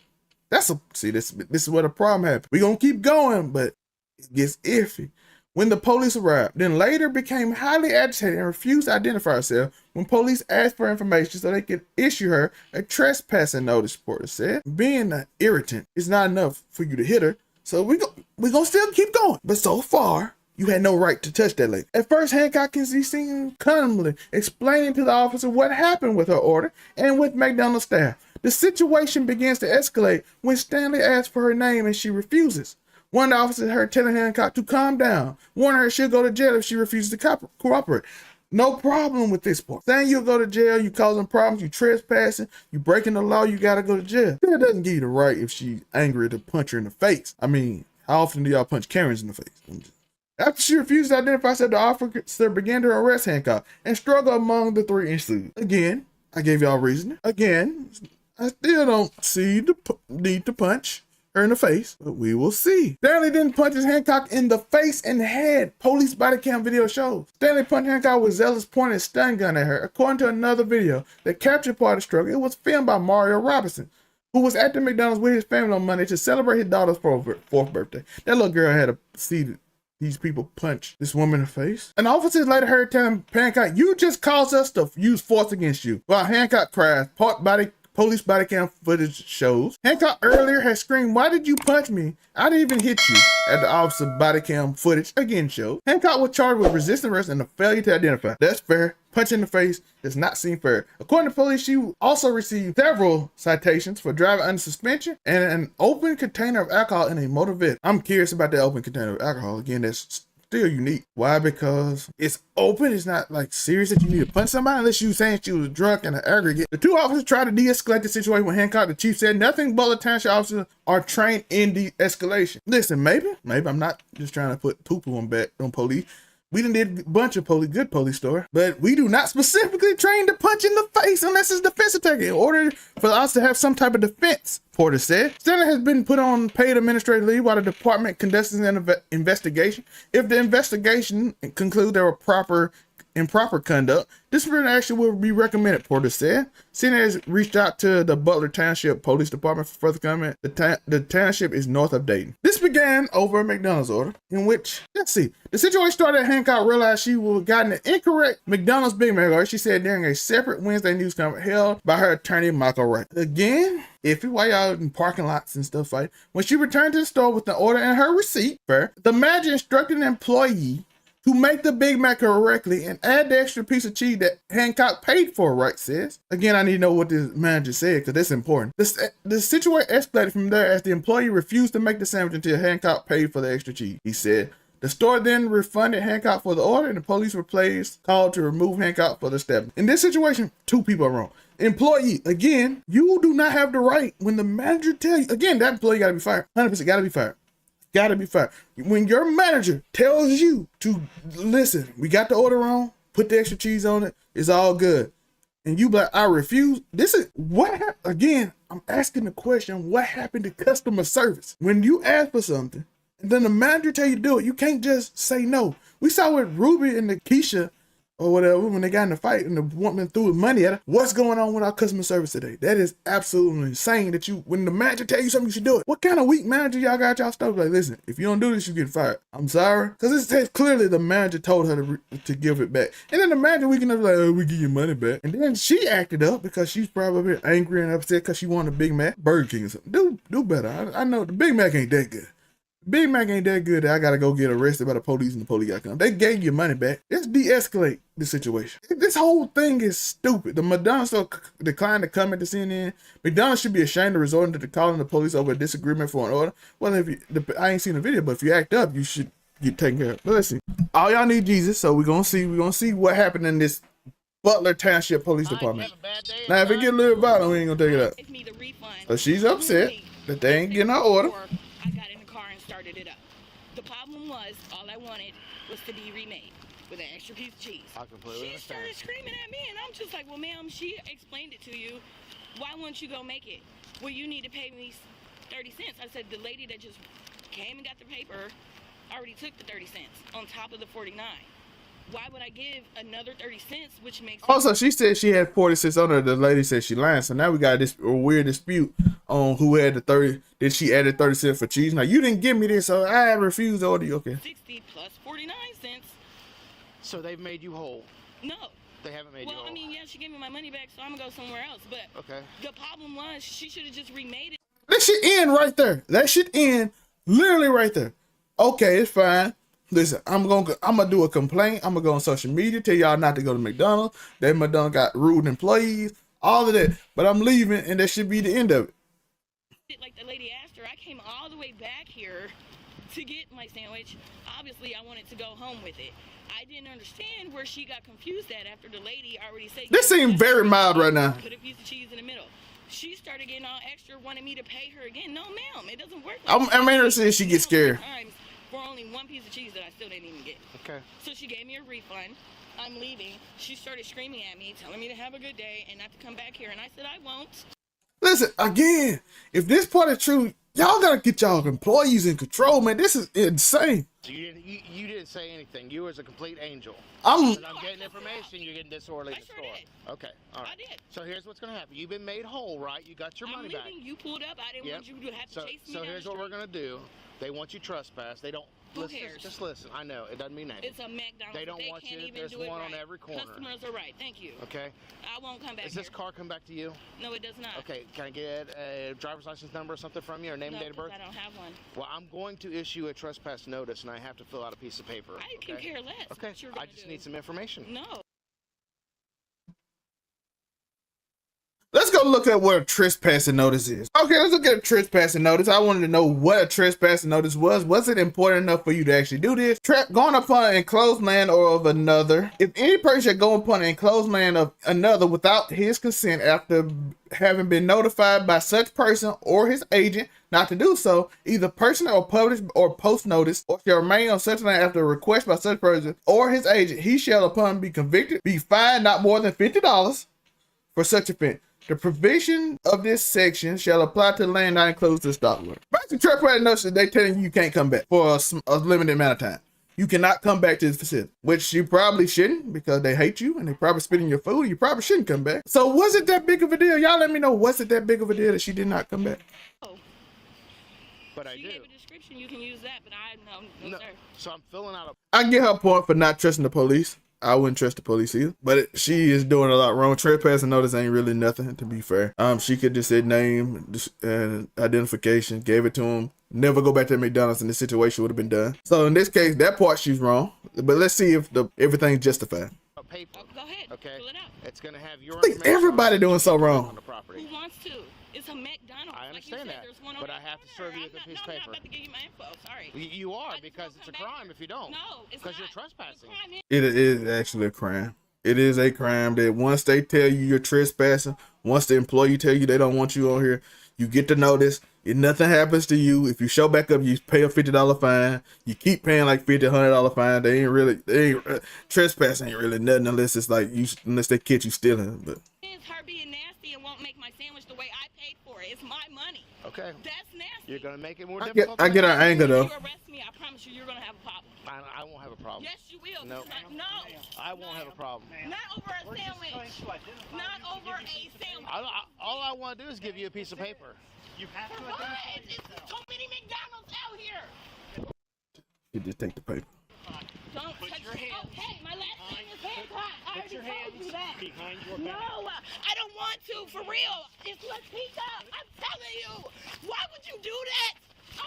This is where the problem happened. We're going to keep going, but it gets iffy. When the police arrived, then later became highly agitated and refused to identify herself when police asked for information so they could issue her a trespassing notice, reporter said. Being an irritant is not enough for you to hit her, so we're going to still keep going. But so far, you had no right to touch that lady. At first, Hancock can be seen calmly explaining to the officer what happened with her order and with McDonald's staff. The situation begins to escalate when Stanley asks for her name and she refuses. One of the officers heard telling Hancock to calm down, warning her she'll go to jail if she refuses to cooperate. No problem with this part. Saying you'll go to jail, you causing problems, you trespassing, you breaking the law, you gotta go to jail. That doesn't give you the right if she's angry to punch her in the face. I mean, how often do y'all punch Karens in the face? After she refused to identify herself, the officer began to arrest Hancock and struggle among the three ensued. Again, I gave y'all reasoning. Again, I still don't see the need to punch her in the face, but we will see. Stanley then punches Hancock in the face and head. Police body cam video shows. Stanley punched Hancock with zealous pointed stun gun at her. According to another video that captured part of the struggle, it was filmed by Mario Robinson, who was at the McDonald's with his family on Monday to celebrate his daughter's fourth birthday. That little girl had to see these people punch this woman in the face. An officer later heard telling Hancock, "You just caused us to use force against you." While Hancock cries, police body cam footage shows. Hancock earlier had screamed, "Why did you punch me? I didn't even hit you," as the officer body cam footage again showed. Hancock was charged with resisting arrest and a failure to identify. That's fair. Punch in the face does not seem fair. According to police, she also received several citations for driving under suspension and an open container of alcohol in a motor vehicle. I'm curious about that open container of alcohol. Again, that's still unique. Why? Because it's open. It's not like serious that you need to punch somebody unless you saying she was drunk in an aggregate. The two officers tried to de-escalate the situation with Hancock. The chief said nothing Butler Township officers are trained in de-escalation. Listen, maybe I'm not just trying to put poo-poo on police. We done did a bunch of good police stories, but we do not specifically train to punch in the face unless it's defensive tactic in order for us to have some type of defense, Porter said. Stanley has been put on paid administrative leave while the department conducts an investigation. If the investigation concludes there were improper conduct, disciplinary action will be recommended, Porter said. Cena has reached out to the Butler Township Police Department for further comment. The township is north of Dayton. This began over a McDonald's order in which, let's see, the situation started at Hancock realized she was gotten an incorrect McDonald's Big Mac order, she said during a separate Wednesday news conference held by her attorney, Michael Wright. Again, iffy while y'all in parking lots and stuff like that. When she returned to the store with the order and her receipt, the manager instructed an employee to make the Big Mac correctly and add the extra piece of cheese that Hancock paid for, Wright says. Again, I need to know what this manager said because that's important. The situation escalated from there as the employee refused to make the sandwich until Hancock paid for the extra cheese, he said. The store then refunded Hancock for the order and the police were called to remove Hancock for the step. In this situation, two people are wrong. Employee, again, you do not have the right when the manager tells you, again, that employee gotta be fired. 100% gotta be fired. Gotta be fired. When your manager tells you to listen, we got the order wrong, put the extra cheese on it, it's all good. And you be like, I refuse. This is what again, I'm asking the question, what happened to customer service? When you ask for something, and then the manager tell you to do it, you can't just say no. We saw with Ruby and the Keisha or whatever, when they got in the fight and the woman threw money at her. What's going on with our customer service today? That is absolutely insane that when the manager tell you something, you should do it. What kind of weak manager y'all got y'all stuff? Like, listen, if you don't do this, you get fired. I'm sorry. Because it says clearly the manager told her to give it back. And then the manager weekend was like, oh, we give you money back. And then she acted up because she's probably angry and upset because she wanted a Big Mac, Burger King or something. Do better. I know the Big Mac ain't that good. Big Mac ain't that good that I gotta go get arrested by the police and the police gotta come. They gave you money back. Let's de-escalate the situation. This whole thing is stupid. The McDonald's declined to comment to CNN. McDonald's should be ashamed of resorting to calling the police over a disagreement for an order. Well, I ain't seen the video, but if you act up, you should get taken care of. But let's see. All y'all need Jesus, so we're gonna see what happened in this Butler Township Police Department. Now, if it get a little violent, we ain't gonna take it up. So she's upset that they ain't getting her order. Started it up. The problem was all I wanted was to be remade with an extra piece of cheese. She started screaming at me and I'm just like, well, ma'am, she explained it to you. Why won't you go make it? Well, you need to pay me 30 cents. I said, the lady that just came and got the paper already took the 30 cents on top of the 49. Why would I give another 30 cents, which makes Also, she said she had 40 cents on her. The lady said she lying. So now we got this weird dispute on who had the 30. Did she add 30 cents for cheese? Now, you didn't give me this, so I refused to order you. Okay. 60 plus 49 cents. So they've made you whole? No. They haven't made you whole? Well, I mean, yeah, she gave me my money back, so I'm going to go somewhere else. But okay. The problem was she should have just remade it. That shit end right there. That shit end literally right there. Okay, it's fine. Listen, I'm gonna do a complaint. I'm gonna go on social media, tell y'all not to go to McDonald's. That McDonald's got rude employees, all of that. But I'm leaving, and that should be the end of it. Like the lady asked her, I came all the way back here to get my sandwich. Obviously, I wanted to go home with it. I didn't understand where she got confused at after the lady already said. This seems very mild right now. Put a piece of cheese in the middle. She started getting all extra, wanted me to pay her again. No, ma'am, it doesn't work. Like I'm interested if she gets scared. For only one piece of cheese that I still didn't even get. Okay. So she gave me a refund. I'm leaving. She started screaming at me, telling me to have a good day and not to come back here. And I said, I won't. Listen, again, if this part is true, y'all gotta get y'all employees in control, man. This is insane. So you didn't say anything. You was a complete angel. I'm getting information. You're getting disorderly in the store. Okay. All right. I did. So here's what's going to happen. You've been made whole, right? You got your money back. You pulled up. I didn't want you to have to chase me So down here's the what we're street. going to do. They want you trespass. They don't. Who Listen, cares? just listen. I know it doesn't mean anything. It's a McDonald's. They don't want can't you. even There's do it one right. on every corner. Customers are right. Thank you. Okay. I won't come back. Does this car come back to you? No, it does not. Okay. Can I get a driver's license number or something from you, or name and date of birth? I don't have one. Well, I'm going to issue a trespass notice, and I have to fill out a piece of paper. I can care less. Okay. I just need some information. No. Let's go look at what a trespassing notice is. Okay, let's look at a trespassing notice. I wanted to know what a trespassing notice was. Was it important enough for you to actually do this? Going upon an enclosed land or of another. If any person should go upon an enclosed land of another without his consent after having been notified by such person or his agent not to do so, either personally or published or post notice, or shall remain on such land after a request by such person or his agent, he shall upon be convicted, be fined not more than $50 for such offense. The provision of this section shall apply to land not enclosed to Doddler. Basically, trespassing notice, they telling you can't come back for a limited amount of time. You cannot come back to this facility, which you probably shouldn't because they hate you and they probably spit in your food. You probably shouldn't come back. So was it that big of a deal? Y'all let me know. Was it that big of a deal that she did not come back? But I do. You gave a description. You can use that, but no, sir. So I'm filling out a. I get her point for not trusting the police. I wouldn't trust the police either, but she is doing a lot wrong. Trespassing notice ain't really nothing, to be fair. She could just say name and identification, gave it to him. Never go back to McDonald's, and the situation would have been done. So in this case, that part she's wrong. But let's see if everything's justified. Paper. Go ahead. Okay. Fill it out. It's going to have your. I think everybody doing so wrong. On the property. Who wants to? It's a McDonald's. I understand that, but I have to serve you with a piece of paper. I'm not about to give you my info. Sorry. You are, because it's a crime if you don't. No, it's because you're trespassing. It is actually a crime. It is a crime that once they tell you you're trespassing, once the employee tell you they don't want you on here, you get the notice. If nothing happens to you, if you show back up, you pay a $50 fine. You keep paying like $50, $100 fine. Trespassing ain't really nothing unless it's like unless they catch you stealing. But it's her being nasty and won't make my sandwich the way I paid for it. It's my money. Okay. That's nasty. You're gonna make it more I difficult. get her anger though. If you arrest me, I promise you're gonna have a problem. I won't have a problem. Yes, you will. No. No. I won't have a problem. Not over a sandwich. Not over a sandwich. All I want to do is give you a piece of paper. You have to identify yourself. So many McDonald's out here. You just take the paper. Don't touch your hands. Okay, my last name is Hancock. I already told you that. Behind your back. No, I don't want to. For real. It's Latika. I'm telling you. Why would you do that?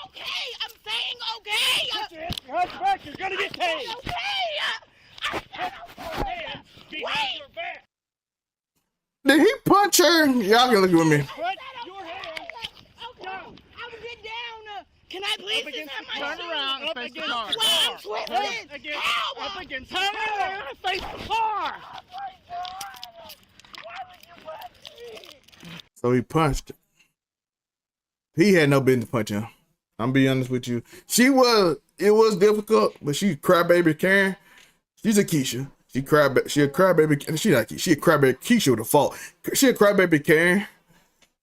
Okay, I'm saying okay. Put your hands back. You're gonna get tased. Okay. I said okay. Behind your back. Did he punch her? Y'all can look at me. Put your hands. Okay. I will get down. Can I please just have my Turn shoes? around and face the car. Wow, twisted. Help! Up against. Turn around and face the car. So he punched her. He had no business punching her. I'm being honest with you. It was difficult, but she crybaby Karen. She's a Keisha. She a crybaby. She not Keisha. She a crybaby Keisha with a fault. She a crybaby Karen,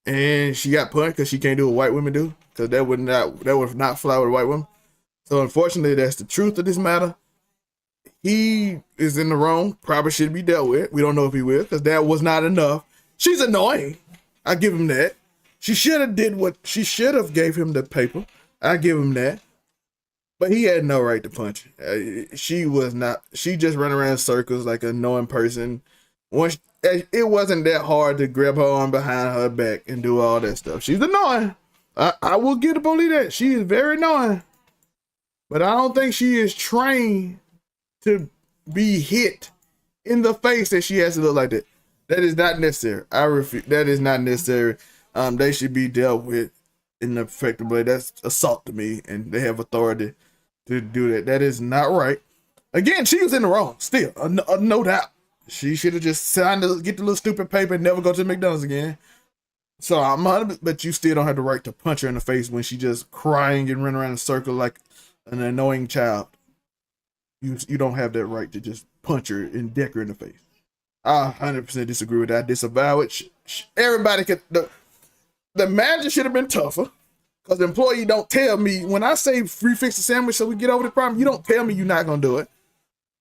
and she got punched because she can't do what white women do. Because that would not fly with white women. So unfortunately, that's the truth of this matter. He is in the wrong, probably should be dealt with. We don't know if he will, because that was not enough. She's annoying. I give him that. She should have did what she should have gave him the paper. I give him that. But he had no right to punch her. She was not. She just ran around in circles like an annoying person. Once it wasn't that hard to grab her arm behind her back and do all that stuff. She's annoying. I will give the police that. She is very annoying. But I don't think she is trained to be hit in the face that she has to look like that. That is not necessary. I refuse. That is not necessary. They should be dealt with in an effective way. That's assault to me, and they have authority to do that. That is not right. Again, she was in the wrong. Still, no doubt. She should have just signed to get the little stupid paper and never go to McDonald's again. So I'm 100%, but you still don't have the right to punch her in the face when she just crying and running around in a circle like an annoying child. You don't have that right to just punch her and deck her in the face. I 100% disagree with that. I disavow it. Everybody could. The manager should have been tougher, because the employee don't tell me when I say free fix the sandwich so we get over the problem. You don't tell me you're not gonna do it.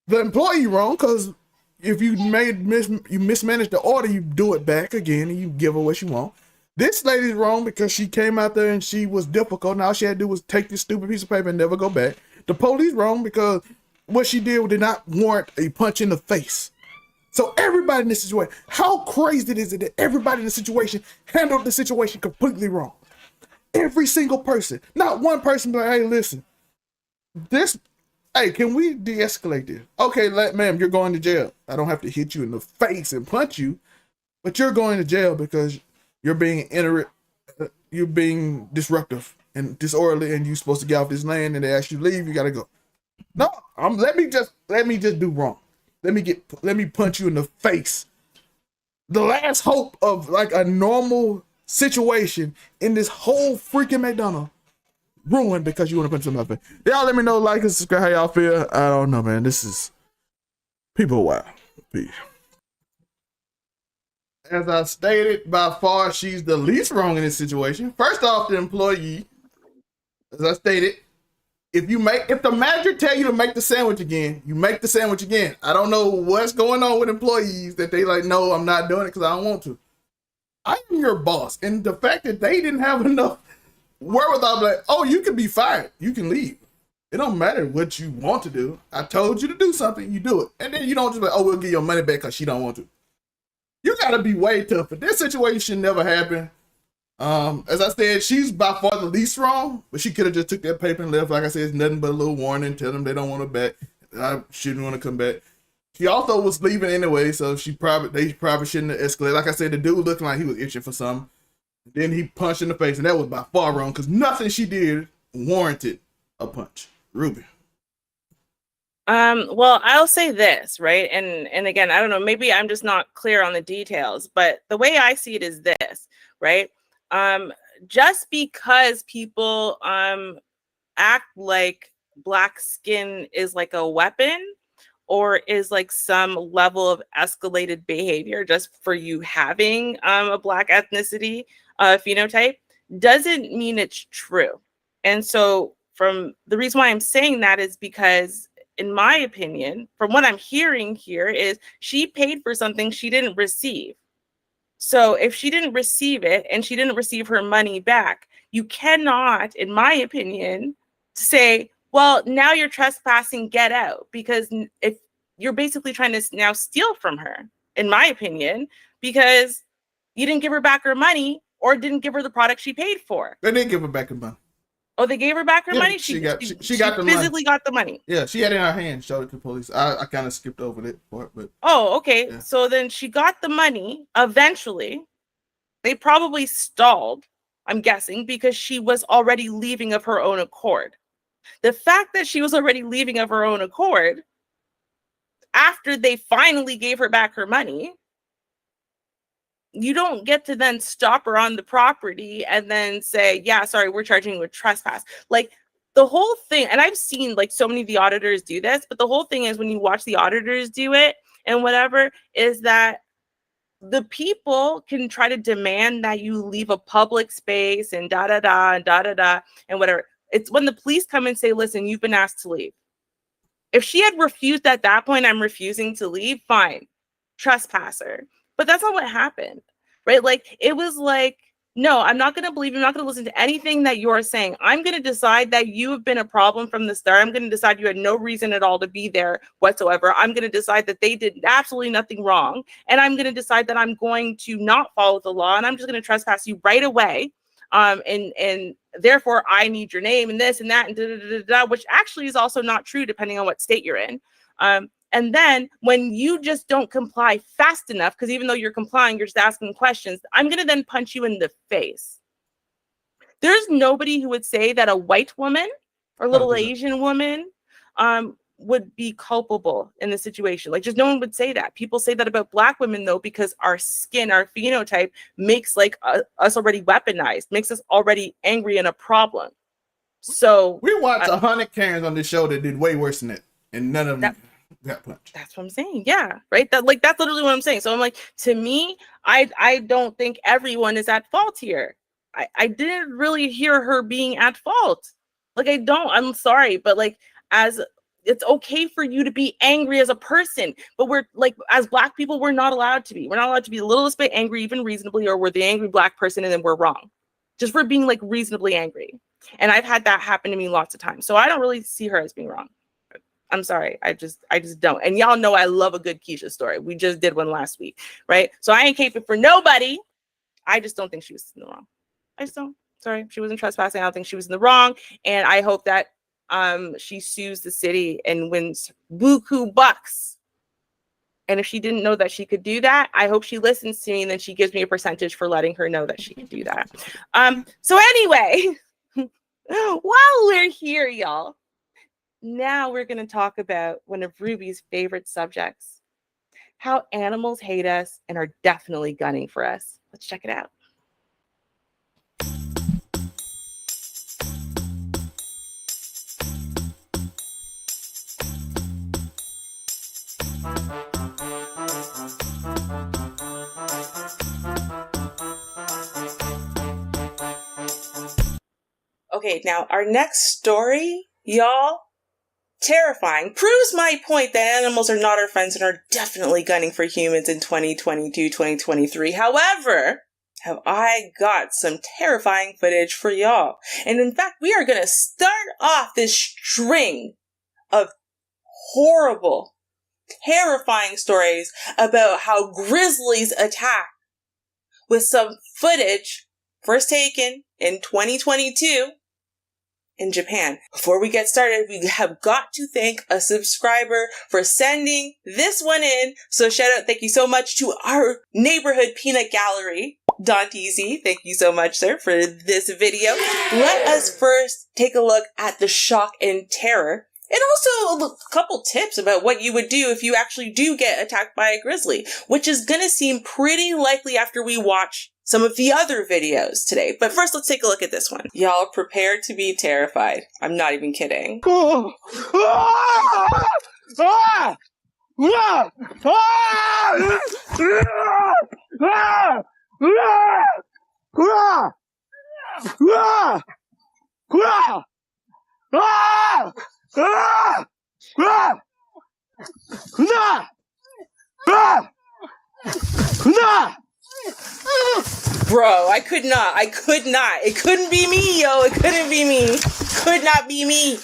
The employee wrong, because if you mismanage the order, you do it back again and you give her what she want. This lady's wrong because she came out there and she was difficult, and all she had to do was take this stupid piece of paper and never go back. The police wrong because what she did not warrant a punch in the face. So everybody in this situation, how crazy is it that everybody in the situation handled the situation completely wrong? Every single person, not one person, but hey, listen, hey, can we de-escalate this? Okay, ma'am, you're going to jail. I don't have to hit you in the face and punch you, but you're going to jail because you're being disruptive and disorderly, and you're supposed to get off this land, and they ask you to leave, you gotta go. No, let me just do wrong. Let me punch you in the face. The last hope of like a normal situation in this whole freaking McDonald's ruined because you want to punch somebody in the face. Y'all let me know, like and subscribe, how y'all feel. I don't know, man. This is people wild. Peace. As I stated, by far she's the least wrong in this situation. First off, the employee, as I stated, if the manager tell you to make the sandwich again, you make the sandwich again. I don't know what's going on with employees that they like, no, I'm not doing it because I don't want to. I am your boss. And the fact that they didn't have enough wherewithal, like, oh, you can be fired. You can leave. It don't matter what you want to do. I told you to do something, you do it. And then you don't just like, oh, we'll give your money back because she don't want to. You got to be way tougher. This situation should never happen. As I said, she's by far the least wrong, but she could have just took that paper and left. Like I said, it's nothing but a little warning, tell them they don't want her back. I shouldn't want to come back. She also was leaving anyway, so they probably shouldn't have escalated. Like I said, the dude looked like he was itching for something. Then he punched in the face, and that was by far wrong because nothing she did warranted a punch. Ruby. Well, I'll say this, right? And again, I don't know, maybe I'm just not clear on the details, but the way I see it is this, right? Just because people act like black skin is like a weapon or is like some level of escalated behavior just for you having a black ethnicity phenotype doesn't mean it's true. And so from the reason why I'm saying that is because, in my opinion, from what I'm hearing here, is she paid for something she didn't receive. So if she didn't receive it and she didn't receive her money back, you cannot, in my opinion, say, well, now you're trespassing, get out. Because if you're basically trying to now steal from her, in my opinion, because you didn't give her back her money or didn't give her the product she paid for. They didn't give her back her money. Oh, they gave her back her money? She got the physically money. got the money. Yeah, she had it in her hand, showed it to the police. I kind of skipped over that part, but oh, okay. Yeah. So then she got the money eventually. They probably stalled, I'm guessing, because she was already leaving of her own accord. The fact that she was already leaving of her own accord after they finally gave her back her money, you don't get to then stop her on the property and then say, yeah, sorry, we're charging you with trespass. Like the whole thing, and I've seen like so many of the auditors do this, but the whole thing is when you watch the auditors do it and whatever, is that the people can try to demand that you leave a public space and da-da-da and da-da-da and whatever. It's when the police come and say, listen, you've been asked to leave. If she had refused at that point, I'm refusing to leave, fine, trespasser. But that's not what happened, right? Like, it was like, no, I'm not going to believe you. I'm not going to listen to anything that you're saying. I'm going to decide that you have been a problem from the start. I'm going to decide you had no reason at all to be there whatsoever. I'm going to decide that they did absolutely nothing wrong. And I'm going to decide that I'm going to not follow the law. And I'm just going to trespass you right away. And therefore, I need your name and this and that and da, da, da, da, da, which actually is also not true depending on what state you're in. And then when you just don't comply fast enough, because even though you're complying, you're just asking questions, I'm going to then punch you in the face. There's nobody who would say that a white woman or little Asian woman would be culpable in the situation. Like, just no one would say that. People say that about Black women, though, because our skin, our phenotype makes like us already weaponized, makes us already angry and a problem. So we watched 100 Karens on this show that did way worse than it, and none of them got punched. That's what I'm saying. Yeah, right. That's literally what I'm saying. So I'm like, to me, I don't think everyone is at fault here. I didn't really hear her being at fault. Like, I don't. I'm sorry, but like, as it's okay for you to be angry as a person, but we're like, as Black people, we're not allowed to be. We're not allowed to be the littlest bit angry, even reasonably, or we're the angry Black person and then we're wrong. Just for being like reasonably angry. And I've had that happen to me lots of times. So I don't really see her as being wrong. I'm sorry. I just don't. And y'all know I love a good Keisha story. We just did one last week, right? So I ain't caping for nobody. I just don't think she was in the wrong. I just don't. Sorry. She wasn't trespassing. I don't think she was in the wrong. And I hope that she sues the city and wins buku bucks. And if she didn't know that she could do that, I hope she listens to me and then she gives me a percentage for letting her know that she can do that. So anyway, while we're here, y'all, now we're going to talk about one of Ruby's favorite subjects, how animals hate us and are definitely gunning for us. Let's check it out. Okay, now our next story, y'all, terrifying, proves my point that animals are not our friends and are definitely gunning for humans in 2022, 2023. However, have I got some terrifying footage for y'all. And in fact, we are going to start off this string of horrible, terrifying stories about how grizzlies attack with some footage first taken in 2022 in Japan. Before we get started, we have got to thank a subscriber for sending this one in. So shout out, thank you so much to our neighborhood peanut gallery, Danteezy. Thank you so much, sir, for this video. Let us first take a look at the shock and terror. And also a couple tips about what you would do if you actually do get attacked by a grizzly, which is going to seem pretty likely after we watch some of the other videos today. But first, let's take a look at this one. Y'all prepare to be terrified. I'm not even kidding. Bro, I could not. It couldn't be me, yo. It couldn't be me. Could not be me.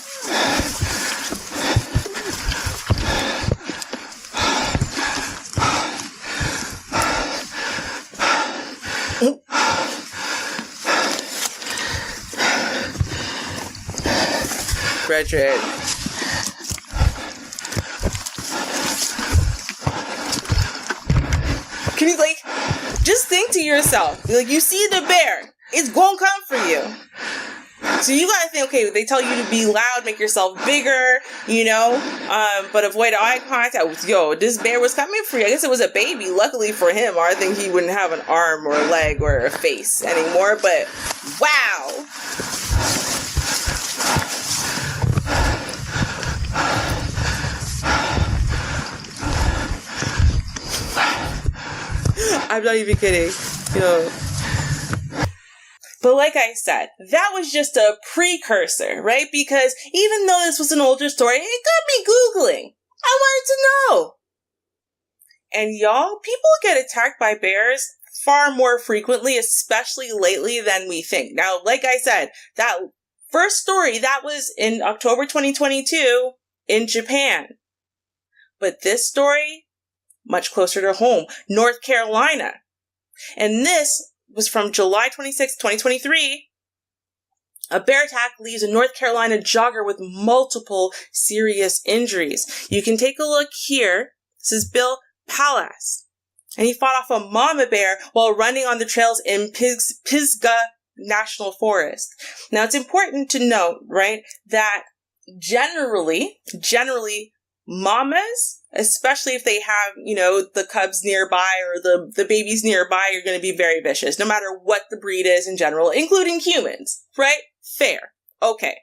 Frederick. Can you, like, just think to yourself, like, you see the bear, it's gonna come for you. So you gotta think, okay, they tell you to be loud, make yourself bigger, you know, but avoid eye contact. Yo, this bear was coming for you. I guess it was a baby, luckily for him, or I think he wouldn't have an arm or a leg or a face anymore, but wow. I'm not even kidding. Yo. But like I said, that was just a precursor, right? Because even though this was an older story, it got me Googling. I wanted to know. And y'all, people get attacked by bears far more frequently, especially lately than we think. Now, like I said, that first story, that was in October 2022 in Japan. But this story, much closer to home, North Carolina. And this was from July 26, 2023. A bear attack leaves a North Carolina jogger with multiple serious injuries. You can take a look here. This is Bill Pallas. And he fought off a mama bear while running on the trails in Pisgah National Forest. Now, it's important to note, right, that generally, mamas, especially if they have, the cubs nearby or the babies nearby, are going to be very vicious, no matter what the breed is in general, including humans, right? Fair. Okay.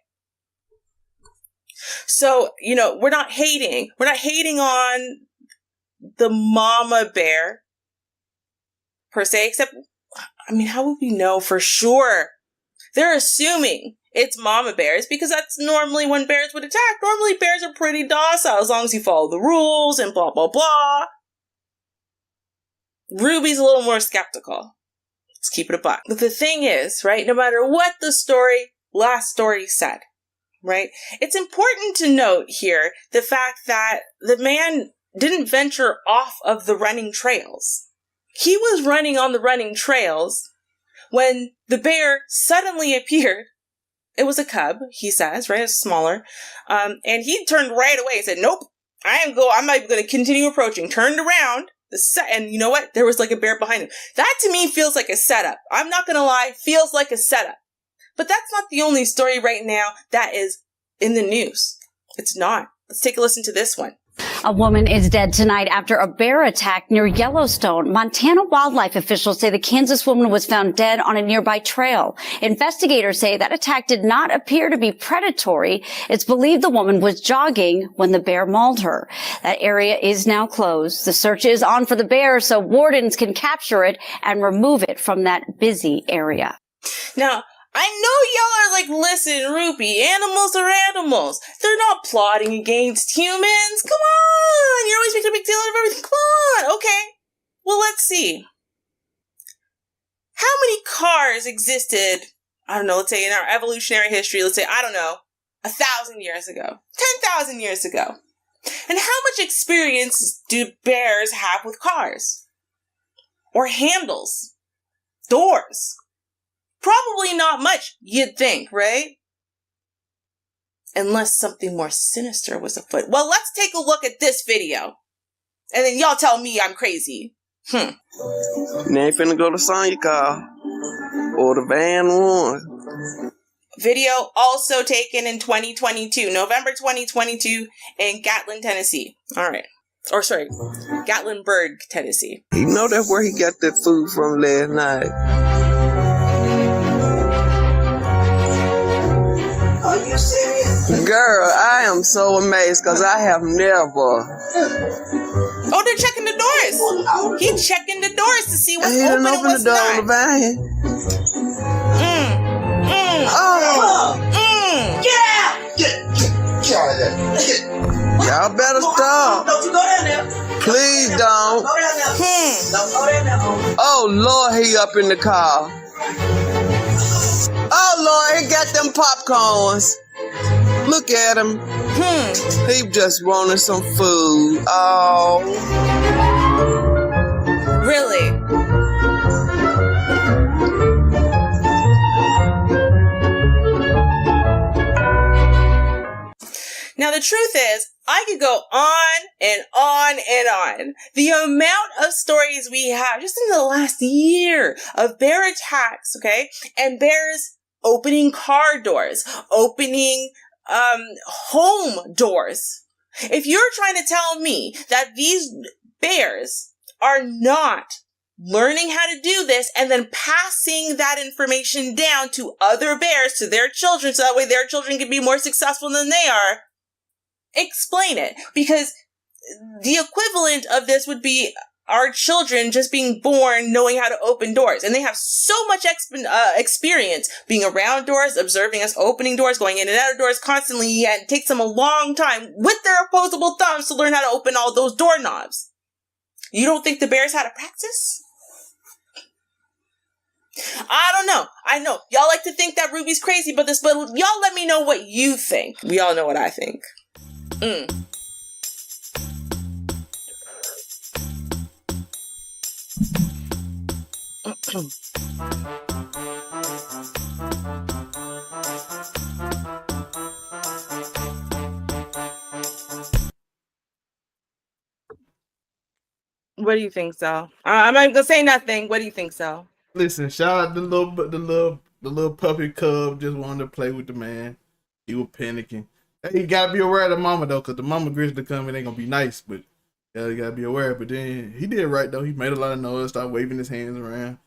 So, we're not hating on the mama bear per se, except, how would we know for sure? They're assuming it's mama bears because that's normally when bears would attack. Normally bears are pretty docile as long as you follow the rules and blah, blah, blah. Ruby's a little more skeptical. Let's keep it a buck. But the thing is, right, no matter what the last story said, right, it's important to note here the fact that the man didn't venture off of the running trails. He was running on the running trails when the bear suddenly appeared. It was a cub, he says, right? It's smaller. And he turned right away and said, nope, I'm not even going to continue approaching. Turned around. And you know what? There was like a bear behind him. That to me feels like a setup. I'm not going to lie. Feels like a setup. But that's not the only story right now that is in the news. It's not. Let's take a listen to this one. A woman is dead tonight after a bear attack near Yellowstone. Montana wildlife officials say the Kansas woman was found dead on a nearby trail. Investigators say that attack did not appear to be predatory. It's believed the woman was jogging when the bear mauled her. That area is now closed. The search is on for the bear so wardens can capture it and remove it from that busy area. Now, I know y'all are like, listen, Ruby, animals are animals. They're not plotting against humans. Come on. You're always making a big deal out of everything. Come on. Okay. Well, let's see. How many cars existed, I don't know, let's say in our evolutionary history, let's say, 1,000 years ago, 10,000 years ago. And how much experience do bears have with cars? Or handles? Doors? Probably not much, you'd think, right? Unless something more sinister was afoot. Well, let's take a look at this video. And then y'all tell me I'm crazy. You ain't finna go to Sonya car. Or the van one. Video also taken in 2022. November 2022 in Gatlin, Tennessee. Alright. Or sorry, Gatlinburg, Tennessee. You know that's where he got that food from last night. Are you serious? Girl, I am so amazed because I have never. Oh, they're checking the doors. He's checking the doors to see what's he open didn't and open what's the door not. on the van. Get out of there. Y'all better stop. Don't you go down there. Please don't. Go down there. Don't go down there. Oh, Lord, he up in the car. Oh, Lord, he got them popcorns. Look at him. He just wanted some food. Oh. Really? Now, the truth is, I could go on and on and on. The amount of stories we have just in the last year of bear attacks, okay? And bears opening car doors, opening home doors. If you're trying to tell me that these bears are not learning how to do this and then passing that information down to other bears, to their children, so that way their children can be more successful than they are, explain it. Because the equivalent of this would be our children just being born knowing how to open doors. And they have so much experience being around doors, observing us opening doors, going in and out of doors constantly, yet it takes them a long time with their opposable thumbs to learn how to open all those doorknobs. You don't think the bears had to practice? I don't know. I know. Y'all like to think that Ruby's crazy about this, but y'all let me know what you think. We all know what I think. What do you think, Sal? I'm not gonna say nothing. What do you think, Sal? Listen, shout out the little puppy cub just wanted to play with the man. He was panicking. Hey, you gotta be aware of the mama though, cause the mama grizzly coming ain't gonna be nice, but yeah, you gotta be aware. But then he did right though. He made a lot of noise, started waving his hands around,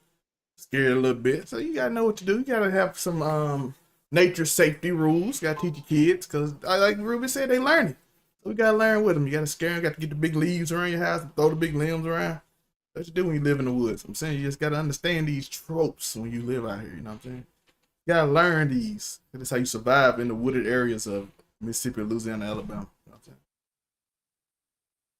scared a little bit. So you gotta know what to do. You gotta have some nature safety rules. You gotta teach your kids, cause like Ruby said, they learning. So we gotta learn with them. You gotta scare them. Got to get the big leaves around your house and throw the big limbs around. That's what you do when you live in the woods. I'm saying you just gotta understand these tropes when you live out here. You know what I'm saying? You gotta learn these. That's how you survive in the wooded areas of Mississippi, Louisiana, Alabama. You know what I'm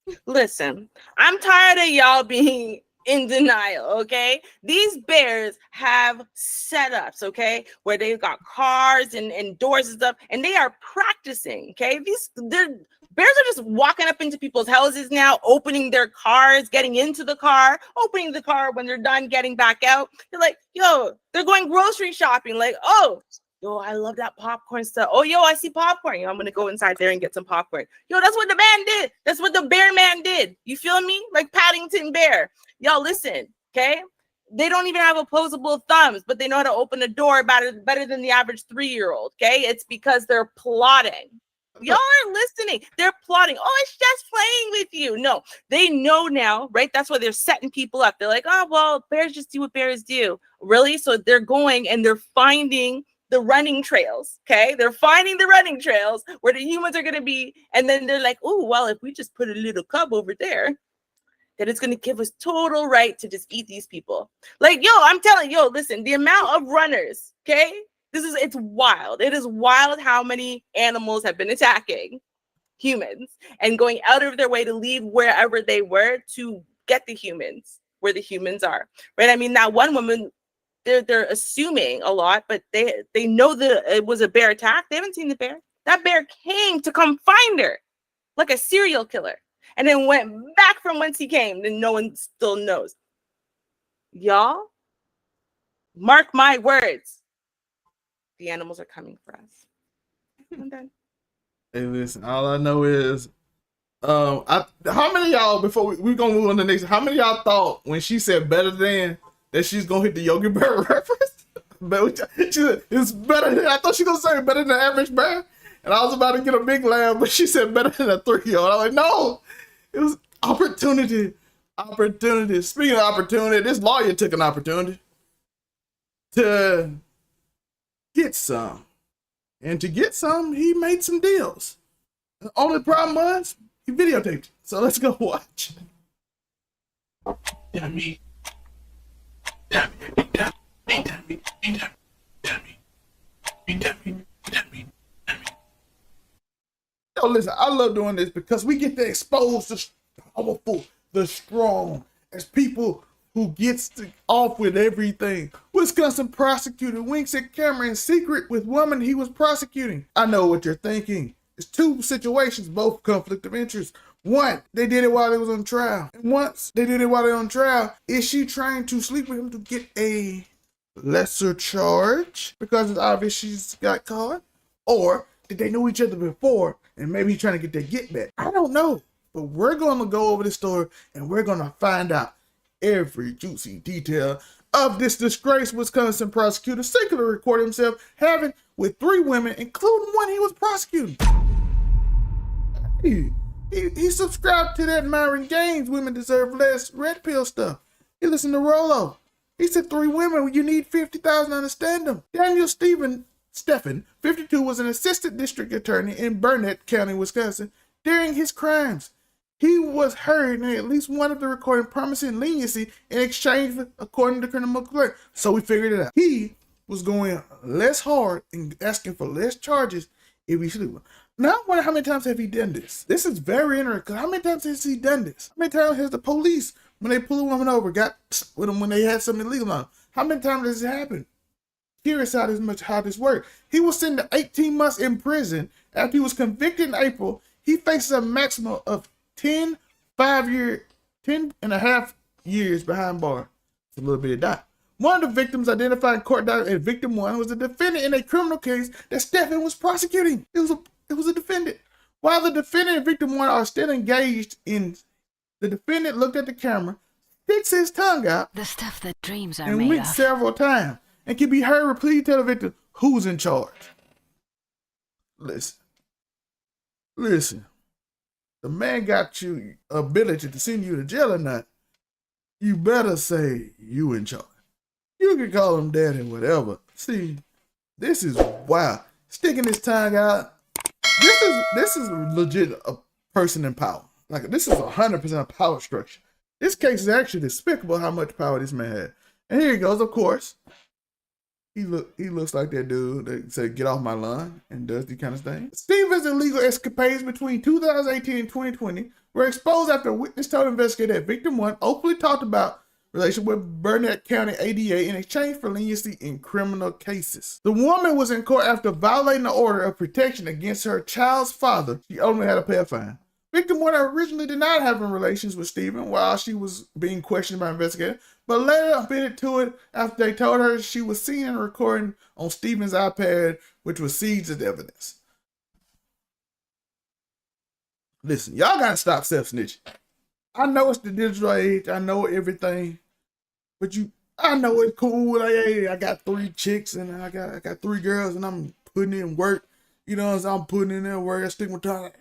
saying? Listen, I'm tired of y'all being in denial, okay? These bears have setups, okay, where they've got cars and doors and stuff, and they are practicing, okay? Bears are just walking up into people's houses now, opening their cars, getting into the car, opening the car when they're done, getting back out. They're like, yo, they're going grocery shopping. Like, oh, yo, I love that popcorn stuff. Oh, yo, I see popcorn. Yo, I'm going to go inside there and get some popcorn. Yo, that's what the man did. That's what the bear man did. You feel me? Like Paddington Bear. Y'all, listen, okay? They don't even have opposable thumbs, but they know how to open a door better than the average 3-year-old, okay? It's because they're plotting. Y'all aren't listening. They're plotting. Oh, it's just playing with you. No, they know now, right? That's why they're setting people up. They're like, oh, well, bears just do what bears do. Really? So they're going and they're finding the running trails, okay? They're finding the running trails where the humans are going to be. And then they're like, oh, well, if we just put a little cub over there, then it's going to give us total right to just eat these people. Like, yo, I'm telling you, listen, the amount of runners, okay? It's wild. It is wild how many animals have been attacking humans and going out of their way to leave wherever they were to get the humans where the humans are, right? I mean, that one woman, they're assuming a lot, but they know that it was a bear attack. They haven't seen the bear. That bear came to come find her like a serial killer and then went back from whence he came, and no one still knows. Y'all, mark my words. The animals are coming for us. I'm done. Hey, listen, all I know is, how many of y'all, before we're going to move on to the next, how many of y'all thought when she said better than, that she's going to hit the Yogi Bear reference? But she said, it's better than, I thought she was going to say better than the average bear. And I was about to get a big laugh, but she said better than a 3-year-old. I was like, no, it was opportunity. Opportunity. Speaking of opportunity, this lawyer took an opportunity to get some. And to get some, he made some deals. The only problem was, he videotaped it. So let's go watch. Dummy. Yo, listen, I love doing this because we get to expose the powerful, the strong, as people who gets off with everything. Wisconsin prosecutor winks at camera in secret with woman he was prosecuting. I know what you're thinking. It's two situations, both conflict of interest. One, they did it while they was on trial. And once they did it while they're on trial, is she trying to sleep with him to get a lesser charge because it's obvious she's got caught? Or did they know each other before and maybe he's trying to get their get back? I don't know. But we're going to go over the story and we're going to find out every juicy detail of this disgraced Wisconsin prosecutor secretly recorded himself having with 3 women, including one he was prosecuting. He subscribed to that Myron Gaines women deserve less red pill stuff. He listened to Rollo. He said 3 women, you need 50,000 to understand them. Daniel Steffen, 52, was an assistant district attorney in Burnett County, Wisconsin during his crimes. he was heard in at least one of the recordings promising leniency in exchange for, according to criminal complaint. So we figured it out. He was going less hard and asking for less charges if he sleep. Now I wonder how many times have he done this? This is very interesting. How many times has he done this? How many times has the police, when they pull a woman over, got with them when they had something illegal on them? How many times does it happen? Curious how this works. He was sentenced to 18 months in prison after he was convicted in April. He faces a maximum of 10 and a half years behind bars. It's a little bit of that. One of the victims identified in court as victim one was a defendant in a criminal case that Stephen was prosecuting. It was a defendant. While the defendant and victim one are still engaged in, the defendant looked at the camera, sticks his tongue out, the stuff that dreams are and made winked of. several times, and can be heard repeatedly tell the victim who's in charge. Listen. The man got you ability to send you to jail or not. You better say you in charge. You can call him daddy, whatever. See, this is wild. Sticking his tongue out. This is legit a person in power. Like, this is 100% power structure. This case is actually despicable how much power this man had. And here he goes, of course. He looks like that dude that said, "Get off my lawn," and does these kind of things. Stephen's illegal escapades between 2018 and 2020 were exposed after a witness told investigators that victim one openly talked about relation with Burnett County ADA in exchange for leniency in criminal cases. The woman was in court after violating the order of protection against her child's father. She only had to pay a fine. Victim one originally denied having relations with Stephen while she was being questioned by investigators, but later admitted to it after they told her she was seen in a recording on Stephen's iPad, which was seized as evidence. Listen, y'all gotta stop self-snitching. I know it's the digital age, I know everything, but I know it's cool. Like, hey, I got 3 chicks and I got 3 girls and I'm putting in work. You know what I'm saying? I'm putting in there work. I stick my tongue.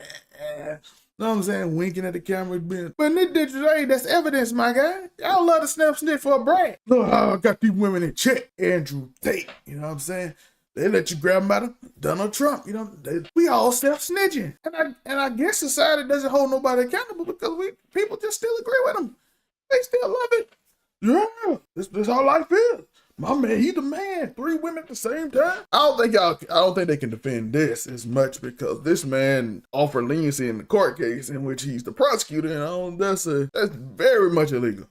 You know what I'm saying? Winking at the camera. But in this digital age, that's evidence, my guy. Y'all love to snitch for a brand. Look how I got these women in check. Andrew Tate. You know what I'm saying? They let you grab them out of Donald Trump. You know, we all self-snitching. And I guess society doesn't hold nobody accountable because people just still agree with them. They still love it. Yeah, this how life is. My man, he the man. 3 women at the same time. I don't think they can defend this as much because this man offered leniency in the court case in which he's the prosecutor, and that's very much illegal.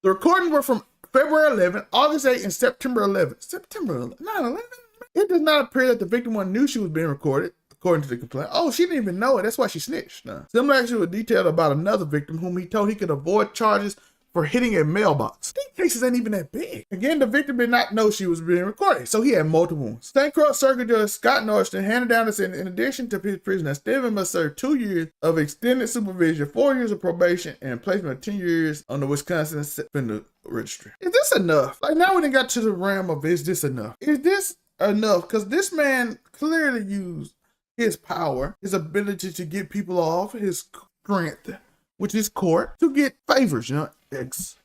The recordings were from February 11th, August 8th, and September 11th. September 11th? 9/11? It does not appear that the victim one knew she was being recorded, according to the complaint. Oh, she didn't even know it. That's why she snitched. Nah. Similar action was detailed about another victim whom he told he could avoid charges for hitting a mailbox. These cases ain't even that big. Again, the victim did not know she was being recorded, so he had multiple ones. St. Croix Circuit Judge Scott Norton handed down the sentence in addition to his prison that Stephen must serve 2 years of extended supervision, 4 years of probation, and placement of 10 years on the Wisconsin offender registry. Is this enough? Like, now we done got to the realm of, is this enough? Is this enough? Because this man clearly used his power, his ability to get people off, his strength, which is court, to get favors, you know,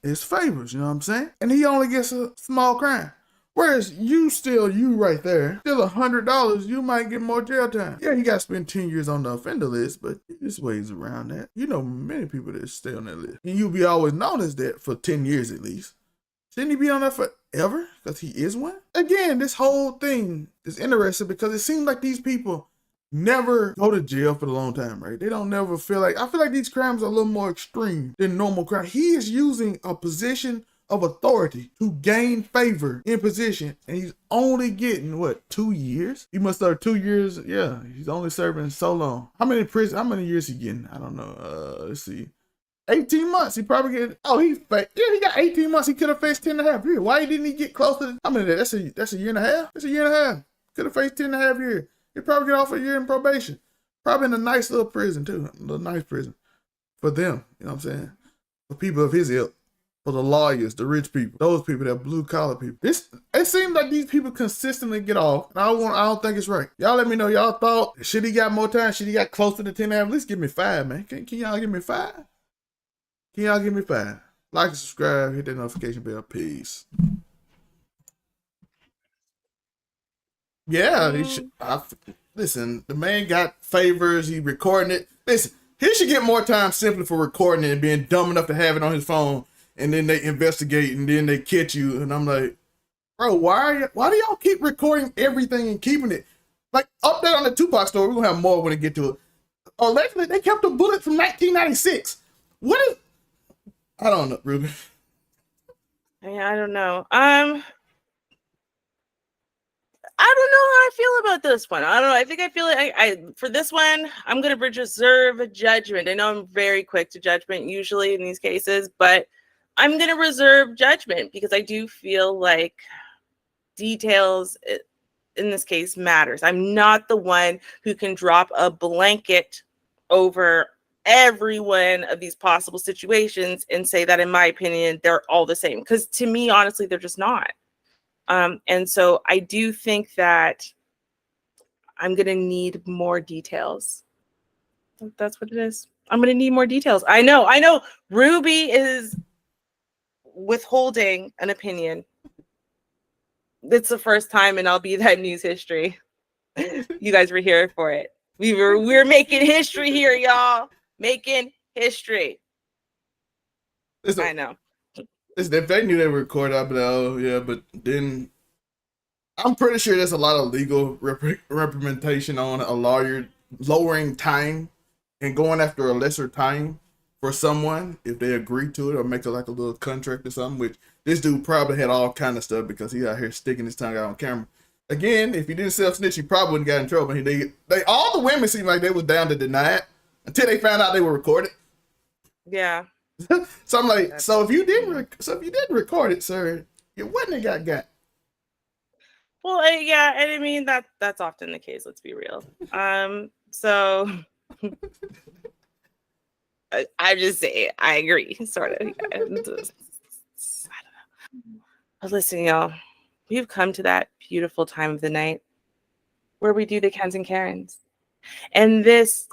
his favors, you know what I'm saying? And he only gets a small crime. Whereas you right there, still $100, you might get more jail time. Yeah, you got to spend 10 years on the offender list, but there's ways around that. You know many people that stay on that list. And you'll be always known as that for 10 years at least. Shouldn't he be on there forever? Because he is one? Again, this whole thing is interesting because it seems like these people never go to jail for a long time, right? They don't never feel like, I feel like these crimes are a little more extreme than normal crime. He is using a position of authority to gain favor in position, and he's only getting, 2 years? He must serve 2 years. Yeah, he's only serving so long. How many years he getting? I don't know. Let's see. 18 months. He probably get. Oh, he got 18 months. He could have faced 10 and a half years. Why didn't he get close to? How many? That's a year and a half. That's a year and a half. Could have faced 10 and a half years. He'd probably get off a year in probation. Probably in a nice little prison too. A little nice prison for them. You know what I'm saying? For people of his ilk. For the lawyers, the rich people, those people, that blue collar people. It seems like these people consistently get off. And I don't think it's right. Y'all let me know y'all thought. Should he got more time? Should he got closer to 10 and a half? At least give me 5, man. Can y'all give me 5? Can y'all give me 5? Like and subscribe, hit that notification bell. Peace. Yeah, listen, the man got favors. He recording it. Listen, He should get more time simply for recording it and being dumb enough to have it on his phone, and then they investigate and then they catch you. And I'm like, bro, why do y'all keep recording everything and keeping it? Like, update on the Tupac story. We're gonna have more when we get to it. Allegedly, they kept a bullet from 1996. What is? I don't know, Ruben. I don't know. I don't know how I feel about this one. I don't know. I think I feel like I for this one, I'm gonna reserve judgment. I know I'm very quick to judgment usually in these cases, but I'm gonna reserve judgment because I do feel like details in this case matters. I'm not the one who can drop a blanket over every one of these possible situations and say that, in my opinion, they're all the same. Because to me, honestly, they're just not. And so I do think that I'm going to need more details. That's what it is. I'm going to need more details. I know. Ruby is withholding an opinion. It's the first time, and I'll be that news history. You guys were here for it. We're making history here, y'all. Making history. I know. If they knew they were recorded, I'd be like, oh yeah, but then I'm pretty sure there's a lot of legal representation on a lawyer lowering time and going after a lesser time for someone if they agree to it or make it like a little contract or something, which this dude probably had all kind of stuff because he out here sticking his tongue out on camera. Again, if he didn't self-snitch, he probably wouldn't got in trouble. They all the women seemed like they was down to deny it until they found out they were recorded. Yeah. So I'm like, so if you didn't record it, sir, you wouldn't have got. Well, yeah, and I mean that's often the case. Let's be real. So I just say I agree, sort of. I don't know. But listen, y'all, we've come to that beautiful time of the night where we do the Kens and Karens, and this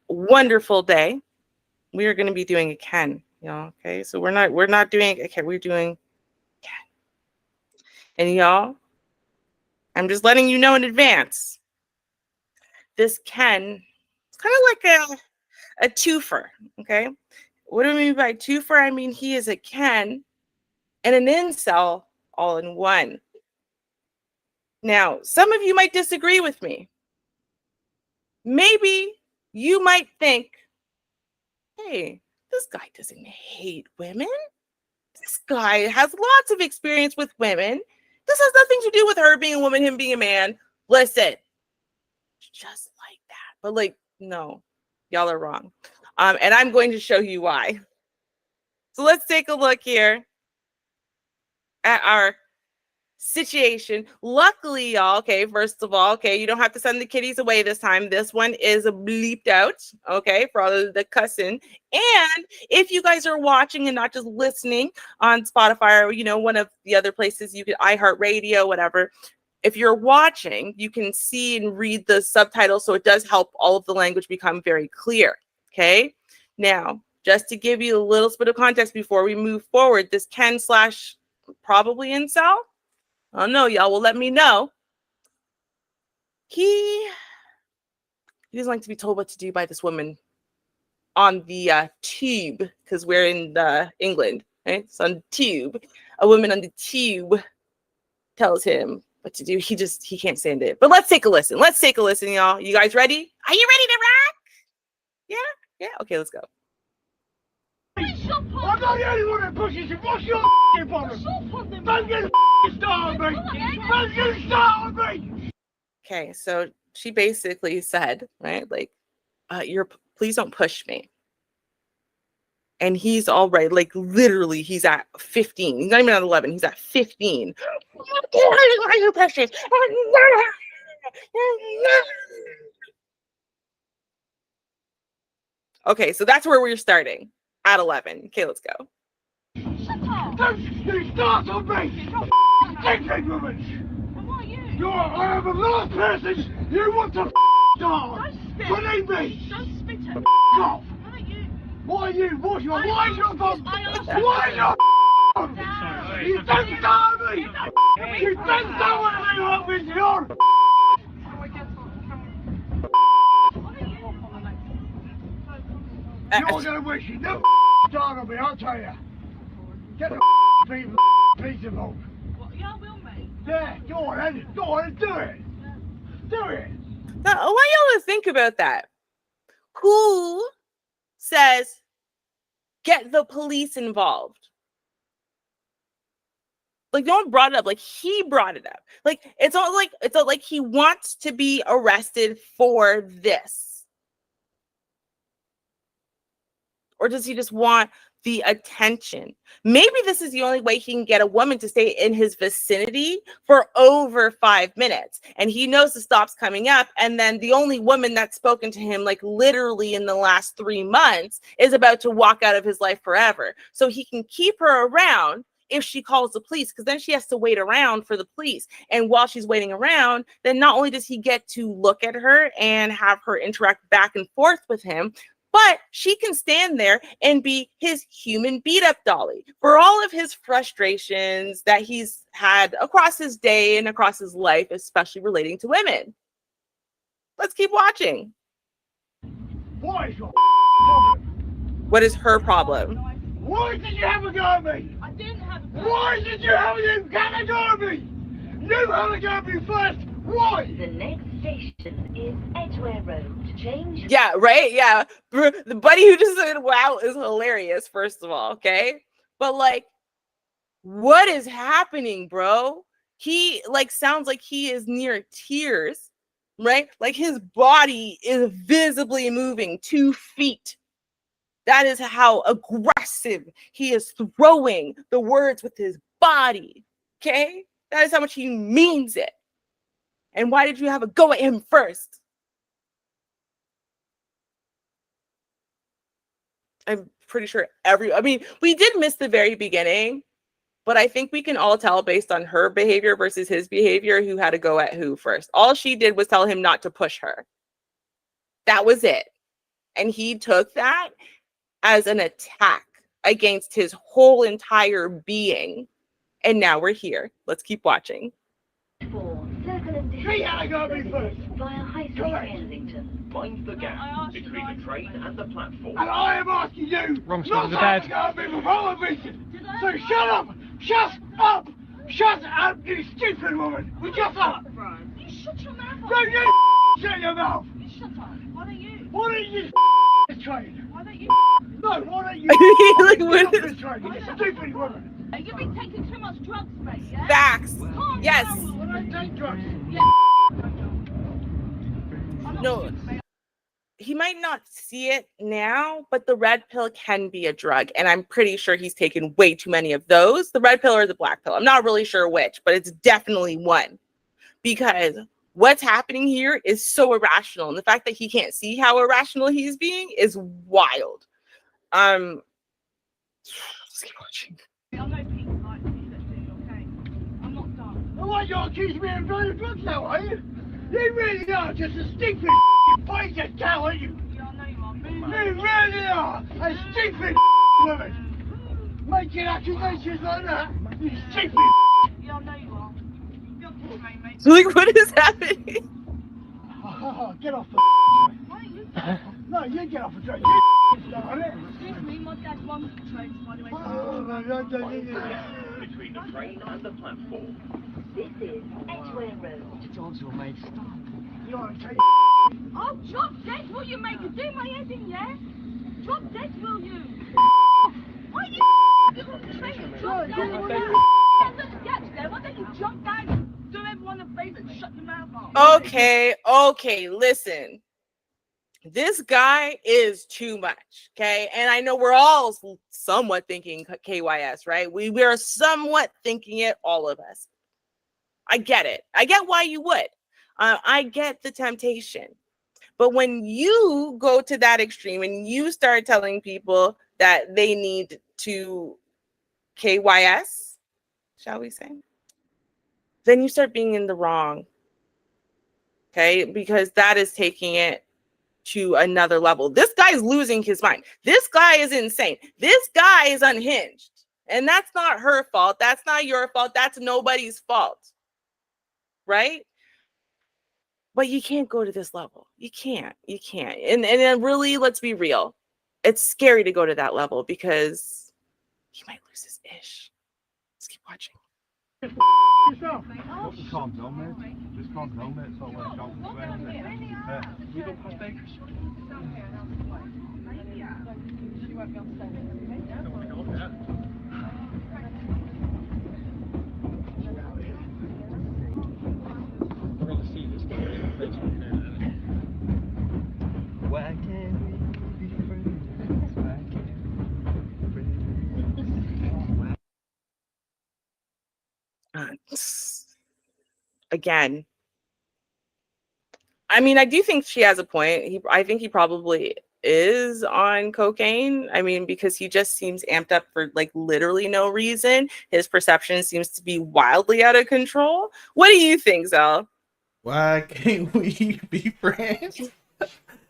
wonderful day, we are going to be doing a Ken, y'all. Okay, so we're not doing okay. We're doing Ken, and y'all, I'm just letting you know in advance. This Ken, it's kind of like a twofer. Okay, what do I mean by twofer? I mean he is a Ken and an incel all in one. Now, some of you might disagree with me. Maybe you might think, hey, this guy doesn't hate women. This guy has lots of experience with women. This has nothing to do with her being a woman, him being a man. Listen, just like that. But like, no, y'all are wrong. And I'm going to show you why. So let's take a look here at our situation. Luckily, y'all, okay, first of all, okay, you don't have to send the kitties away this time. This one is bleeped out, okay, for all of the cussing. And if you guys are watching and not just listening on Spotify or, you know, one of the other places, you can iHeartRadio, whatever. If you're watching, you can see and read the subtitles, so it does help all of the language become very clear, okay? Now, just to give you a little bit of context before we move forward, this Ken / probably incel, I don't know, y'all will let me know. He doesn't like to be told what to do by this woman on the tube, because we're in England, right? So on the tube, a woman on the tube tells him what to do. He can't stand it. But let's take a listen. Let's take a listen, y'all. You guys ready? Are you ready to rock? Yeah? Okay, let's go. I'm not the only one that pushes you. What's your problem? Don't get started on me. Don't get started on me. Okay, so she basically said, right, like, please don't push me. And he's all right, like literally, he's at 15. He's not even at 11. He's at 15. Why are you pushing? Okay, so that's where we're starting. At 11. Okay, let's go. Don't start on me! Dickhead woman! I am the last person you want to start! Believe me! Don't spit at me! Off! Why are you? What's your problem? Why is your problem? You don't start me! You don't start what you want with your... You're gonna wish you no time on me, I'll tell you. Get the piece of hope. Yeah, I will, mate. Yeah, go on and do it. Do it. Now, I want y'all to think about that. Who says get the police involved? Like, no one brought it up. Like, he brought it up. Like, it's not like he wants to be arrested for this. Or does he just want the attention? Maybe this is the only way he can get a woman to stay in his vicinity for over 5 minutes. And he knows the stop's coming up. And then the only woman that's spoken to him, like literally in the last 3 months, is about to walk out of his life forever. So he can keep her around if she calls the police, because then she has to wait around for the police. And while she's waiting around, then not only does he get to look at her and have her interact back and forth with him, but she can stand there and be his human beat up dolly for all of his frustrations that he's had across his day and across his life, especially relating to women. Let's keep watching. What is your problem? What is her problem? Why did you have a go at me? I didn't have a go. Why did you have a go at me? You had a go at me first. Why? The next station is Edgware Road. Change. Yeah, right? Yeah. The buddy who just said wow is hilarious, first of all, okay? But like, what is happening, bro? He like sounds like he is near tears, right? Like his body is visibly moving 2 feet. That is how aggressive he is throwing the words with his body, okay? That is how much he means it. And why did you have a go at him first? I'm pretty sure we did miss the very beginning, but I think we can all tell based on her behavior versus his behavior who had to go at who first. All she did was tell him not to push her. That was it. And he took that as an attack against his whole entire being. And now we're here. Let's keep watching. She had to go at me first. Via High Street, Kensington. Find the gap between the train and the platform. And I am asking you Wrong not side of the to bed. go at me for whole reason. So shut up! Shut up! Shut up, you stupid woman! Shut up! You shut your mouth. No, you shut your mouth! You shut up. Why don't you? Why don't you train? Why don't you? No, why don't you? Like, get what off is- this train, you stupid woman! You've been taking too much drugs, mate. Yeah? Facts. Calm Yes. down. When I take drugs. No, he might not see it now, but the red pill can be a drug. And I'm pretty sure he's taken way too many of those, the red pill or the black pill. I'm not really sure which, but it's definitely one. Because what's happening here is so irrational. And the fact that he can't see how irrational he's being is wild. Let's keep watching. I know people like me that do, okay? I'm not done. Oh, what, you're accusing me of doing drugs now, are you? You really are just a stupid piece of cow, aren't you? Yeah, I know you are. You really are a stupid woman. Making accusations like that, you stupid. Yeah, I know you are. You're kidding me, mate. Like, what is happening? Oh, get off the Why don't you? No, you get off the train. Start it. Excuse me, my dad runs the trains, by the way. Oh, no, don't do Between the train and the platform. This is Edgware Road. Johnson, mate, stop. You want to take Oh, drop dead, will you, mate? You do my head in, yeah? Drop dead, will you? Why you get on the train and drop down? There's little gaps there. Why don't you jump down and do everyone a favour and shut your mouth off? Okay, listen. This guy is too much, okay? And I know we're all somewhat thinking KYS, right? We are somewhat thinking it, all of us. I get it. I get why you would. I get the temptation. But when you go to that extreme and you start telling people that they need to KYS, shall we say, then you start being in the wrong, okay? Because that is taking it to another level. This guy is losing his mind. This guy is insane. This guy is unhinged. And that's not her fault. That's not your fault. That's nobody's fault. Right? But you can't go to this level. You can't. And then really, let's be real. it's scary to go to that level because he might lose his ish. Let's keep watching. Yourself. Just calm down, man. Just calm down, man. So when it comes to fans, we don't have takers. We're going to see this guy. Why can't we be friends? Why can't we be friends? Again, I mean, I do think she has a point. I think he probably is on cocaine. I mean, because he just seems amped up for like literally no reason. His perception seems to be wildly out of control. What do you think, Zal? Why can't we be friends?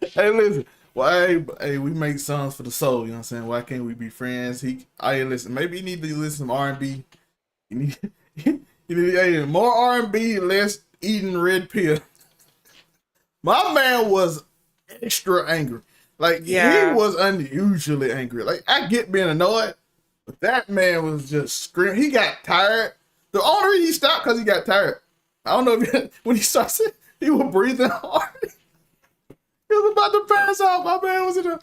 Hey, listen. Why? Hey, we make songs for the soul. You know what I'm saying? Why can't we be friends? Listen. Maybe you need to listen to some R&B. You need, hey, more R&B, less eating red pill. My man was extra angry. Like, he was unusually angry. Like, I get being annoyed, but that man was just screaming. He got tired. The only reason he stopped because he got tired. I don't know if when he started, he was breathing hard. He was about to pass out. My man was in a.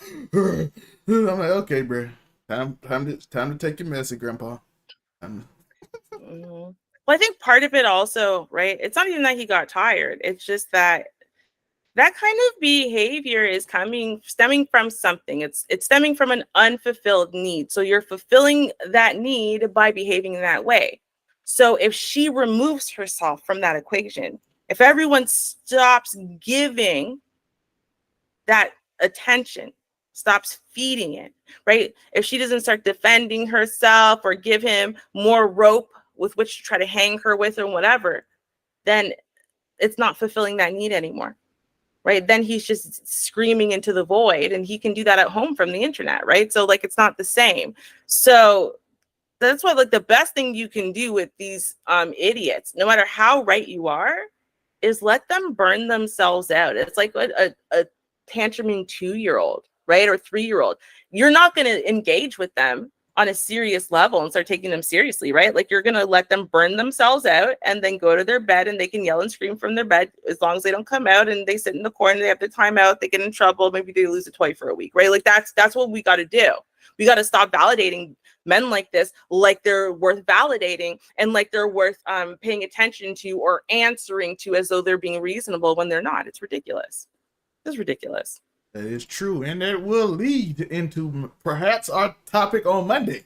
I'm like, okay, bro. Time to take your medicine, Grandpa. Well, I think part of it also, right? It's not even that he got tired. It's just that kind of behavior is stemming from something. It's stemming from an unfulfilled need. So you're fulfilling that need by behaving in that way. So if she removes herself from that equation, if everyone stops giving that attention, stops feeding it, right? If she doesn't start defending herself or give him more rope with which to try to hang her with or whatever, then it's not fulfilling that need anymore, right? Then he's just screaming into the void, and he can do that at home from the internet, right? So like, it's not the same. So that's why like the best thing you can do with these idiots, no matter how right you are, is let them burn themselves out. It's like a tantruming 2-year-old, right? Or 3-year-old. You're not going to engage with them on a serious level and start taking them seriously, right? Like, you're going to let them burn themselves out and then go to their bed, and they can yell and scream from their bed as long as they don't come out and they sit in the corner, they have to time out, they get in trouble, maybe they lose a toy for a week, right? Like, that's what we got to do. We got to stop validating men like this, like they're worth validating and like they're worth paying attention to or answering to as though they're being reasonable when they're not. It's ridiculous. It's ridiculous. That is true, and that will lead into perhaps our topic on Monday.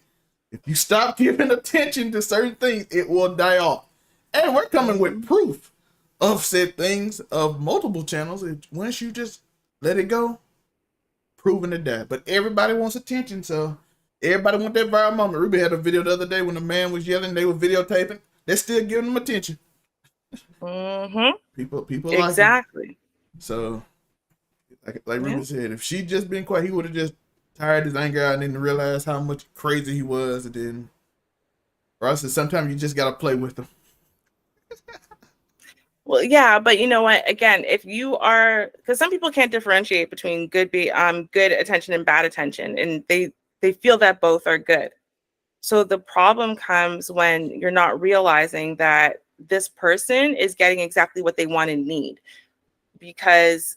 If you stop giving attention to certain things, it will die off. And we're coming with proof of said things of multiple channels. Once you just let it go, proven to die. But everybody wants attention, so everybody wants that viral moment. Ruby had a video the other day when the man was yelling, they were videotaping. They're still giving him attention. People Exactly. Like him. So, like Ruby said, if she just been quiet, he would have just tired his anger out and then realized how much crazy he was. And then, or else sometimes you just got to play with them. Well, yeah, but you know what? Again, if you are, because some people can't differentiate between good attention and bad attention, and they feel that both are good. So the problem comes when you're not realizing that this person is getting exactly what they want and need, because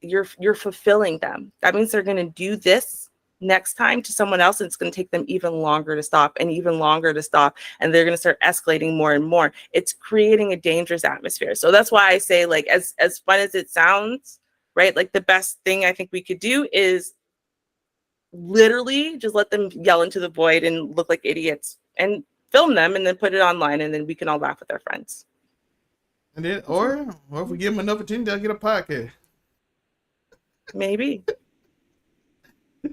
you're fulfilling them. That means they're going to do this next time to someone else, and it's going to take them even longer to stop and even longer to stop, and they're going to start escalating more and more. It's creating a dangerous atmosphere. So that's why I say, like, as fun as it sounds, right? Like, the best thing I think we could do is literally just let them yell into the void and look like idiots and film them and then put it online, and then we can all laugh with our friends. And then, or if we give them enough attention, they'll get a podcast. Maybe.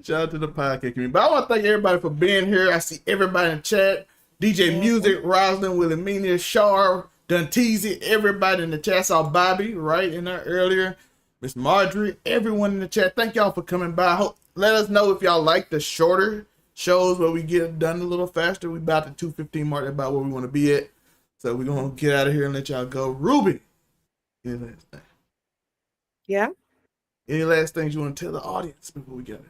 Shout out to the podcast community. But I want to thank everybody for being here. I see everybody in the chat. DJ Music, Rosalind, Wilhelmina, Shar, Dunteezy, everybody in the chat. I saw Bobby right in there earlier. Miss Marjorie, everyone in the chat. Thank y'all for coming by. Let us know if y'all like the shorter shows where we get it done a little faster. We about the 2:15 mark, about where we want to be at. So we're going to get out of here and let y'all go. Ruby, any last thing? Yeah? Any last things you want to tell the audience before we get out?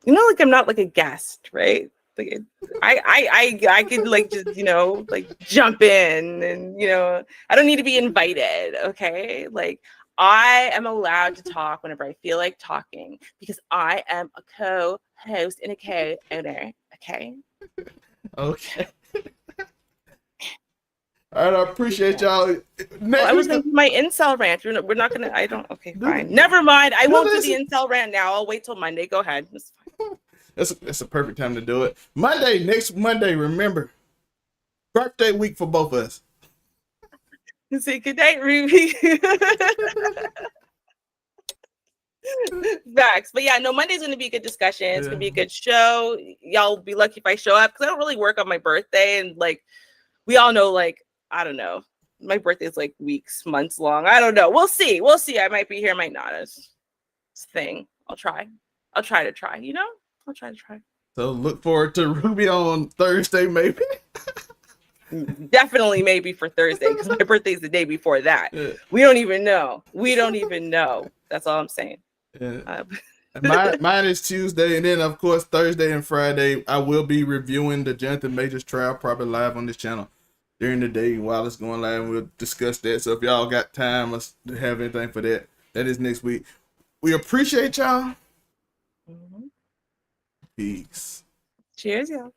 You know, like I'm not like a guest, right? Like I could like just, you know, like jump in and, you know, I don't need to be invited. Okay. Like I am allowed to talk whenever I feel like talking because I am a co-host and a co-owner. Okay. Okay. All right, I appreciate y'all. I was going to do my incel rant. We're not going to, I don't, okay, fine. Never mind. I won't do the incel rant now. I'll wait till Monday. Go ahead. It's fine. That's a perfect time to do it. Next Monday, remember, birthday week for both of us. Say good night, Ruby. Facts. But yeah, no, Monday's going to be a good discussion. It's going to be a good show. Y'all be lucky if I show up because I don't really work on my birthday. And like, we all know, like, I don't know. My birthday is like weeks, months long. I don't know. We'll see. We'll see. I might be here, I might not. It's a thing. I'll try to try, you know? I'll try to try. So look forward to Ruby on Thursday, maybe. Definitely maybe for Thursday because my birthday's the day before that. Yeah. We don't even know. That's all I'm saying. Yeah. Mine is Tuesday, and then of course Thursday and Friday I will be reviewing the Jonathan Majors trial, probably live on this channel during the day while it's going live. We'll discuss that. So if y'all got time or have anything for that, that is next week. We appreciate y'all. Mm-hmm. Peace. Cheers, y'all.